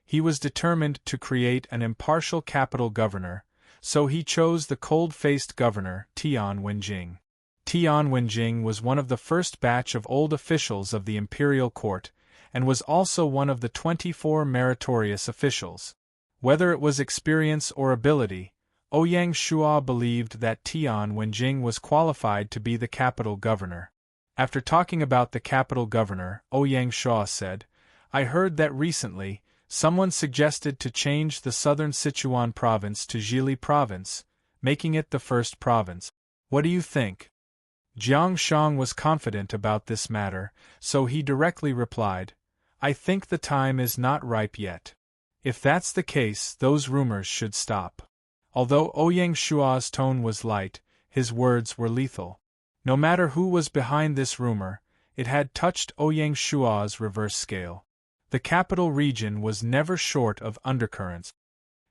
He was determined to create an impartial capital governor, so he chose the cold-faced governor, Tian Wenjing. Tian Wenjing was one of the first batch of old officials of the imperial court, and was also one of the 24 meritorious officials. Whether it was experience or ability, Ouyang Shua believed that Tian Wenjing was qualified to be the capital governor. After talking about the capital governor, Ouyang Shua said, "I heard that recently, someone suggested to change the southern Sichuan province to Zhili province, making it the first province. What do you think?" Jiang Shang was confident about this matter, so he directly replied, "I think the time is not ripe yet. If that's the case, those rumors should stop." Although Ouyang Shua's tone was light, his words were lethal. No matter who was behind this rumor, it had touched Ouyang Shua's reverse scale. The capital region was never short of undercurrents.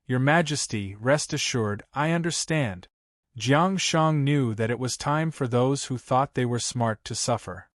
"Your Majesty, rest assured, I understand." Jiang Shang knew that it was time for those who thought they were smart to suffer.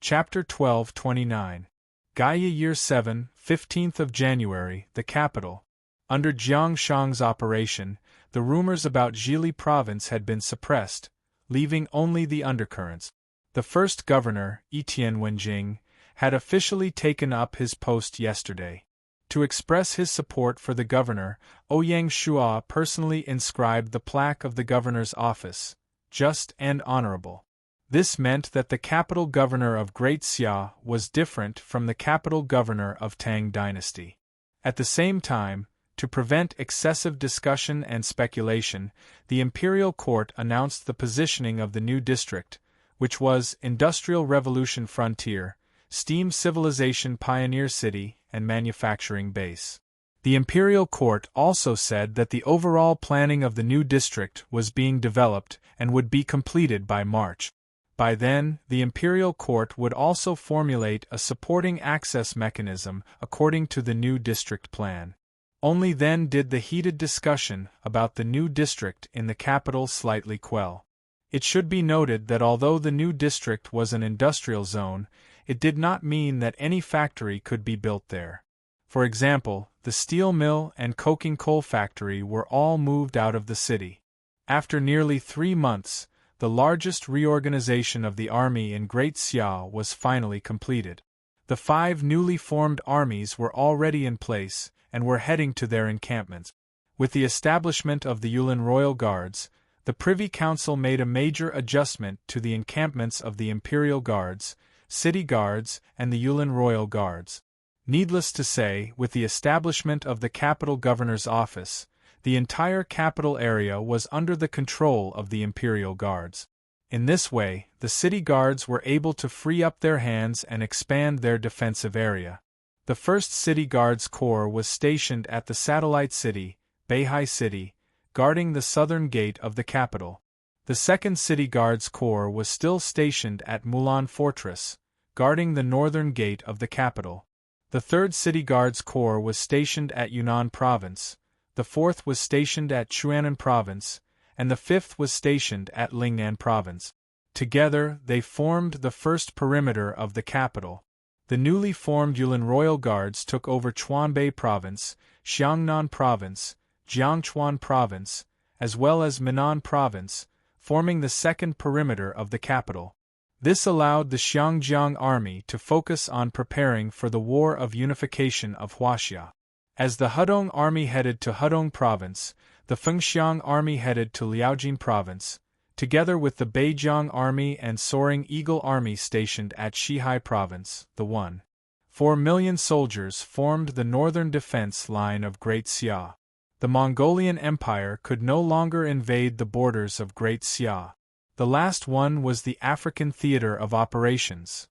Chapter 12:29. Gaia Year 7, 15th of January, the capital. Under Jiang Shang's operation, the rumors about Zhili province had been suppressed, leaving only the undercurrents. The first governor, Tian Wenjing, had officially taken up his post yesterday. To express his support for the governor, Ouyang Shua personally inscribed the plaque of the governor's office, "Just and Honorable." This meant that the capital governor of Great Xia was different from the capital governor of Tang dynasty. At the same time, to prevent excessive discussion and speculation, the imperial court announced the positioning of the new district, which was Industrial Revolution Frontier, Steam Civilization Pioneer City, and Manufacturing Base. The imperial court also said that the overall planning of the new district was being developed and would be completed by March. By then, the imperial court would also formulate a supporting access mechanism according to the new district plan. Only then did the heated discussion about the new district in the capital slightly quell. It should be noted that although the new district was an industrial zone, it did not mean that any factory could be built there. For example, the steel mill and coking coal factory were all moved out of the city. After nearly 3 months, the largest reorganization of the army in Great Xia was finally completed. The 5 newly formed armies were already in place and were heading to their encampments. With the establishment of the Yulin Royal Guards, the Privy Council made a major adjustment to the encampments of the Imperial Guards, City Guards, and the Yulin Royal Guards. Needless to say, with the establishment of the capital governor's office, the entire capital area was under the control of the Imperial Guards. In this way, the city guards were able to free up their hands and expand their defensive area. The 1st City Guards Corps was stationed at the satellite city, Beihai City, guarding the southern gate of the capital. The 2nd City Guards Corps was still stationed at Mulan Fortress, guarding the northern gate of the capital. The 3rd City Guards Corps was stationed at Yunnan Province, the 4th was stationed at Chuanan Province, and the 5th was stationed at Lingnan Province. Together, they formed the first perimeter of the capital. The newly formed Yulin Royal Guards took over Chuanbei Province, Xiangnan Province, Jiangchuan Province, as well as Minnan Province, forming the second perimeter of the capital. This allowed the Xiangjiang army to focus on preparing for the War of Unification of Huaxia. As the Hudong army headed to Hudong Province, the Fengxiang army headed to Liaojin Province, together with the Beijiang army and Soaring Eagle army stationed at Shihai Province. The 1.4 million soldiers formed the northern defense line of Great Xia. The Mongolian Empire could no longer invade the borders of Great Xia. The last one was the African theater of operations.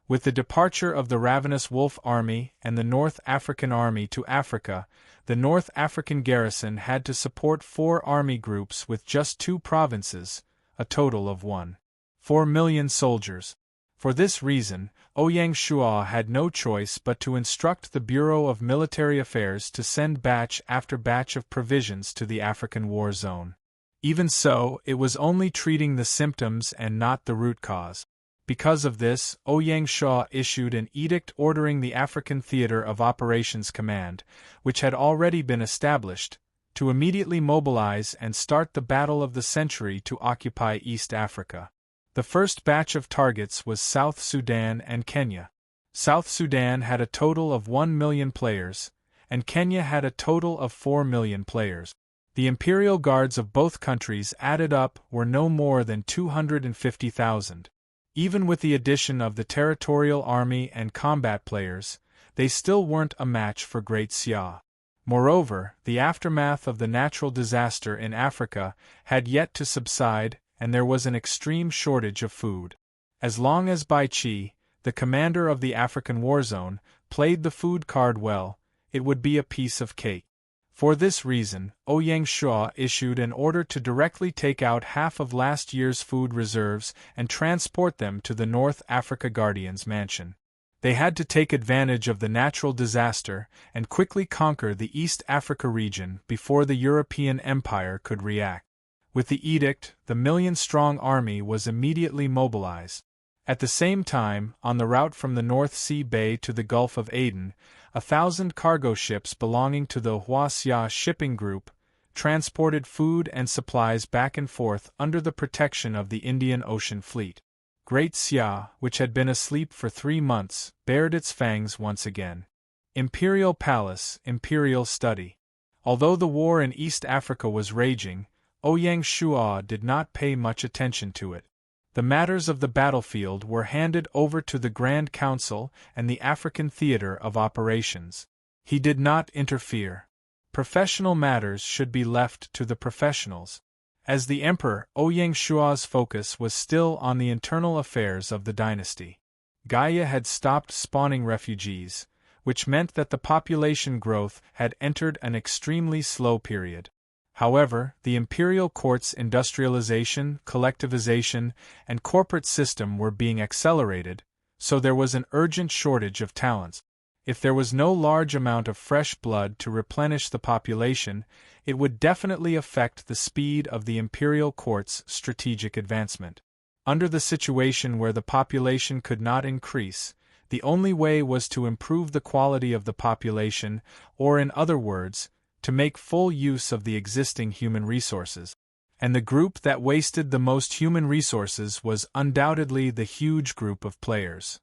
With the departure of the Ravenous Wolf Army and the North African Army to Africa, the North African garrison had to support 4 army groups with just 2 provinces, a total of 1.4 million soldiers. For this reason, Ouyang Shua had no choice but to instruct the Bureau of Military Affairs to send batch after batch of provisions to the African war zone. Even so, it was only treating the symptoms and not the root cause. Because of this, Ouyang Shah issued an edict ordering the African Theater of Operations Command, which had already been established, to immediately mobilize and start the battle of the century to occupy East Africa. The first batch of targets was South Sudan and Kenya. South Sudan had a total of 1 million players, and Kenya had a total of 4 million players. The imperial guards of both countries added up were no more than 250,000. Even with the addition of the territorial army and combat players, they still weren't a match for Great Xia. Moreover, the aftermath of the natural disaster in Africa had yet to subside, and there was an extreme shortage of food. As long as Bai Qi, the commander of the African war zone, played the food card well, it would be a piece of cake. For this reason, Ouyang Shah issued an order to directly take out half of last year's food reserves and transport them to the North Africa Guardian's mansion. They had to take advantage of the natural disaster and quickly conquer the East Africa region before the European Empire could react. With the edict, the million-strong army was immediately mobilized. At the same time, on the route from the North Sea Bay to the Gulf of Aden, 1,000 cargo ships belonging to the Huaxia shipping group transported food and supplies back and forth under the protection of the Indian Ocean Fleet. Great Xia, which had been asleep for 3 months, bared its fangs once again. Imperial Palace, Imperial Study. Although the war in East Africa was raging, Ouyang Shah did not pay much attention to it. The matters of the battlefield were handed over to the Grand Council and the African Theater of Operations. He did not interfere. Professional matters should be left to the professionals. As the emperor, Ouyang Shah's focus was still on the internal affairs of the dynasty. Gaia had stopped spawning refugees, which meant that the population growth had entered an extremely slow period. However, the imperial court's industrialization, collectivization, and corporate system were being accelerated, so there was an urgent shortage of talents. If there was no large amount of fresh blood to replenish the population, it would definitely affect the speed of the imperial court's strategic advancement. Under the situation where the population could not increase, the only way was to improve the quality of the population, or in other words, to make full use of the existing human resources. And the group that wasted the most human resources was undoubtedly the huge group of players.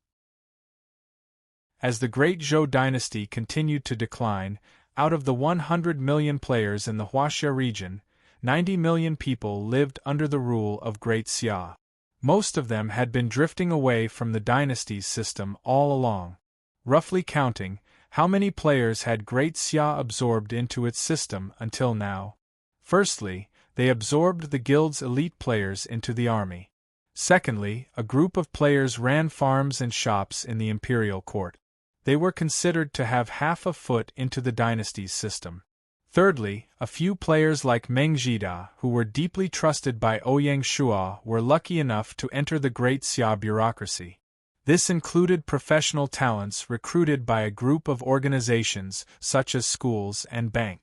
As the Great Zhou dynasty continued to decline, out of the 100 million players in the Huaxia region, 90 million people lived under the rule of Great Xia. Most of them had been drifting away from the dynasty's system all along. Roughly counting, how many players had Great Xia absorbed into its system until now? Firstly, they absorbed the guild's elite players into the army. Secondly, a group of players ran farms and shops in the imperial court. They were considered to have half a foot into the dynasty's system. Thirdly, a few players like Meng Jida, who were deeply trusted by Ouyang Shah, were lucky enough to enter the Great Xia bureaucracy. This included professional talents recruited by a group of organizations such as schools and banks.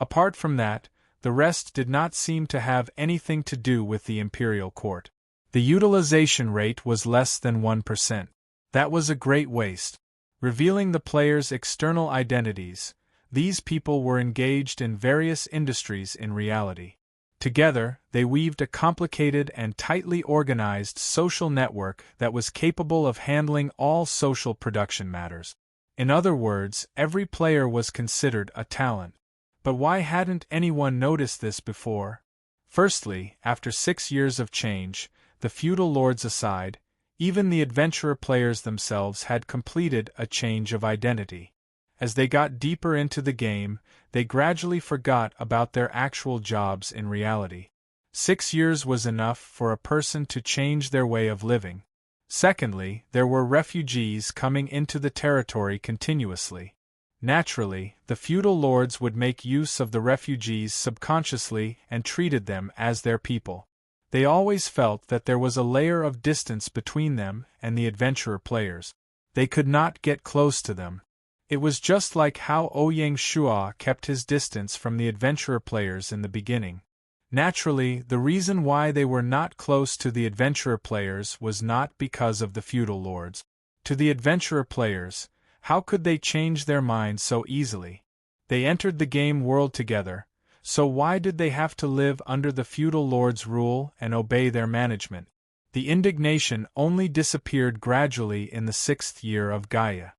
Apart from that, the rest did not seem to have anything to do with the imperial court. The utilization rate was less than 1%. That was a great waste. Revealing the players' external identities, these people were engaged in various industries in reality. Together, they weaved a complicated and tightly organized social network that was capable of handling all social production matters. In other words, every player was considered a talent. But why hadn't anyone noticed this before? Firstly, after 6 years of change, the feudal lords aside, even the adventurer players themselves had completed a change of identity. As they got deeper into the game, they gradually forgot about their actual jobs in reality. 6 years was enough for a person to change their way of living. Secondly, there were refugees coming into the territory continuously. Naturally, the feudal lords would make use of the refugees subconsciously and treated them as their people. They always felt that there was a layer of distance between them and the adventurer players. They could not get close to them. It was just like how Ouyang Shah kept his distance from the adventurer players in the beginning. Naturally, the reason why they were not close to the adventurer players was not because of the feudal lords. To the adventurer players, how could they change their minds so easily? They entered the game world together, so why did they have to live under the feudal lords' rule and obey their management? The indignation only disappeared gradually in the 6th year of Gaia.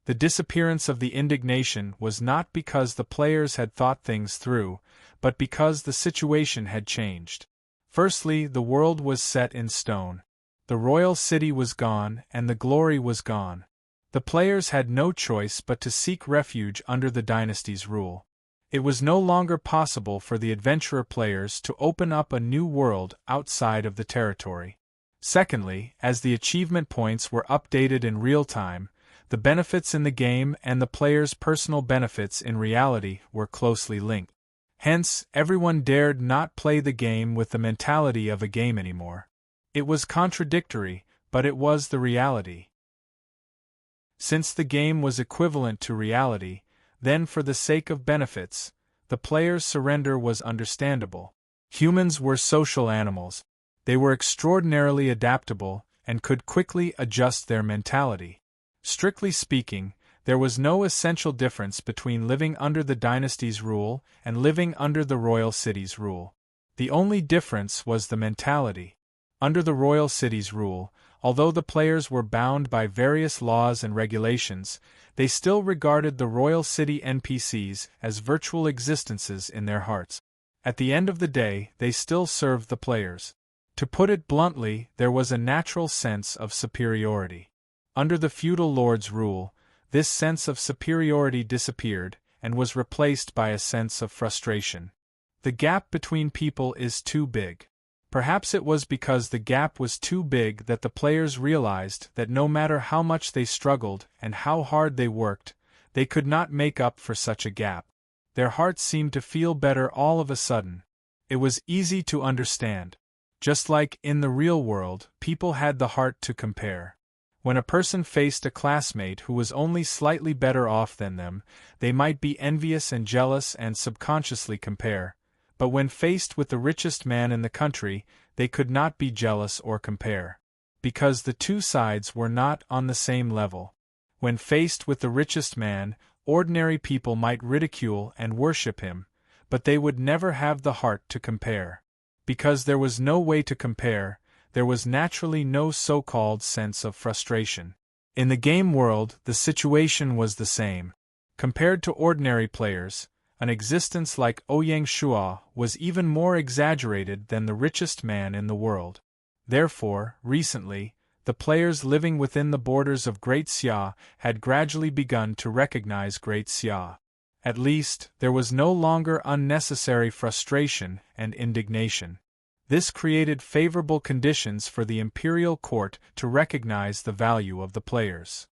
The disappearance of the indignation was not because the players had thought things through, but because the situation had changed. Firstly, the world was set in stone. The royal city was gone and the glory was gone. The players had no choice but to seek refuge under the dynasty's rule. It was no longer possible for the adventurer players to open up a new world outside of the territory. Secondly, as the achievement points were updated in real time, the benefits in the game and the players' personal benefits in reality were closely linked. Hence, everyone dared not play the game with the mentality of a game anymore. It was contradictory, but it was the reality. Since the game was equivalent to reality, then for the sake of benefits, the players' surrender was understandable. Humans were social animals. They were extraordinarily adaptable and could quickly adjust their mentality. Strictly speaking, there was no essential difference between living under the dynasty's rule and living under the royal city's rule. The only difference was the mentality. Under the royal city's rule, although the players were bound by various laws and regulations, they still regarded the royal city NPCs as virtual existences in their hearts. At the end of the day, they still served the players. To put it bluntly, there was a natural sense of superiority. Under the feudal lord's rule, this sense of superiority disappeared and was replaced by a sense of frustration. The gap between people is too big. Perhaps it was because the gap was too big that the players realized that no matter how much they struggled and how hard they worked, they could not make up for such a gap. Their hearts seemed to feel better all of a sudden. It was easy to understand. Just like in the real world, people had the heart to compare. When a person faced a classmate who was only slightly better off than them, they might be envious and jealous and subconsciously compare. But when faced with the richest man in the country, they could not be jealous or compare. Because the two sides were not on the same level. When faced with the richest man, ordinary people might ridicule and worship him, but they would never have the heart to compare. Because there was no way to compare, there was naturally no so-called sense of frustration. In the game world, the situation was the same. Compared to ordinary players, an existence like Ouyang Shua was even more exaggerated than the richest man in the world. Therefore, recently, the players living within the borders of Great Xia had gradually begun to recognize Great Xia. At least, there was no longer unnecessary frustration and indignation. This created favorable conditions for the imperial court to recognize the value of the players.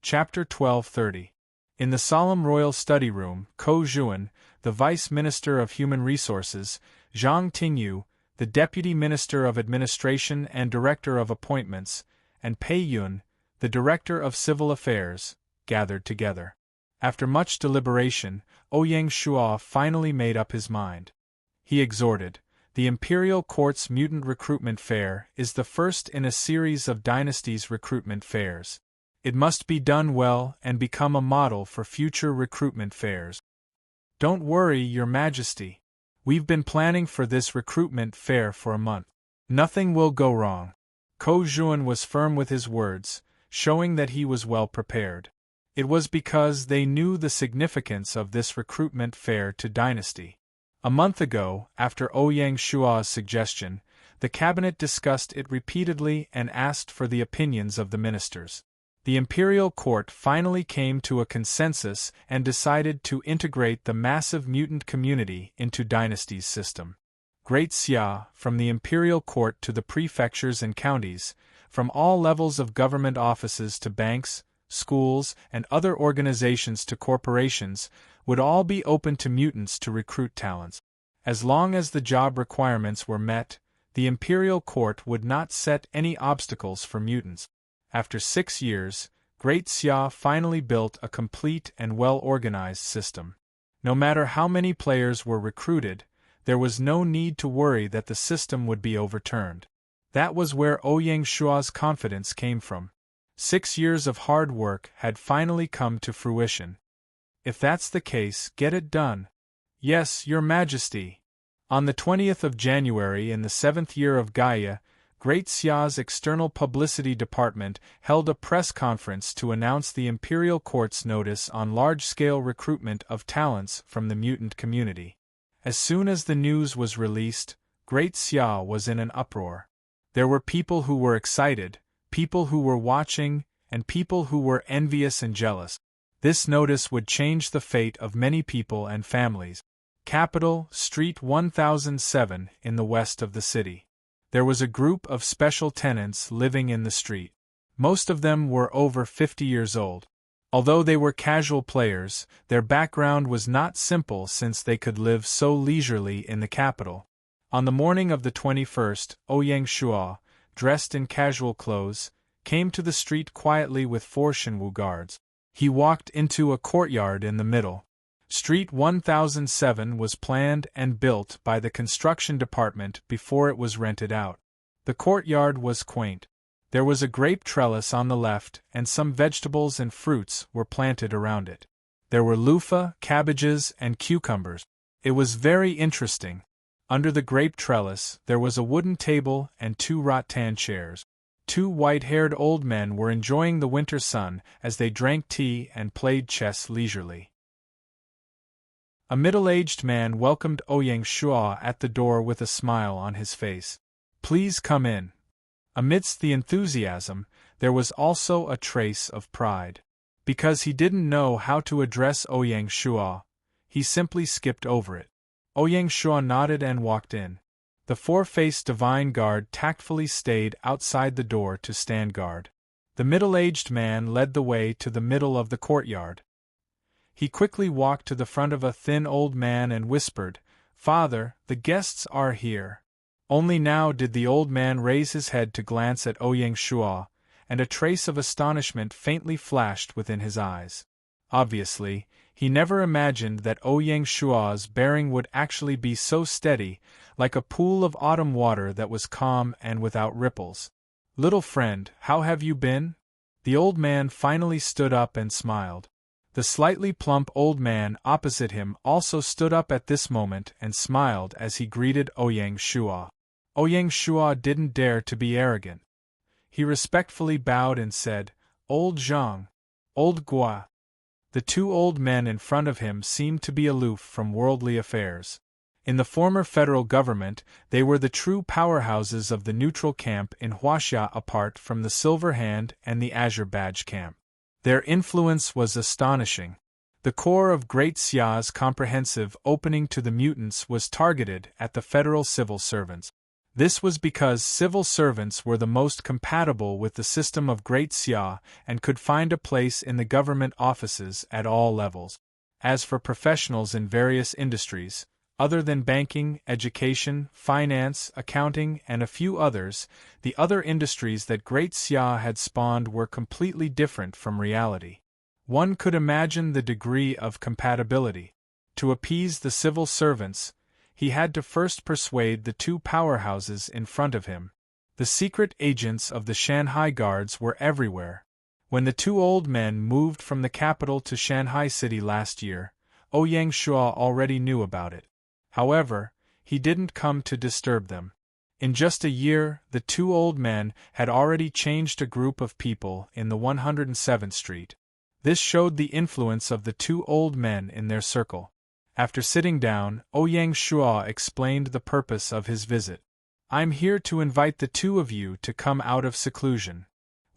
Chapter 1230. In the solemn royal study room, Ko Zhuan, the Vice Minister of Human Resources, Zhang Tingyu, the Deputy Minister of Administration and Director of Appointments, and Pei Yun, the Director of Civil Affairs, gathered together. After much deliberation, Ouyang Shua finally made up his mind. He exhorted, "The Imperial Court's Mutant Recruitment Fair is the first in a series of dynasties' recruitment fairs. It must be done well and become a model for future recruitment fairs. Don't worry, Your Majesty. We've been planning for this recruitment fair for a month. Nothing will go wrong." Ko Zhuan was firm with his words, showing that he was well prepared. It was because they knew the significance of this recruitment fair to dynasty. A month ago, after Ouyang Shua's suggestion, the cabinet discussed it repeatedly and asked for the opinions of the ministers. The imperial court finally came to a consensus and decided to integrate the massive mutant community into dynasty's system. Great Xia, from the imperial court to the prefectures and counties, from all levels of government offices to banks, schools, and other organizations to corporations, would all be open to mutants to recruit talents. As long as the job requirements were met, the imperial court would not set any obstacles for mutants. After 6 years, Great Xia finally built a complete and well-organized system. No matter how many players were recruited, there was no need to worry that the system would be overturned. That was where Ouyang Shua's confidence came from. 6 years of hard work had finally come to fruition. If that's the case, get it done. Yes, Your Majesty. On the 20th of January in the 7th year of Gaia, Great Xia's external publicity department held a press conference to announce the Imperial Court's notice on large-scale recruitment of talents from the mutant community. As soon as the news was released, Great Xia was in an uproar. There were people who were excited, people who were watching, and people who were envious and jealous. This notice would change the fate of many people and families. Capital, Street 1007, in the west of the city. There was a group of special tenants living in the street. Most of them were over 50 years old. Although they were casual players, their background was not simple since they could live so leisurely in the capital. On the morning of the 21st, Ouyang Shua, dressed in casual clothes, came to the street quietly with 4 Shenwu guards. He walked into a courtyard in the middle. Street 1007 was planned and built by the construction department before it was rented out. The courtyard was quaint. There was a grape trellis on the left and some vegetables and fruits were planted around it. There were loofah, cabbages, and cucumbers. It was very interesting. Under the grape trellis, there was a wooden table and 2 rattan chairs. 2 white-haired old men were enjoying the winter sun as they drank tea and played chess leisurely. A middle-aged man welcomed Ouyang Shua at the door with a smile on his face. "Please come in." Amidst the enthusiasm, there was also a trace of pride. Because he didn't know how to address Ouyang Shua, he simply skipped over it. Ouyang Shua nodded and walked in. The 4-faced divine guard tactfully stayed outside the door to stand guard. The middle-aged man led the way to the middle of the courtyard. He quickly walked to the front of a thin old man and whispered, "Father, the guests are here." Only now did the old man raise his head to glance at Ouyang Shua, and a trace of astonishment faintly flashed within his eyes. Obviously, he never imagined that Ouyang Shua's bearing would actually be so steady, like a pool of autumn water that was calm and without ripples. "Little friend, how have you been?" The old man finally stood up and smiled. The slightly plump old man opposite him also stood up at this moment and smiled as he greeted Ouyang Shua. Ouyang Shua didn't dare to be arrogant. He respectfully bowed and said, "Old Zhang, Old Gua." The 2 old men in front of him seemed to be aloof from worldly affairs. In the former federal government, they were the true powerhouses of the neutral camp in Huaxia apart from the Silver Hand and the Azure Badge camp. Their influence was astonishing. The core of Great Xia's comprehensive opening to the mutants was targeted at the federal civil servants. This was because civil servants were the most compatible with the system of Great Xia and could find a place in the government offices at all levels. As for professionals in various industries, other than banking, education, finance, accounting, and a few others, the other industries that Great Xia had spawned were completely different from reality. One could imagine the degree of compatibility. To appease the civil servants, he had to first persuade the 2 powerhouses in front of him. The secret agents of the Shanghai Guards were everywhere. When the 2 old men moved from the capital to Shanghai City last year, Ouyang Shua already knew about it. However, he didn't come to disturb them. In just a year, the 2 old men had already changed a group of people in the 107th Street. This showed the influence of the 2 old men in their circle. After sitting down, Ouyang Shua explained the purpose of his visit. "I'm here to invite the 2 of you to come out of seclusion."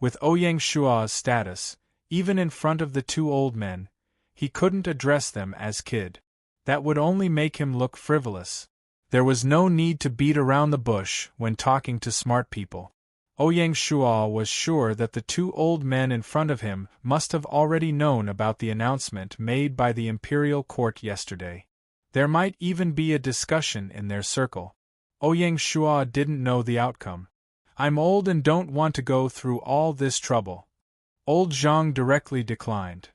With Ouyang Shua's status, even in front of the 2 old men, he couldn't address them as kid. That would only make him look frivolous. There was no need to beat around the bush when talking to smart people. Ouyang Shua was sure that the 2 old men in front of him must have already known about the announcement made by the Imperial Court yesterday. There might even be a discussion in their circle. Ouyang Shua didn't know the outcome. "I'm old and don't want to go through all this trouble." Old Zhang directly declined.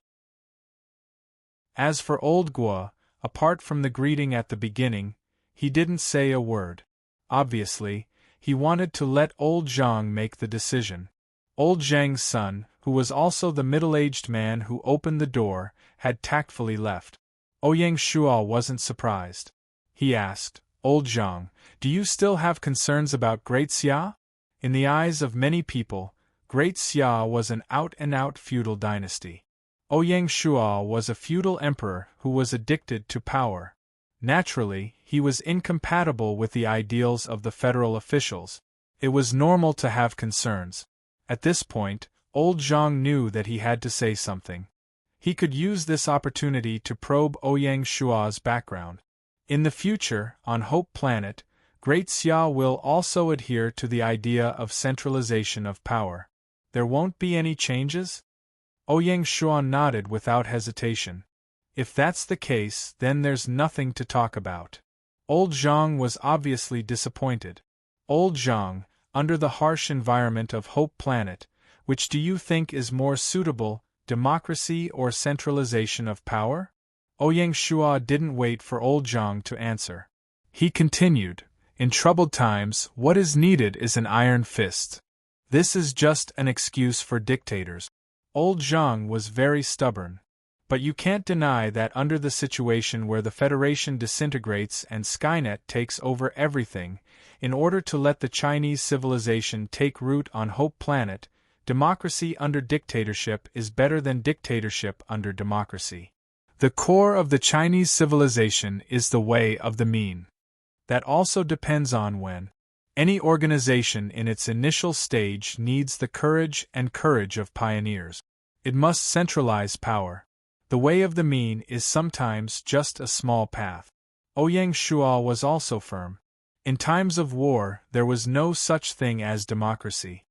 As for Old Gua, Apart from the greeting at the beginning, he didn't say a word. Obviously, he wanted to let old Zhang make the decision. Old Zhang's son, who was also the middle-aged man who opened the door, had tactfully left. Ouyang Shuo wasn't surprised. He asked, "Old Zhang, do you still have concerns about Great Xia?" In the eyes of many people, Great Xia was an out-and-out feudal dynasty. Ouyang Shuo was a feudal emperor who was addicted to power. Naturally, he was incompatible with the ideals of the federal officials. It was normal to have concerns. At this point, old Zhang knew that he had to say something. He could use this opportunity to probe Ouyang Shuo's background. In the future, on Hope Planet, Great Xia will also adhere to the idea of centralization of power. There won't be any changes? Ouyang Shuo nodded without hesitation. If that's the case, then there's nothing to talk about. Old Zhang was obviously disappointed. Old Zhang, under the harsh environment of Hope Planet, which do you think is more suitable, democracy or centralization of power? Ouyang Shuo didn't wait for old Zhang to answer. He continued, "In troubled times, what is needed is an iron fist. This is just an excuse for dictators." Old Zhang was very stubborn. But you can't deny that under the situation where the Federation disintegrates and Skynet takes over everything, in order to let the Chinese civilization take root on Hope Planet, democracy under dictatorship is better than dictatorship under democracy. The core of the Chinese civilization is the way of the mean. That also depends on when. Any organization in its initial stage needs the courage of pioneers. It must centralize power. The way of the mean is sometimes just a small path. Ouyang Shuo was also firm. In times of war, there was no such thing as democracy.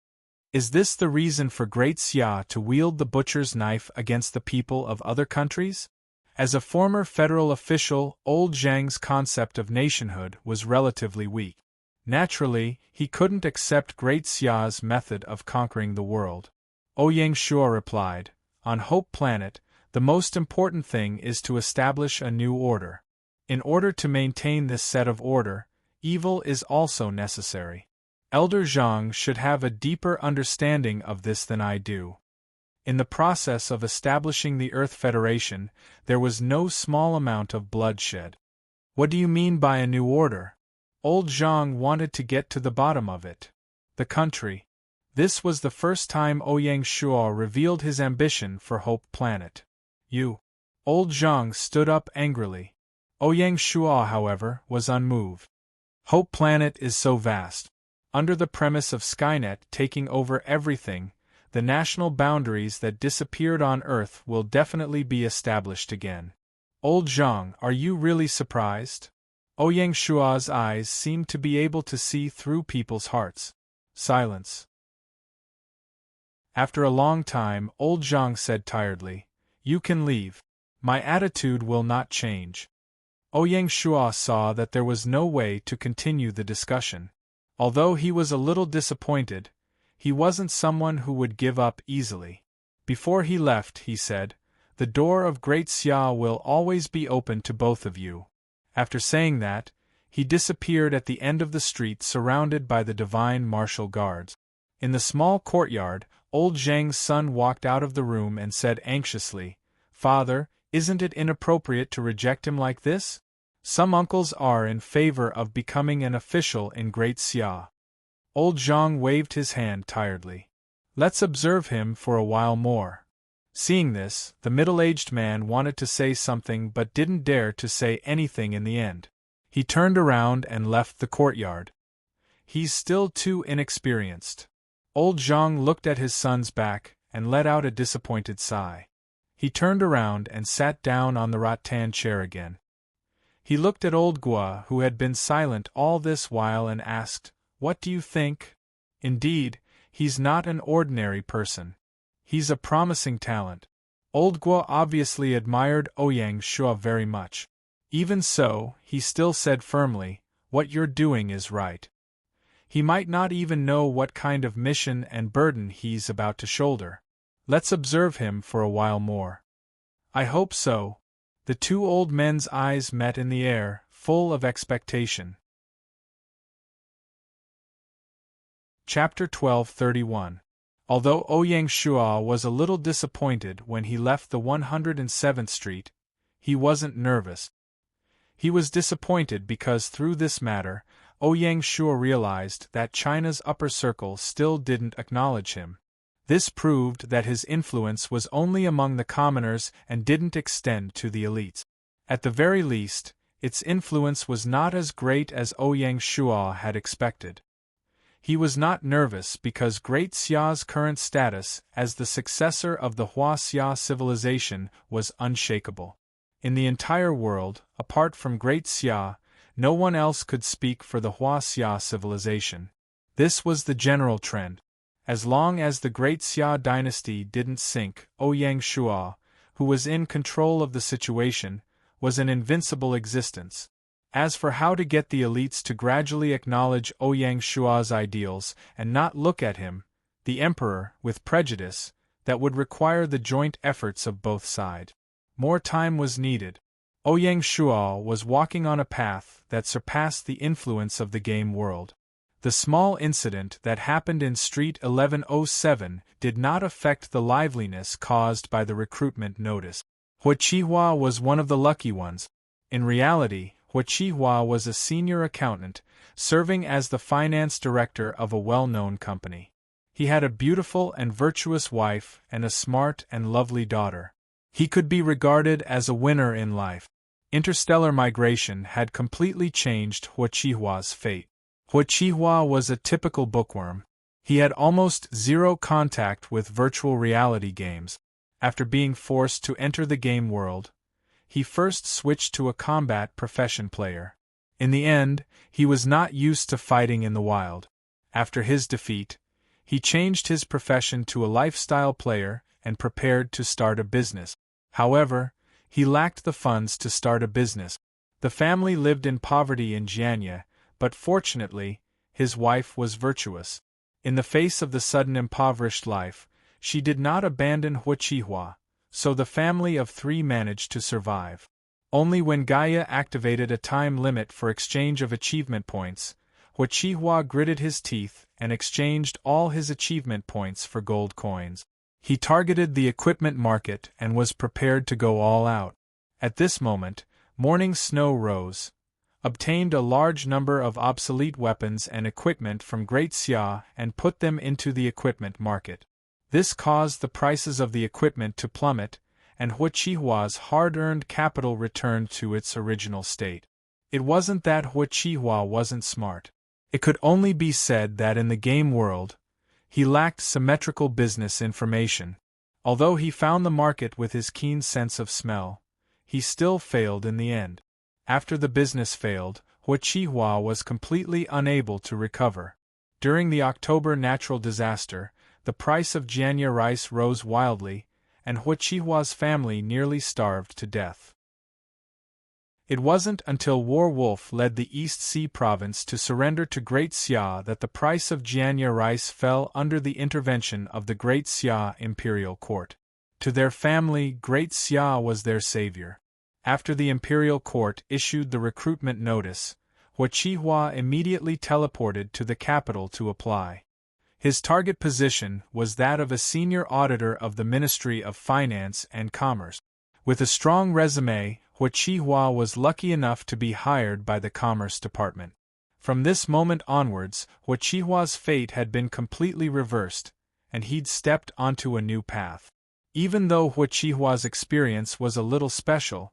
Is this the reason for Great Xia to wield the butcher's knife against the people of other countries? As a former federal official, old Zhang's concept of nationhood was relatively weak. Naturally, he couldn't accept Great Xia's method of conquering the world. Ouyang Shuo replied, "On Hope Planet, the most important thing is to establish a new order. In order to maintain this set of order, evil is also necessary. Elder Zhang should have a deeper understanding of this than I do." In the process of establishing the Earth Federation, there was no small amount of bloodshed. What do you mean by a new order? Old Zhang wanted to get to the bottom of it. The country. This was the first time Ouyang Shuo revealed his ambition for Hope Planet. "You." Old Zhang stood up angrily. Ouyang Shuo, however, was unmoved. Hope Planet is so vast. Under the premise of Skynet taking over everything, the national boundaries that disappeared on Earth will definitely be established again. Old Zhang, are you really surprised? Ouyang Shuo's eyes seemed to be able to see through people's hearts. Silence. After a long time, old Zhang said tiredly, "You can leave. My attitude will not change." Ouyang Shuo saw that there was no way to continue the discussion. Although he was a little disappointed, he wasn't someone who would give up easily. Before he left, he said, "The door of Great Xia will always be open to both of you." After saying that, he disappeared at the end of the street surrounded by the divine martial guards. In the small courtyard, old Zhang's son walked out of the room and said anxiously, "Father, isn't it inappropriate to reject him like this? Some uncles are in favor of becoming an official in Great Xia." Old Zhang waved his hand tiredly. "Let's observe him for a while more." Seeing this, the middle-aged man wanted to say something but didn't dare to say anything in the end. He turned around and left the courtyard. He's still too inexperienced. Old Zhang looked at his son's back and let out a disappointed sigh. He turned around and sat down on the rattan chair again. He looked at old Gua, who had been silent all this while, and asked, "What do you think? Indeed, he's not an ordinary person. He's a promising talent." Old Gua obviously admired Ouyang Shuo very much. Even so, he still said firmly, "What you're doing is right." He might not even know what kind of mission and burden he's about to shoulder. Let's observe him for a while more. I hope so. The two old men's eyes met in the air, full of expectation. Chapter 12:31. Although Ouyang Shua was a little disappointed when he left the 107th Street, he wasn't nervous. He was disappointed because through this matter, Ouyang Shua realized that China's upper circle still didn't acknowledge him. This proved that his influence was only among the commoners and didn't extend to the elites. At the very least, its influence was not as great as Ouyang Shua had expected. He was not nervous because Great Xia's current status as the successor of the Hua Xia civilization was unshakable. In the entire world, apart from Great Xia, no one else could speak for the Hua Xia civilization. This was the general trend. As long as the Great Xia dynasty didn't sink, Ouyang Shua, who was in control of the situation, was an invincible existence. As for how to get the elites to gradually acknowledge Ouyang Shua's ideals and not look at him, the emperor, with prejudice, that would require the joint efforts of both sides. More time was needed. Ouyang Shua was walking on a path that surpassed the influence of the game world. The small incident that happened in Street 1107 did not affect the liveliness caused by the recruitment notice. Hua Qihua was one of the lucky ones. In reality, Hua Qihua was a senior accountant, serving as the finance director of a well-known company. He had a beautiful and virtuous wife and a smart and lovely daughter. He could be regarded as a winner in life. Interstellar migration had completely changed Hua Qihua's fate. Hua Qihua was a typical bookworm. He had almost zero contact with virtual reality games. After being forced to enter the game world, he first switched to a combat profession player. In the end, he was not used to fighting in the wild. After his defeat, he changed his profession to a lifestyle player and prepared to start a business. However, he lacked the funds to start a business. The family lived in poverty in Jianye, but fortunately, his wife was virtuous. In the face of the sudden impoverished life, she did not abandon Hua Qihua, so the family of three managed to survive. Only when Gaia activated a time limit for exchange of achievement points, Hua Qihua gritted his teeth and exchanged all his achievement points for gold coins. He targeted the equipment market and was prepared to go all out. At this moment, Morning Snow rose, obtained a large number of obsolete weapons and equipment from Great Xia and put them into the equipment market. This caused the prices of the equipment to plummet, and Hua Qihua's hard-earned capital returned to its original state. It wasn't that Hua Qihua wasn't smart. It could only be said that in the game world, he lacked symmetrical business information. Although he found the market with his keen sense of smell, he still failed in the end. After the business failed, Hua Qihua was completely unable to recover. During the October natural disaster, the price of Jianye rice rose wildly, and Hua Qihua's family nearly starved to death. It wasn't until War Wolf led the East Sea province to surrender to Great Xia that the price of Jianye rice fell under the intervention of the Great Xia imperial court. To their family, Great Xia was their savior. After the imperial court issued the recruitment notice, Hua Qihua immediately teleported to the capital to apply. His target position was that of a senior auditor of the Ministry of Finance and Commerce. With a strong resume, Hua Qihua was lucky enough to be hired by the Commerce Department. From this moment onwards, Hua Qihua's fate had been completely reversed, and he'd stepped onto a new path. Even though Hua Qihua's experience was a little special,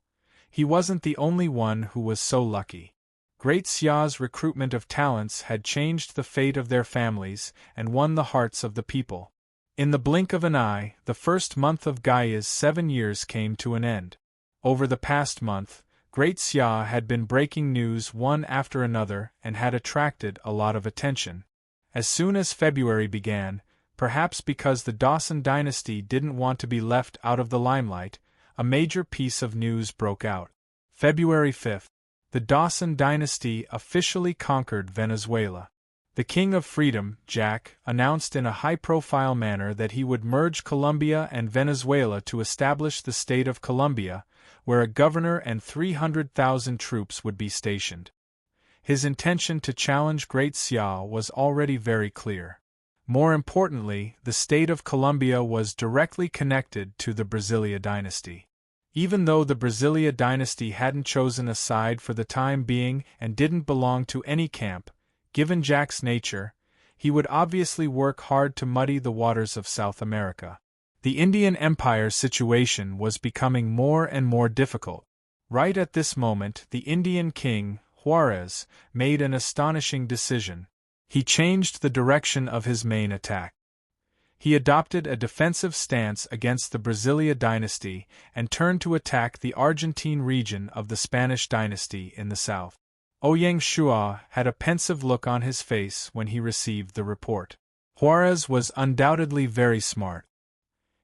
he wasn't the only one who was so lucky. Great Xia's recruitment of talents had changed the fate of their families and won the hearts of the people. In the blink of an eye, the first month of Gaia's 7 years came to an end. Over the past month, Great Xia had been breaking news one after another and had attracted a lot of attention. As soon as February began, perhaps because the Dawson dynasty didn't want to be left out of the limelight, a major piece of news broke out. February 5th. The Dawson dynasty officially conquered Venezuela. The King of Freedom, Jack, announced in a high-profile manner that he would merge Colombia and Venezuela to establish the state of Colombia, where a governor and 300,000 troops would be stationed. His intention to challenge Great Xia was already very clear. More importantly, the state of Colombia was directly connected to the Brasilia dynasty. Even though the Brasilia dynasty hadn't chosen a side for the time being and didn't belong to any camp, given Jack's nature, he would obviously work hard to muddy the waters of South America. The Indian Empire's situation was becoming more and more difficult. Right at this moment, the Indian king, Juarez, made an astonishing decision. He changed the direction of his main attack. He adopted a defensive stance against the Brasilia dynasty and turned to attack the Argentine region of the Spanish dynasty in the south. Ouyang Shua had a pensive look on his face when he received the report. Juarez was undoubtedly very smart.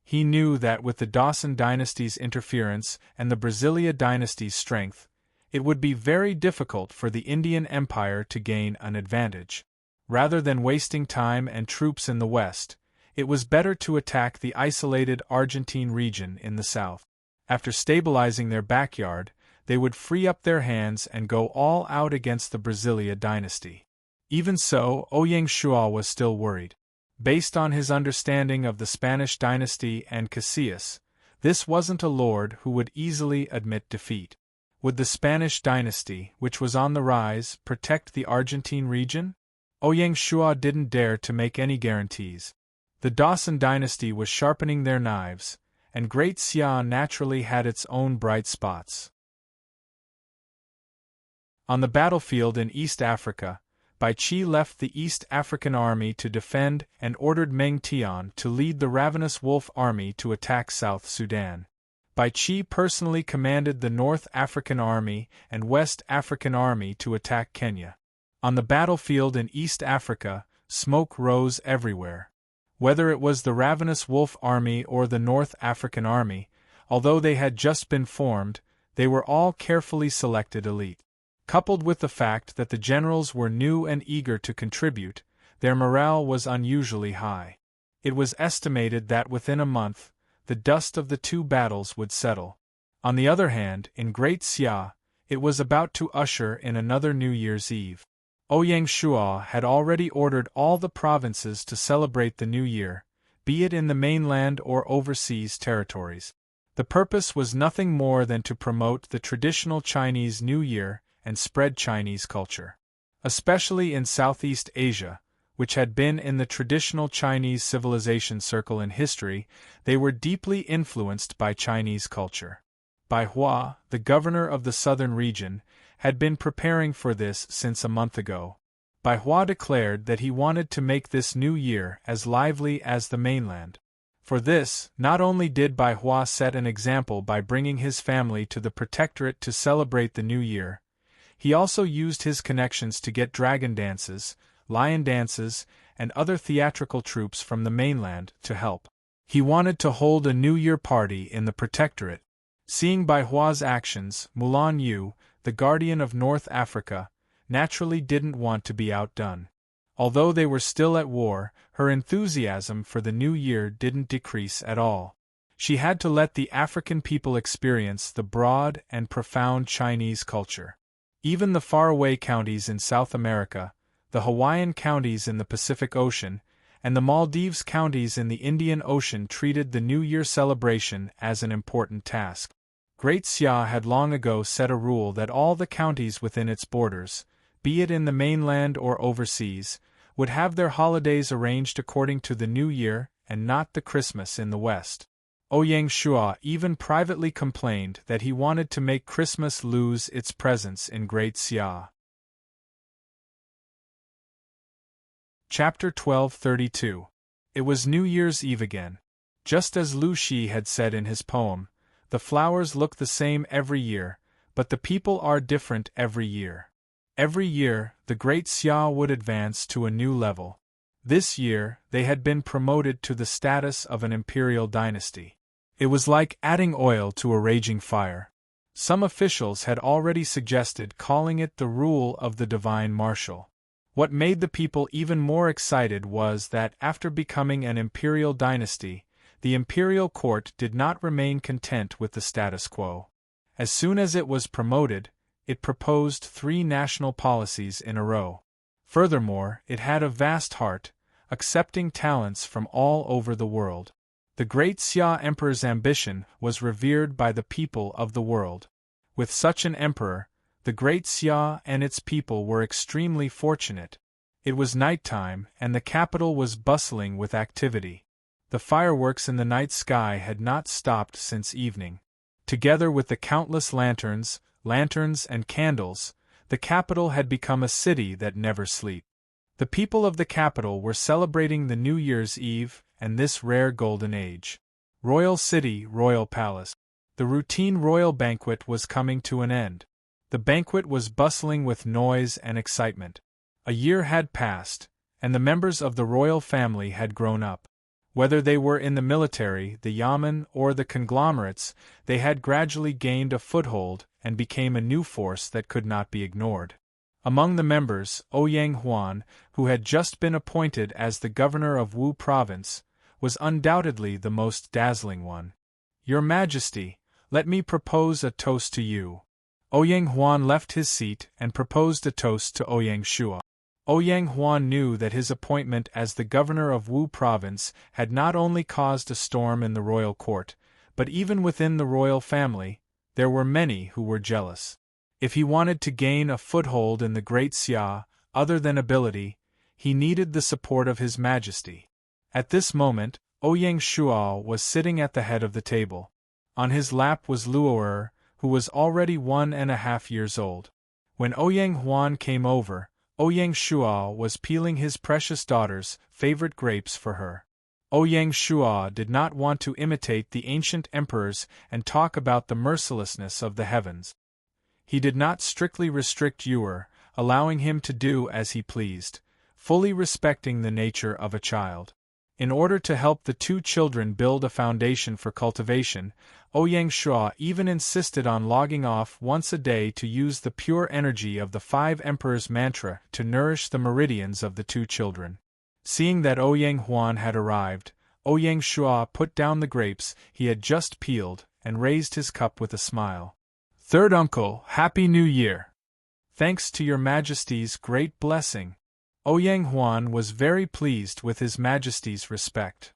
He knew that with the Dawson dynasty's interference and the Brasilia dynasty's strength, it would be very difficult for the Indian Empire to gain an advantage. Rather than wasting time and troops in the west, it was better to attack the isolated Argentine region in the south. After stabilizing their backyard, they would free up their hands and go all out against the Brasilia dynasty. Even so, Ouyang Shua was still worried. Based on his understanding of the Spanish dynasty and Casillas, this wasn't a lord who would easily admit defeat. Would the Spanish dynasty, which was on the rise, protect the Argentine region? Ouyang Shua didn't dare to make any guarantees. The Dawson dynasty was sharpening their knives, and Great Xia naturally had its own bright spots. On the battlefield in East Africa, Bai Qi left the East African army to defend and ordered Meng Tian to lead the ravenous wolf army to attack South Sudan. Bai Qi personally commanded the North African army and West African army to attack Kenya. On the battlefield in East Africa, smoke rose everywhere. Whether it was the ravenous wolf army or the North African army, although they had just been formed, they were all carefully selected elite. Coupled with the fact that the generals were new and eager to contribute, their morale was unusually high. It was estimated that within a month, the dust of the two battles would settle. On the other hand, in Great Xia, it was about to usher in another New Year's Eve. Ouyang Shua had already ordered all the provinces to celebrate the New Year, be it in the mainland or overseas territories. The purpose was nothing more than to promote the traditional Chinese New Year and spread Chinese culture. Especially in Southeast Asia, which had been in the traditional Chinese civilization circle in history, they were deeply influenced by Chinese culture. Bai Hua, the governor of the southern region, had been preparing for this since a month ago. Bai Hua declared that he wanted to make this new year as lively as the mainland. For this, not only did Bai Hua set an example by bringing his family to the protectorate to celebrate the new year, he also used his connections to get dragon dances, lion dances, and other theatrical troupes from the mainland to help. He wanted to hold a New Year party in the protectorate. Seeing Bai Hua's actions, Mulan Yu, the guardian of North Africa, naturally didn't want to be outdone. Although they were still at war, her enthusiasm for the new year didn't decrease at all. She had to let the African people experience the broad and profound Chinese culture. Even the faraway counties in South America, the Hawaiian counties in the Pacific Ocean, and the Maldives counties in the Indian Ocean treated the New Year celebration as an important task. Great Xia had long ago set a rule that all the counties within its borders, be it in the mainland or overseas, would have their holidays arranged according to the New Year and not the Christmas in the West. Ouyang Shua even privately complained that he wanted to make Christmas lose its presence in Great Xia. Chapter 1232. It was New Year's Eve again. Just as Lu Shi had said in his poem, the flowers look the same every year, but the people are different every year. Every year, the Great Xia would advance to a new level. This year, they had been promoted to the status of an imperial dynasty. It was like adding oil to a raging fire. Some officials had already suggested calling it the rule of the divine marshal. What made the people even more excited was that after becoming an imperial dynasty, the imperial court did not remain content with the status quo. As soon as it was promoted, it proposed 3 national policies in a row. Furthermore, it had a vast heart, accepting talents from all over the world. The great Xia emperor's ambition was revered by the people of the world. With such an emperor, the great Xia and its people were extremely fortunate. It was nighttime, and the capital was bustling with activity. The fireworks in the night sky had not stopped since evening. Together with the countless lanterns and candles, the capital had become a city that never sleeps. The people of the capital were celebrating the New Year's Eve and this rare golden age. Royal city, royal palace. The routine royal banquet was coming to an end. The banquet was bustling with noise and excitement. A year had passed, and the members of the royal family had grown up. Whether they were in the military, the yamen, or the conglomerates, they had gradually gained a foothold and became a new force that could not be ignored. Among the members, Ouyang Huan, who had just been appointed as the governor of Wu province, was undoubtedly the most dazzling one. "Your Majesty, let me propose a toast to you." Ouyang Huan left his seat and proposed a toast to Ouyang Shua. Ouyang Huan knew that his appointment as the governor of Wu province had not only caused a storm in the royal court, but even within the royal family, there were many who were jealous. If he wanted to gain a foothold in the great Xia, other than ability, he needed the support of His Majesty. At this moment, Ouyang Shua was sitting at the head of the table. On his lap was Luo'er, who was already 1.5 years old. When Ouyang Huan came over, Ouyang Shua was peeling his precious daughter's favorite grapes for her. Ouyang Shua did not want to imitate the ancient emperors and talk about the mercilessness of the heavens. He did not strictly restrict Yuer, allowing him to do as he pleased, fully respecting the nature of a child. In order to help the 2 children build a foundation for cultivation, Ouyang Shua even insisted on logging off once a day to use the pure energy of the 5 Emperors' mantra to nourish the meridians of the 2 children. Seeing that Ouyang Huan had arrived, Ouyang Shua put down the grapes he had just peeled and raised his cup with a smile. "Third uncle, Happy New Year! Thanks to your Majesty's great blessing." Ouyang Huan was very pleased with His Majesty's respect.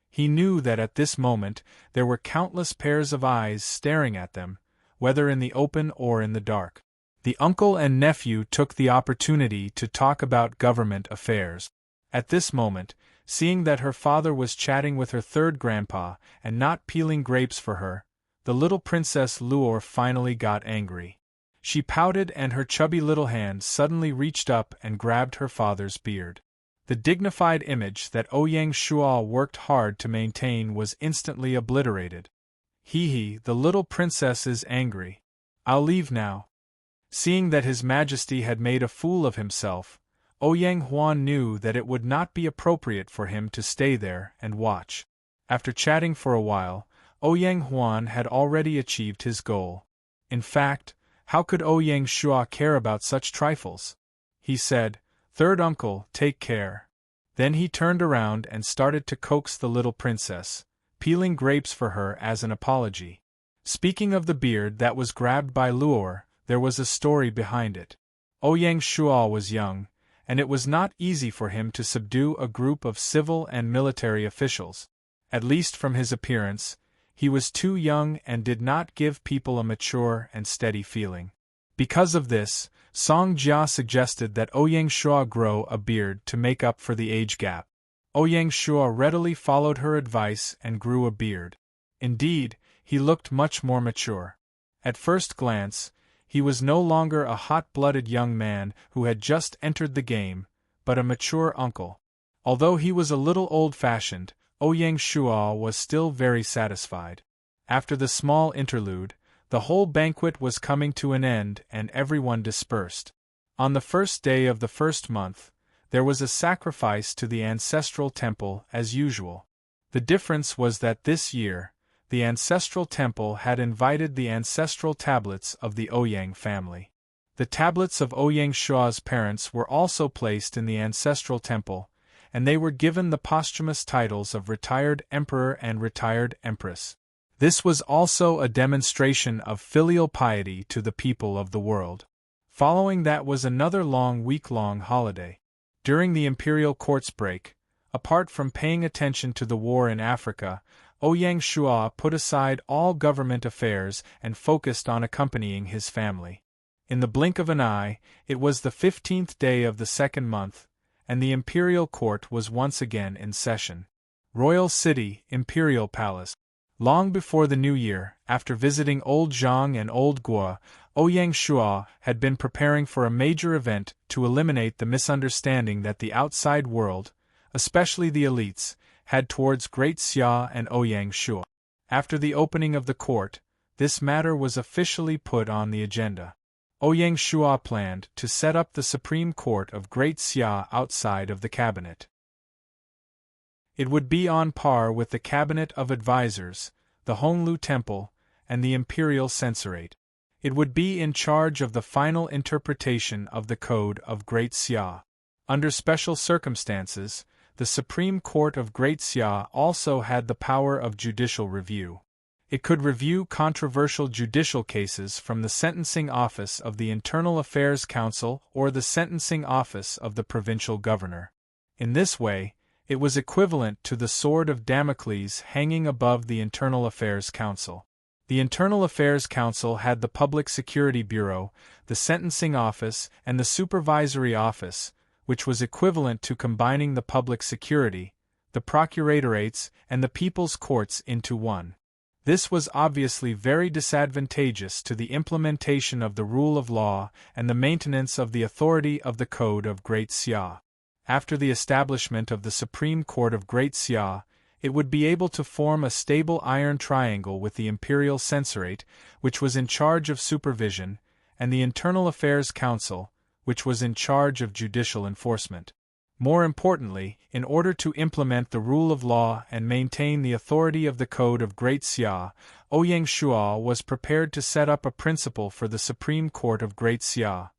He knew that at this moment there were countless pairs of eyes staring at them, whether in the open or in the dark. The uncle and nephew took the opportunity to talk about government affairs. At this moment, seeing that her father was chatting with her third grandpa and not peeling grapes for her, the little Princess Luor finally got angry. She pouted and her chubby little hand suddenly reached up and grabbed her father's beard. The dignified image that Ouyang Shua worked hard to maintain was instantly obliterated. "Hee, the little princess is angry. I'll leave now." Seeing that His Majesty had made a fool of himself, Ouyang Huan knew that it would not be appropriate for him to stay there and watch. After chatting for a while, Ouyang Huan had already achieved his goal. In fact, how could Ouyang Shua care about such trifles? He said, "Third uncle, take care." Then he turned around and started to coax the little princess, peeling grapes for her as an apology. Speaking of the beard that was grabbed by Luor, there was a story behind it. Ouyang Shua was young, and it was not easy for him to subdue a group of civil and military officials. At least from his appearance, he was too young and did not give people a mature and steady feeling. Because of this, Song Jia suggested that Ouyang Shua grow a beard to make up for the age gap. Ouyang Shua readily followed her advice and grew a beard. Indeed, he looked much more mature. At first glance, he was no longer a hot-blooded young man who had just entered the game, but a mature uncle. Although he was a little old-fashioned, Ouyang Shua was still very satisfied. After the small interlude, the whole banquet was coming to an end and everyone dispersed. On the first day of the first month, there was a sacrifice to the ancestral temple as usual. The difference was that this year, the ancestral temple had invited the ancestral tablets of the Ouyang family. The tablets of Ouyang Shua's parents were also placed in the ancestral temple, and they were given the posthumous titles of Retired Emperor and Retired Empress. This was also a demonstration of filial piety to the people of the world. Following that was another long week-long holiday. During the imperial court's break, apart from paying attention to the war in Africa, Ouyang Shua put aside all government affairs and focused on accompanying his family. In the blink of an eye, it was the 15th day of the second month, and the imperial court was once again in session. Royal City, Imperial Palace. Long before the new year, after visiting Old Zhang and Old Guo, Ouyang Shua had been preparing for a major event to eliminate the misunderstanding that the outside world, especially the elites, had towards Great Xia and Ouyang Shua. After the opening of the court, this matter was officially put on the agenda. Ouyang Shua planned to set up the Supreme Court of Great Xia outside of the cabinet. It would be on par with the Cabinet of Advisors, the Honglu Temple, and the Imperial Censorate. It would be in charge of the final interpretation of the Code of Great Xia. Under special circumstances, the Supreme Court of Great Xia also had the power of judicial review. It could review controversial judicial cases from the sentencing office of the Internal Affairs Council or the sentencing office of the provincial governor. In this way, it was equivalent to the sword of Damocles hanging above the Internal Affairs Council. The Internal Affairs Council had the Public Security Bureau, the Sentencing Office, and the Supervisory Office, which was equivalent to combining the Public Security, the Procuratorates, and the People's Courts into one. This was obviously very disadvantageous to the implementation of the rule of law and the maintenance of the authority of the Code of Great Xia. After the establishment of the Supreme Court of Great Xia, it would be able to form a stable iron triangle with the Imperial Censorate, which was in charge of supervision, and the Internal Affairs Council, which was in charge of judicial enforcement. More importantly, in order to implement the rule of law and maintain the authority of the Code of Great Xia, Ouyang Shua was prepared to set up a principle for the Supreme Court of Great Xia.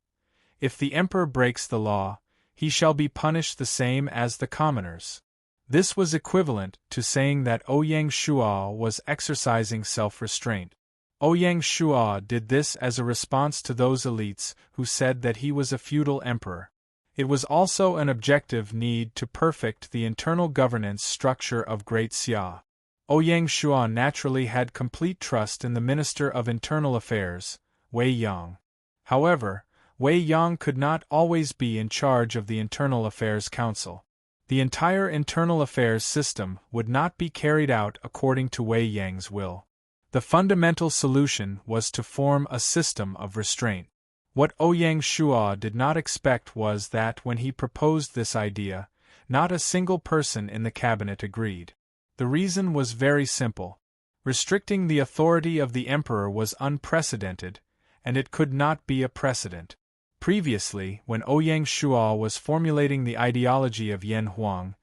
If the emperor breaks the law, he shall be punished the same as the commoners. This was equivalent to saying that Ouyang Shua was exercising self-restraint. Ouyang Shua did this as a response to those elites who said that he was a feudal emperor. It was also an objective need to perfect the internal governance structure of Great Xia. Ouyang Shua naturally had complete trust in the Minister of Internal Affairs, Wei Yang. However, Wei Yang could not always be in charge of the Internal Affairs Council. The entire internal affairs system would not be carried out according to Wei Yang's will. The fundamental solution was to form a system of restraint. What Ouyang Shua did not expect was that when he proposed this idea, not a single person in the cabinet agreed. The reason was very simple. Restricting the authority of the emperor was unprecedented, and it could not be a precedent. Previously, when Ouyang Shua was formulating the ideology of Yan Huang,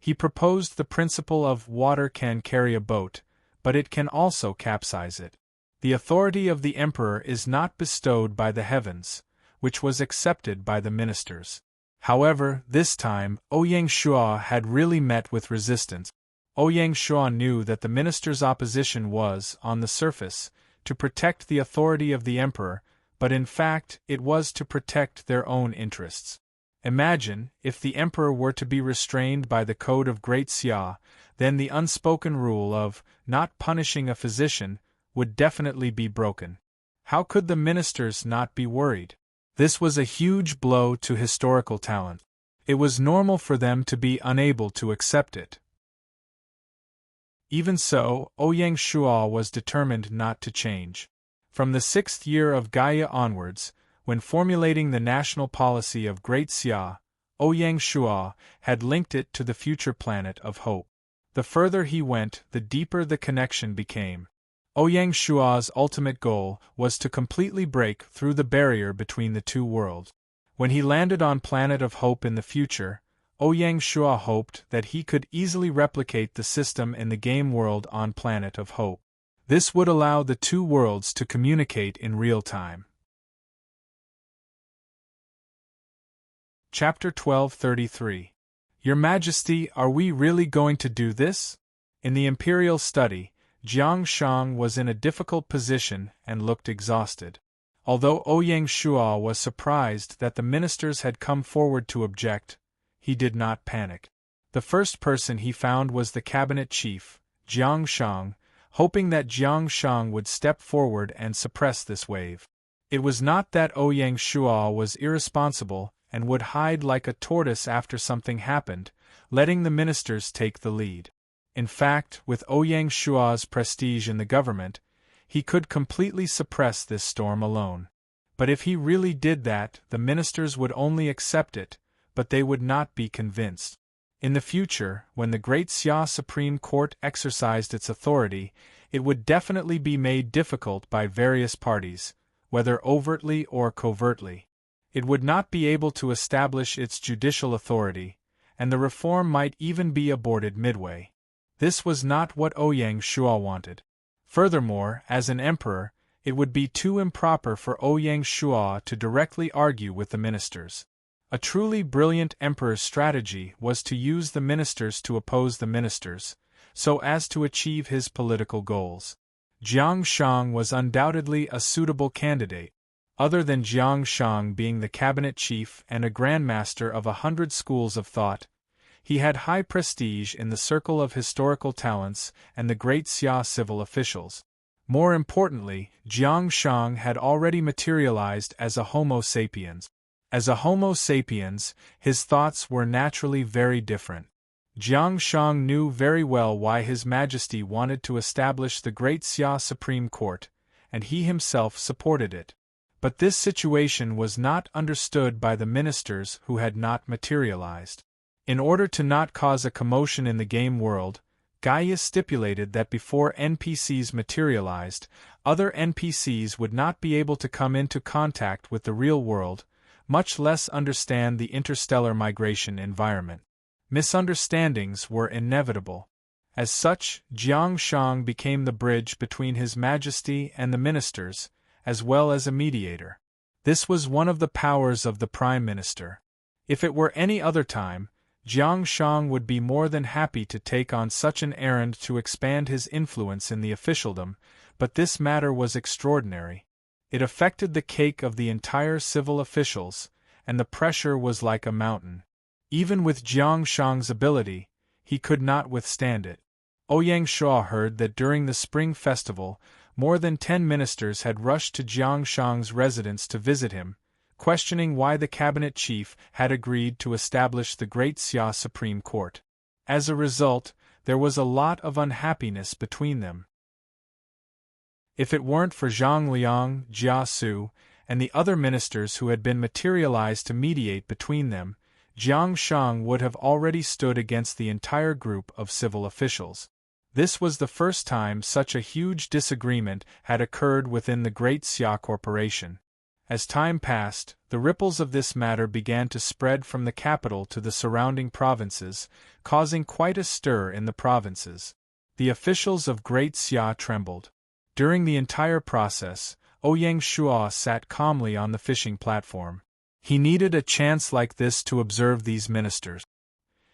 he proposed the principle of water can carry a boat, but it can also capsize it. The authority of the emperor is not bestowed by the heavens, which was accepted by the ministers. However, this time, Ouyang Shua had really met with resistance. Ouyang Shua knew that the ministers' opposition was, on the surface, to protect the authority of the emperor, but in fact it was to protect their own interests. Imagine, if the emperor were to be restrained by the Code of Great Xia, then the unspoken rule of not punishing a physician would definitely be broken. How could the ministers not be worried? This was a huge blow to historical talent. It was normal for them to be unable to accept it. Even so, Ouyang Shua was determined not to change. From the 6th year of Gaia onwards, when formulating the national policy of Great Xia, Ouyang Shua had linked it to the future planet of hope. The further he went, the deeper the connection became. Ouyang Shua's ultimate goal was to completely break through the barrier between the two worlds. When he landed on Planet of Hope in the future, Ouyang Shua hoped that he could easily replicate the system in the game world on Planet of Hope. This would allow the two worlds to communicate in real time. Chapter 1233. Your Majesty, are we really going to do this? In the Imperial Study, Jiang Shang was in a difficult position and looked exhausted. Although Ouyang Shuo was surprised that the ministers had come forward to object, he did not panic. The first person he found was the cabinet chief, Jiang Shang, hoping that Jiang Shang would step forward and suppress this wave. It was not that Ouyang Shuo was irresponsible and would hide like a tortoise after something happened, letting the ministers take the lead. In fact, with Ouyang Shuo's prestige in the government, he could completely suppress this storm alone. But if he really did that, the ministers would only accept it, but they would not be convinced. In the future, when the Great Xia Supreme Court exercised its authority, it would definitely be made difficult by various parties, whether overtly or covertly. It would not be able to establish its judicial authority, and the reform might even be aborted midway. This was not what Ouyang Shuo wanted. Furthermore, as an emperor, it would be too improper for Ouyang Shuo to directly argue with the ministers. A truly brilliant emperor's strategy was to use the ministers to oppose the ministers, so as to achieve his political goals. Jiang Shang was undoubtedly a suitable candidate. Other than Jiang Shang being the cabinet chief and a grandmaster of 100 schools of thought, he had high prestige in the circle of historical talents and the Great Xia civil officials. More importantly, Jiang Shang had already materialized as a Homo sapiens. As a Homo sapiens, his thoughts were naturally very different. Jiang Shang knew very well why His Majesty wanted to establish the Great Xia Supreme Court, and he himself supported it. But this situation was not understood by the ministers who had not materialized. In order to not cause a commotion in the game world, Gaia stipulated that before NPCs materialized, other NPCs would not be able to come into contact with the real world, much less understand the interstellar migration environment. Misunderstandings were inevitable. As such, Jiang Shang became the bridge between His Majesty and the ministers, as well as a mediator. This was one of the powers of the Prime Minister. If it were any other time, Jiang Shang would be more than happy to take on such an errand to expand his influence in the officialdom, but this matter was extraordinary. It affected the cake of the entire civil officials, and the pressure was like a mountain. Even with Jiang Shang's ability, he could not withstand it. Ouyang Shuo heard that during the Spring Festival, more than 10 ministers had rushed to Jiang Shang's residence to visit him, questioning why the cabinet chief had agreed to establish the Great Xia Supreme Court. As a result, there was a lot of unhappiness between them. If it weren't for Zhang Liang, Jia Su, and the other ministers who had been materialized to mediate between them, Jiang Shang would have already stood against the entire group of civil officials. This was the first time such a huge disagreement had occurred within the Great Xia Corporation. As time passed, the ripples of this matter began to spread from the capital to the surrounding provinces, causing quite a stir in the provinces. The officials of Great Xia trembled. During the entire process, Ouyang Shuo sat calmly on the fishing platform. He needed a chance like this to observe these ministers.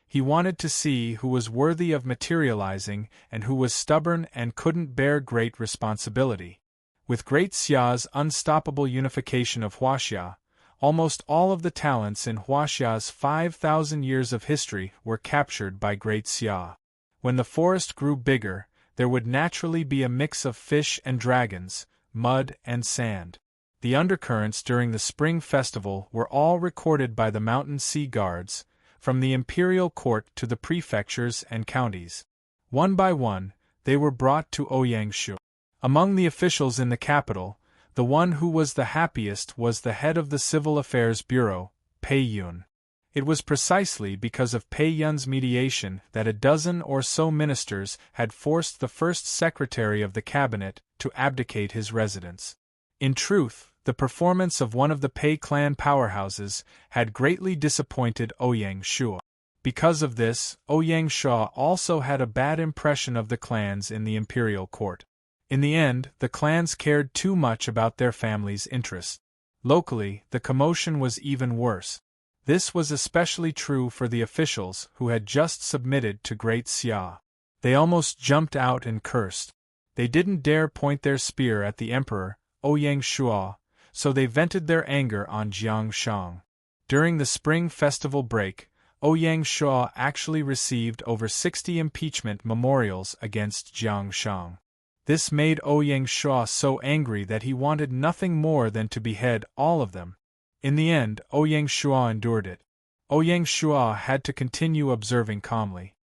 He wanted to see who was worthy of materializing and who was stubborn and couldn't bear great responsibility. With Great Xia's unstoppable unification of Huaxia, almost all of the talents in Huaxia's 5,000 years of history were captured by Great Xia. When the forest grew bigger, there would naturally be a mix of fish and dragons, mud and sand. The undercurrents during the Spring Festival were all recorded by the Mountain Sea Guards, from the imperial court to the prefectures and counties. One by one, they were brought to Ouyang Shuo. Among the officials in the capital, the one who was the happiest was the head of the Civil Affairs Bureau, Pei Yun. It was precisely because of Pei Yun's mediation that a dozen or so ministers had forced the first secretary of the cabinet to abdicate his residence. In truth, the performance of one of the Pei clan powerhouses had greatly disappointed Ouyang Shuo. Because of this, Ouyang Shuo also had a bad impression of the clans in the imperial court. In the end, the clans cared too much about their family's interests. Locally, the commotion was even worse. This was especially true for the officials who had just submitted to Great Xia. They almost jumped out and cursed. They didn't dare point their spear at the emperor, Ouyang Shuo, so they vented their anger on Jiang Shang. During the spring festival break, Ouyang Shuo actually received over 60 impeachment memorials against Jiang Shang. This made Ouyang Shuo so angry that he wanted nothing more than to behead all of them. In the end, Ouyang Shuo endured it. Ouyang Shuo had to continue observing calmly.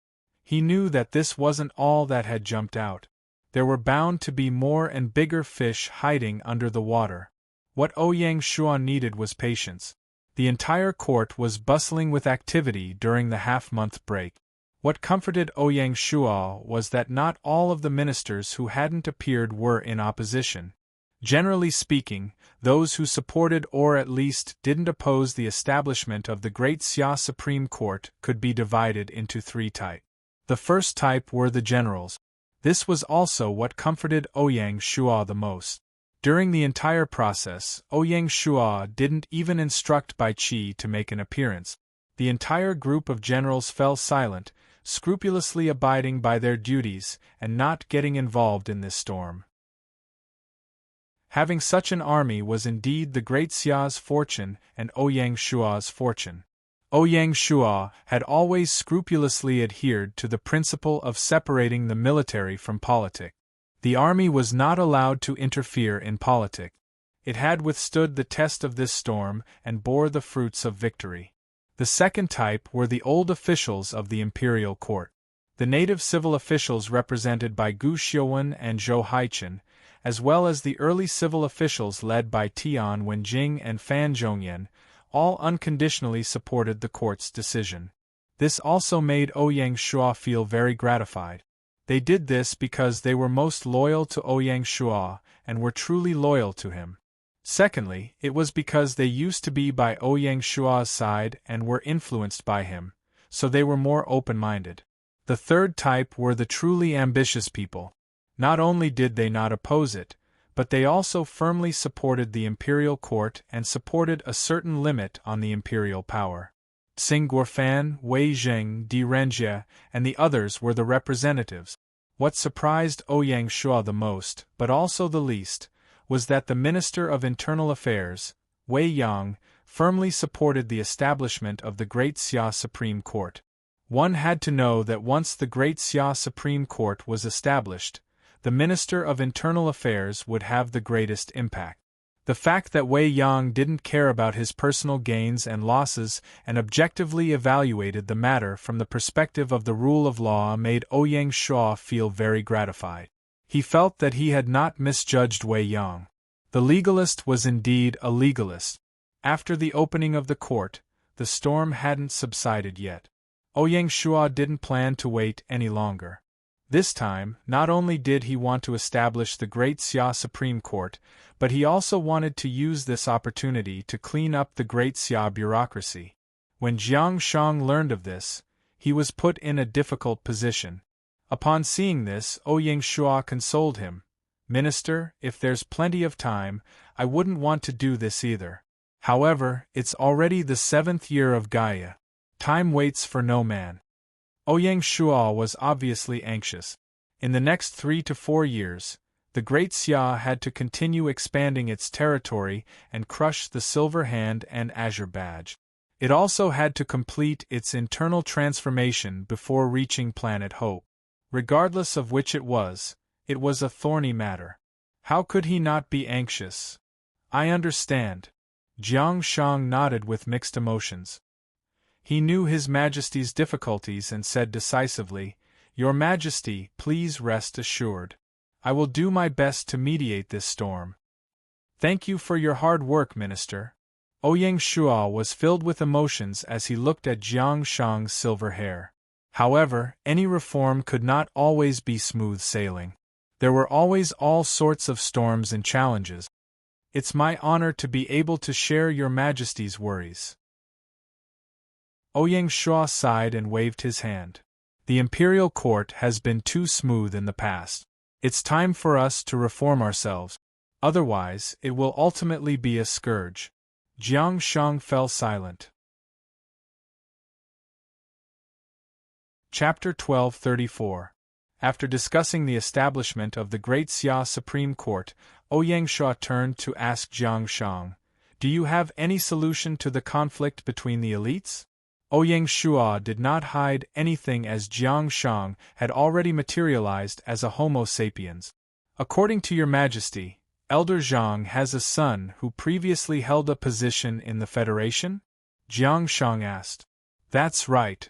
He knew that this wasn't all that had jumped out. There were bound to be more and bigger fish hiding under the water. What Ouyang Shuo needed was patience. The entire court was bustling with activity during the half-month break. What comforted Ouyang Shuo was that not all of the ministers who hadn't appeared were in opposition. Generally speaking, those who supported or at least didn't oppose the establishment of the Great Xia Supreme Court could be divided into three types. The first type were the generals. This was also what comforted Ouyang Shuo the most. During the entire process, Ouyang Shuo didn't even instruct Bai Qi to make an appearance. The entire group of generals fell silent, scrupulously abiding by their duties and not getting involved in this storm. Having such an army was indeed the Great Xia's fortune and Ouyang Shuo's fortune. Ouyang Shuo had always scrupulously adhered to the principle of separating the military from politics. The army was not allowed to interfere in politics. It had withstood the test of this storm and bore the fruits of victory. The second type were the old officials of the imperial court. The native civil officials represented by Gu Xiuwen and Zhou Haichen, as well as the early civil officials led by Tian Wenjing and Fan Zhongyan, all unconditionally supported the court's decision. This also made Ouyang Shuo feel very gratified. They did this because they were most loyal to Ouyang Shuo and were truly loyal to him. Secondly, it was because they used to be by Ouyang Shuo's side and were influenced by him, so they were more open-minded. The third type were the truly ambitious people. Not only did they not oppose it, but they also firmly supported the imperial court and supported a certain limit on the imperial power. Xing Guofan, Wei Zheng, Di Renjie, and the others were the representatives. What surprised Ouyang Shuo the most, but also the least, was that the Minister of Internal Affairs, Wei Yang, firmly supported the establishment of the Great Xia Supreme Court. One had to know that once the Great Xia Supreme Court was established, the Minister of Internal Affairs would have the greatest impact. The fact that Wei Yang didn't care about his personal gains and losses and objectively evaluated the matter from the perspective of the rule of law made Ouyang Shuo feel very gratified. He felt that he had not misjudged Wei Yang. The legalist was indeed a legalist. After the opening of the court, the storm hadn't subsided yet. Ouyang Shuo didn't plan to wait any longer. This time, not only did he want to establish the Great Xia Supreme Court, but he also wanted to use this opportunity to clean up the Great Xia bureaucracy. When Jiang Shang learned of this, he was put in a difficult position. Upon seeing this, Ouyang Shuo consoled him. "Minister, if there's plenty of time, I wouldn't want to do this either. However, it's already the 7th year of Gaia. Time waits for no man." Ouyang Shuo was obviously anxious. In the next 3 to 4 years, the Great Xia had to continue expanding its territory and crush the Silver Hand and Azure Badge. It also had to complete its internal transformation before reaching Planet Hope. Regardless of which it was a thorny matter. How could he not be anxious? "I understand." Jiang Shang nodded with mixed emotions. He knew His Majesty's difficulties and said decisively, "Your Majesty, please rest assured. I will do my best to mediate this storm." "Thank you for your hard work, Minister." Ouyang Shuo was filled with emotions as he looked at Jiang Shang's silver hair. However, any reform could not always be smooth sailing. There were always all sorts of storms and challenges. "It's my honor to be able to share Your Majesty's worries." Ouyang Shuo sighed and waved his hand. "The imperial court has been too smooth in the past. It's time for us to reform ourselves. Otherwise, it will ultimately be a scourge." Jiang Shang fell silent. Chapter 1234. After discussing the establishment of the Great Xia Supreme Court, Ouyang Shuo turned to ask Jiang Shang, "Do you have any solution to the conflict between the elites?" Ouyang Shuo did not hide anything as Jiang Shang had already materialized as a Homo sapiens. "According to your Majesty, Elder Zhang has a son who previously held a position in the Federation?" Jiang Shang asked. "That's right,"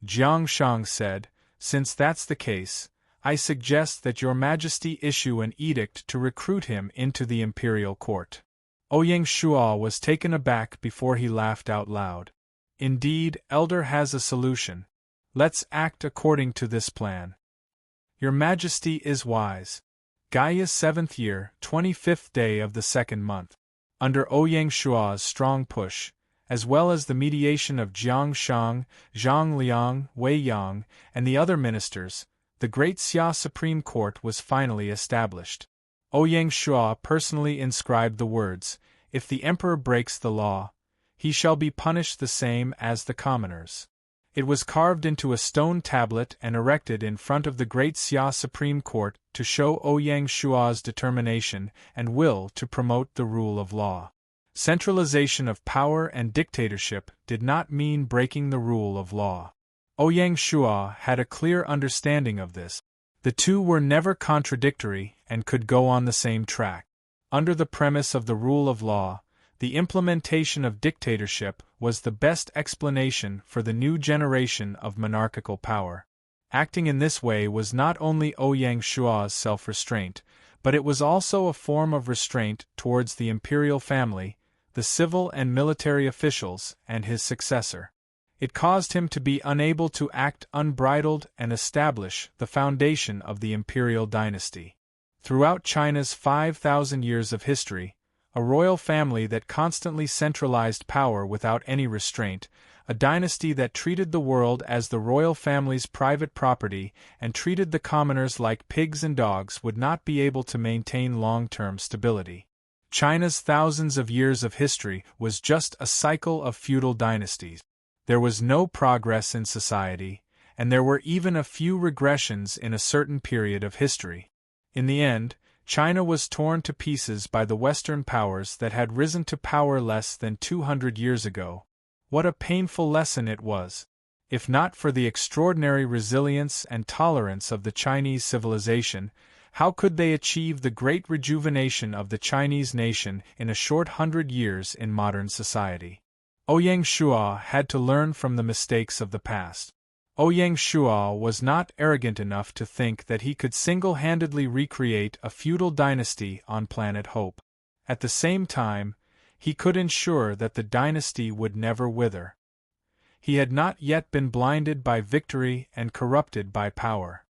Jiang Shang said. "Since that's the case, I suggest that your Majesty issue an edict to recruit him into the imperial court." Ouyang Shuo was taken aback before he laughed out loud. "Indeed, Elder has a solution. Let's act according to this plan." "Your Majesty is wise." Gaia's 7th year, 25th day of the 2nd month. Under Ouyang Shuo's strong push, as well as the mediation of Jiang Shang, Zhang Liang, Wei Yang, and the other ministers, the Great Xia Supreme Court was finally established. Ouyang Shuo personally inscribed the words, "If the emperor breaks the law, he shall be punished the same as the commoners." It was carved into a stone tablet and erected in front of the Great Xia Supreme Court to show Ouyang Shuo's determination and will to promote the rule of law. Centralization of power and dictatorship did not mean breaking the rule of law. Ouyang Shuo had a clear understanding of this. The two were never contradictory and could go on the same track. Under the premise of the rule of law, the implementation of dictatorship was the best explanation for the new generation of monarchical power. Acting in this way was not only Ouyang Shuo's self-restraint, but it was also a form of restraint towards the imperial family, the civil and military officials, and his successor. It caused him to be unable to act unbridled and establish the foundation of the imperial dynasty. Throughout China's 5,000 years of history, a royal family that constantly centralized power without any restraint, a dynasty that treated the world as the royal family's private property and treated the commoners like pigs and dogs would not be able to maintain long-term stability. China's thousands of years of history was just a cycle of feudal dynasties. There was no progress in society, and there were even a few regressions in a certain period of history. In the end, China was torn to pieces by the Western powers that had risen to power less than 200 years ago. What a painful lesson it was! If not for the extraordinary resilience and tolerance of the Chinese civilization, how could they achieve the great rejuvenation of the Chinese nation in a short 100 years in modern society? Ouyang Shuo had to learn from the mistakes of the past. Ouyang Shuo was not arrogant enough to think that he could single-handedly recreate a feudal dynasty on planet Hope. At the same time, he could ensure that the dynasty would never wither. He had not yet been blinded by victory and corrupted by power.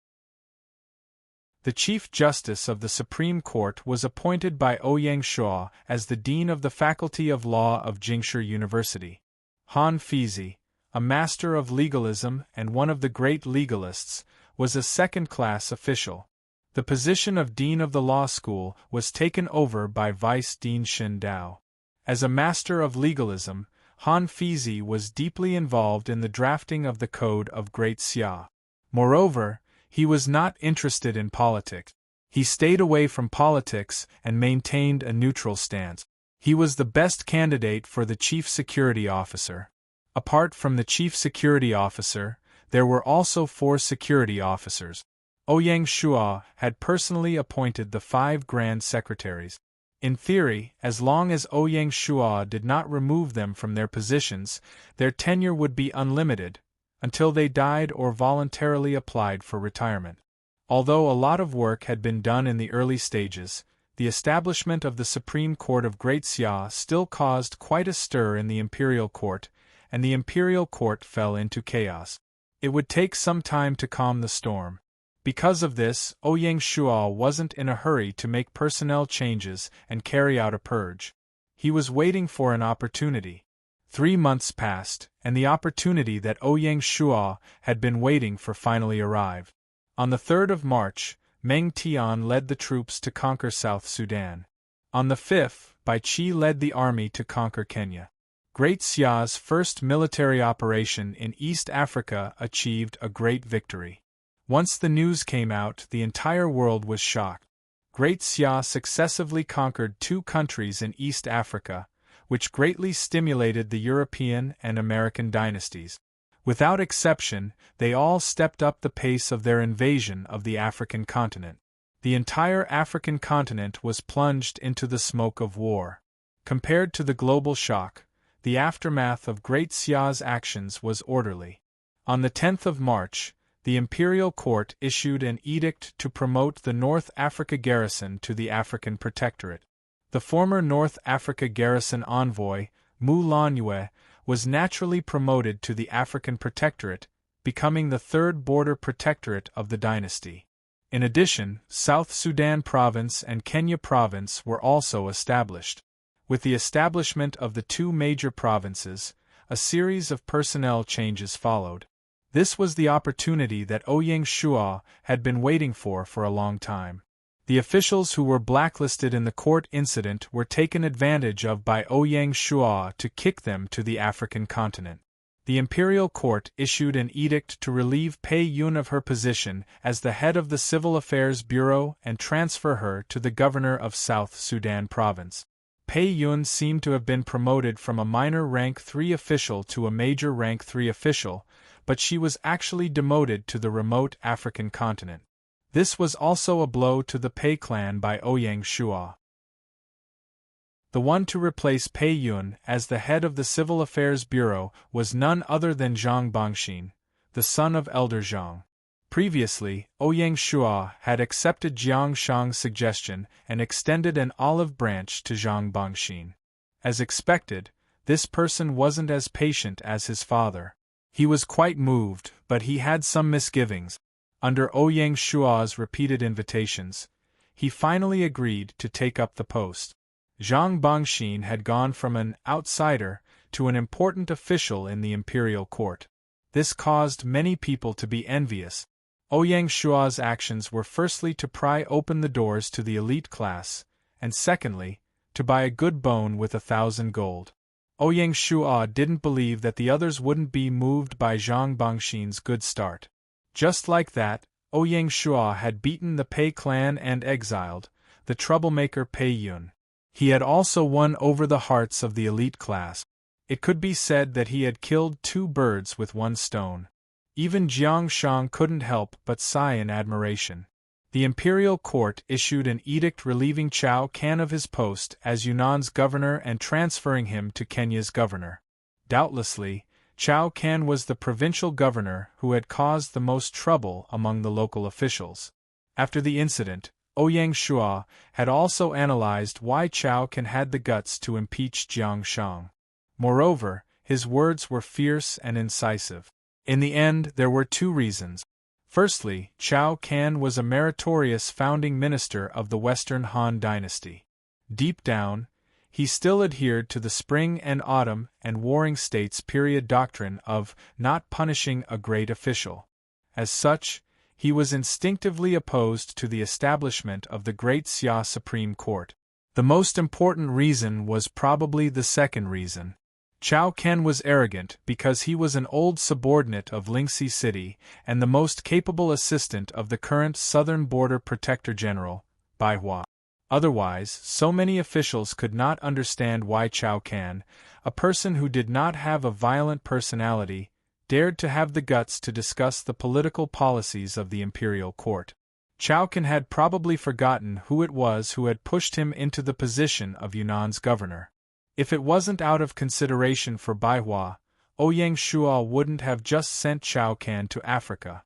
The Chief Justice of the Supreme Court was appointed by Ouyang Shuo as the Dean of the Faculty of Law of Jingshi University. Han Fizi, a master of legalism and one of the great legalists, was a second-class official. The position of Dean of the Law School was taken over by Vice Dean Shin Dao. As a master of legalism, Han Fizi was deeply involved in the drafting of the Code of Great Xia. Moreover, he was not interested in politics. He stayed away from politics and maintained a neutral stance. He was the best candidate for the Chief Security Officer. Apart from the Chief Security Officer, there were also 4 security officers. Ouyang Shuo had personally appointed the 5 Grand Secretaries. In theory, as long as Ouyang Shuo did not remove them from their positions, their tenure would be unlimited, until they died or voluntarily applied for retirement. Although a lot of work had been done in the early stages, the establishment of the Supreme Court of Great Xia still caused quite a stir in the imperial court, and the imperial court fell into chaos. It would take some time to calm the storm. Because of this, Ouyang Shuo wasn't in a hurry to make personnel changes and carry out a purge. He was waiting for an opportunity. 3 months passed, and the opportunity that Ouyang Shuo had been waiting for finally arrived. On the 3rd of March, Meng Tian led the troops to conquer South Sudan. On the 5th, Bai Qi led the army to conquer Kenya. Great Xia's first military operation in East Africa achieved a great victory. Once the news came out, the entire world was shocked. Great Xia successively conquered 2 countries in East Africa, which greatly stimulated the European and American dynasties. Without exception, they all stepped up the pace of their invasion of the African continent. The entire African continent was plunged into the smoke of war. Compared to the global shock, the aftermath of Great Xia's actions was orderly. On the 10th of March, the imperial court issued an edict to promote the North Africa garrison to the African Protectorate. The former North Africa garrison envoy, Mu Lanyue, was naturally promoted to the African Protectorate, becoming the 3rd border protectorate of the dynasty. In addition, South Sudan Province and Kenya Province were also established. With the establishment of the 2 major provinces, a series of personnel changes followed. This was the opportunity that Ouyang Shua had been waiting for a long time. The officials who were blacklisted in the court incident were taken advantage of by Ouyang Shua to kick them to the African continent. The imperial court issued an edict to relieve Pei Yun of her position as the head of the Civil Affairs Bureau and transfer her to the governor of South Sudan Province. Pei Yun seemed to have been promoted from a minor rank 3 official to a major rank 3 official, but she was actually demoted to the remote African continent. This was also a blow to the Pei clan by Ouyang Shua. The one to replace Pei Yun as the head of the Civil Affairs Bureau was none other than Zhang Bangxin, the son of Elder Zhang. Previously, Ouyang Shua had accepted Jiang Shang's suggestion and extended an olive branch to Zhang Bangxin. As expected, this person wasn't as patient as his father. He was quite moved, but he had some misgivings. Under Ouyang Shua's repeated invitations, he finally agreed to take up the post. Zhang Bangxin had gone from an outsider to an important official in the imperial court. This caused many people to be envious. Ouyang Shua's actions were firstly to pry open the doors to the elite class, and secondly, to buy a good bone with 1,000 gold. Ouyang Shua didn't believe that the others wouldn't be moved by Zhang Bangxin's good start. Just like that, Ouyang Shua had beaten the Pei clan and exiled the troublemaker Pei Yun. He had also won over the hearts of the elite class. It could be said that he had killed 2 birds with 1 stone. Even Jiang Shang couldn't help but sigh in admiration. The imperial court issued an edict relieving Chao Can of his post as Yunnan's governor and transferring him to Kenya's governor. Doubtlessly, Chao Can was the provincial governor who had caused the most trouble among the local officials. After the incident, Ouyang Shua had also analyzed why Chao Can had the guts to impeach Jiang Shang. Moreover, his words were fierce and incisive. In the end, there were 2 reasons. Firstly, Chao Can was a meritorious founding minister of the Western Han dynasty. Deep down, he still adhered to the Spring and Autumn and Warring States period doctrine of not punishing a great official. As such, he was instinctively opposed to the establishment of the Great Xia Supreme Court. The most important reason was probably the second reason. Chao Can was arrogant because he was an old subordinate of Lingxi City and the most capable assistant of the current Southern Border Protector General, Bai Hua. Otherwise, so many officials could not understand why Chao Can, a person who did not have a violent personality, dared to have the guts to discuss the political policies of the imperial court. Chao Can had probably forgotten who it was who had pushed him into the position of Yunnan's governor. If it wasn't out of consideration for Bai Hua, Ouyang Shua wouldn't have just sent Chao Can to Africa.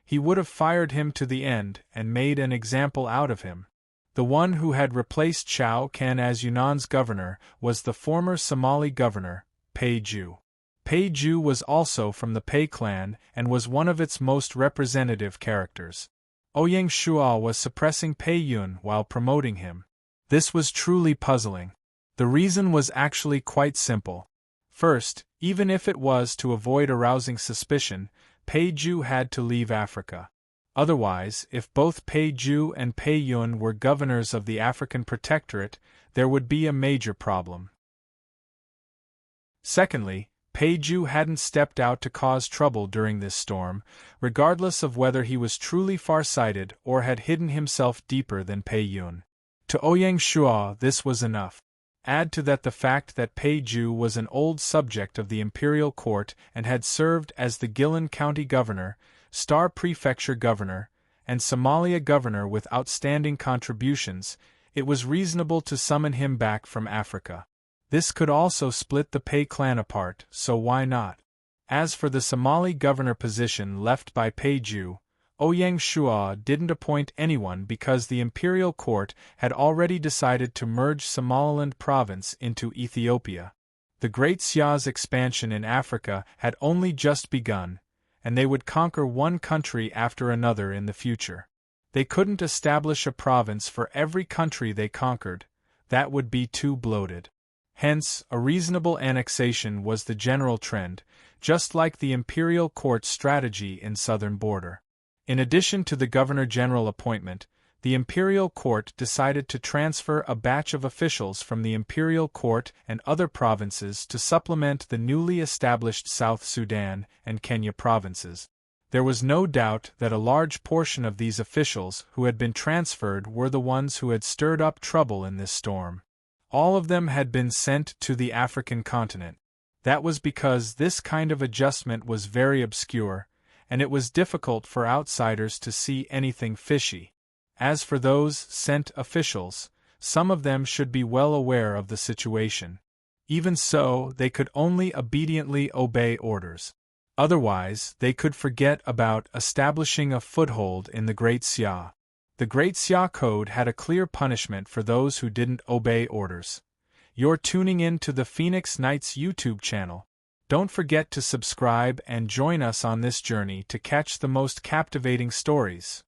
He would have fired him to the end and made an example out of him. The one who had replaced Chao Can as Yunnan's governor was the former Somali governor, Pei Ju. Pei Ju was also from the Pei clan and was one of its most representative characters. Ouyang Shua was suppressing Pei Yun while promoting him. This was truly puzzling. The reason was actually quite simple. First, even if it was to avoid arousing suspicion, Pei Ju had to leave Africa. Otherwise, if both Pei Ju and Pei Yun were governors of the African Protectorate, there would be a major problem. Secondly, Peiju hadn't stepped out to cause trouble during this storm, regardless of whether he was truly far-sighted or had hidden himself deeper than Pei Yun. To Ouyang Shuo, this was enough. Add to that the fact that Peiju was an old subject of the imperial court and had served as the Guilin County Governor, Star Prefecture Governor, and Somalia Governor with outstanding contributions, it was reasonable to summon him back from Africa. This could also split the Pei clan apart, so why not? As for the Somali governor position left by Peiju, Ouyang Shuo didn't appoint anyone because the imperial court had already decided to merge Somaliland province into Ethiopia. The Great Xia's expansion in Africa had only just begun, and they would conquer one country after another in the future. They couldn't establish a province for every country they conquered, that would be too bloated. Hence, a reasonable annexation was the general trend, just like the imperial court's strategy in southern border. In addition to the governor-general appointment, the imperial court decided to transfer a batch of officials from the imperial court and other provinces to supplement the newly established South Sudan and Kenya provinces. There was no doubt that a large portion of these officials who had been transferred were the ones who had stirred up trouble in this storm. All of them had been sent to the African continent. That was because this kind of adjustment was very obscure, and it was difficult for outsiders to see anything fishy. As for those sent officials, some of them should be well aware of the situation. Even so, they could only obediently obey orders. Otherwise, they could forget about establishing a foothold in the Great Xia. The Great Xia Code had a clear punishment for those who didn't obey orders. You're tuning in to the Phoenix Knights YouTube channel. Don't forget to subscribe and join us on this journey to catch the most captivating stories.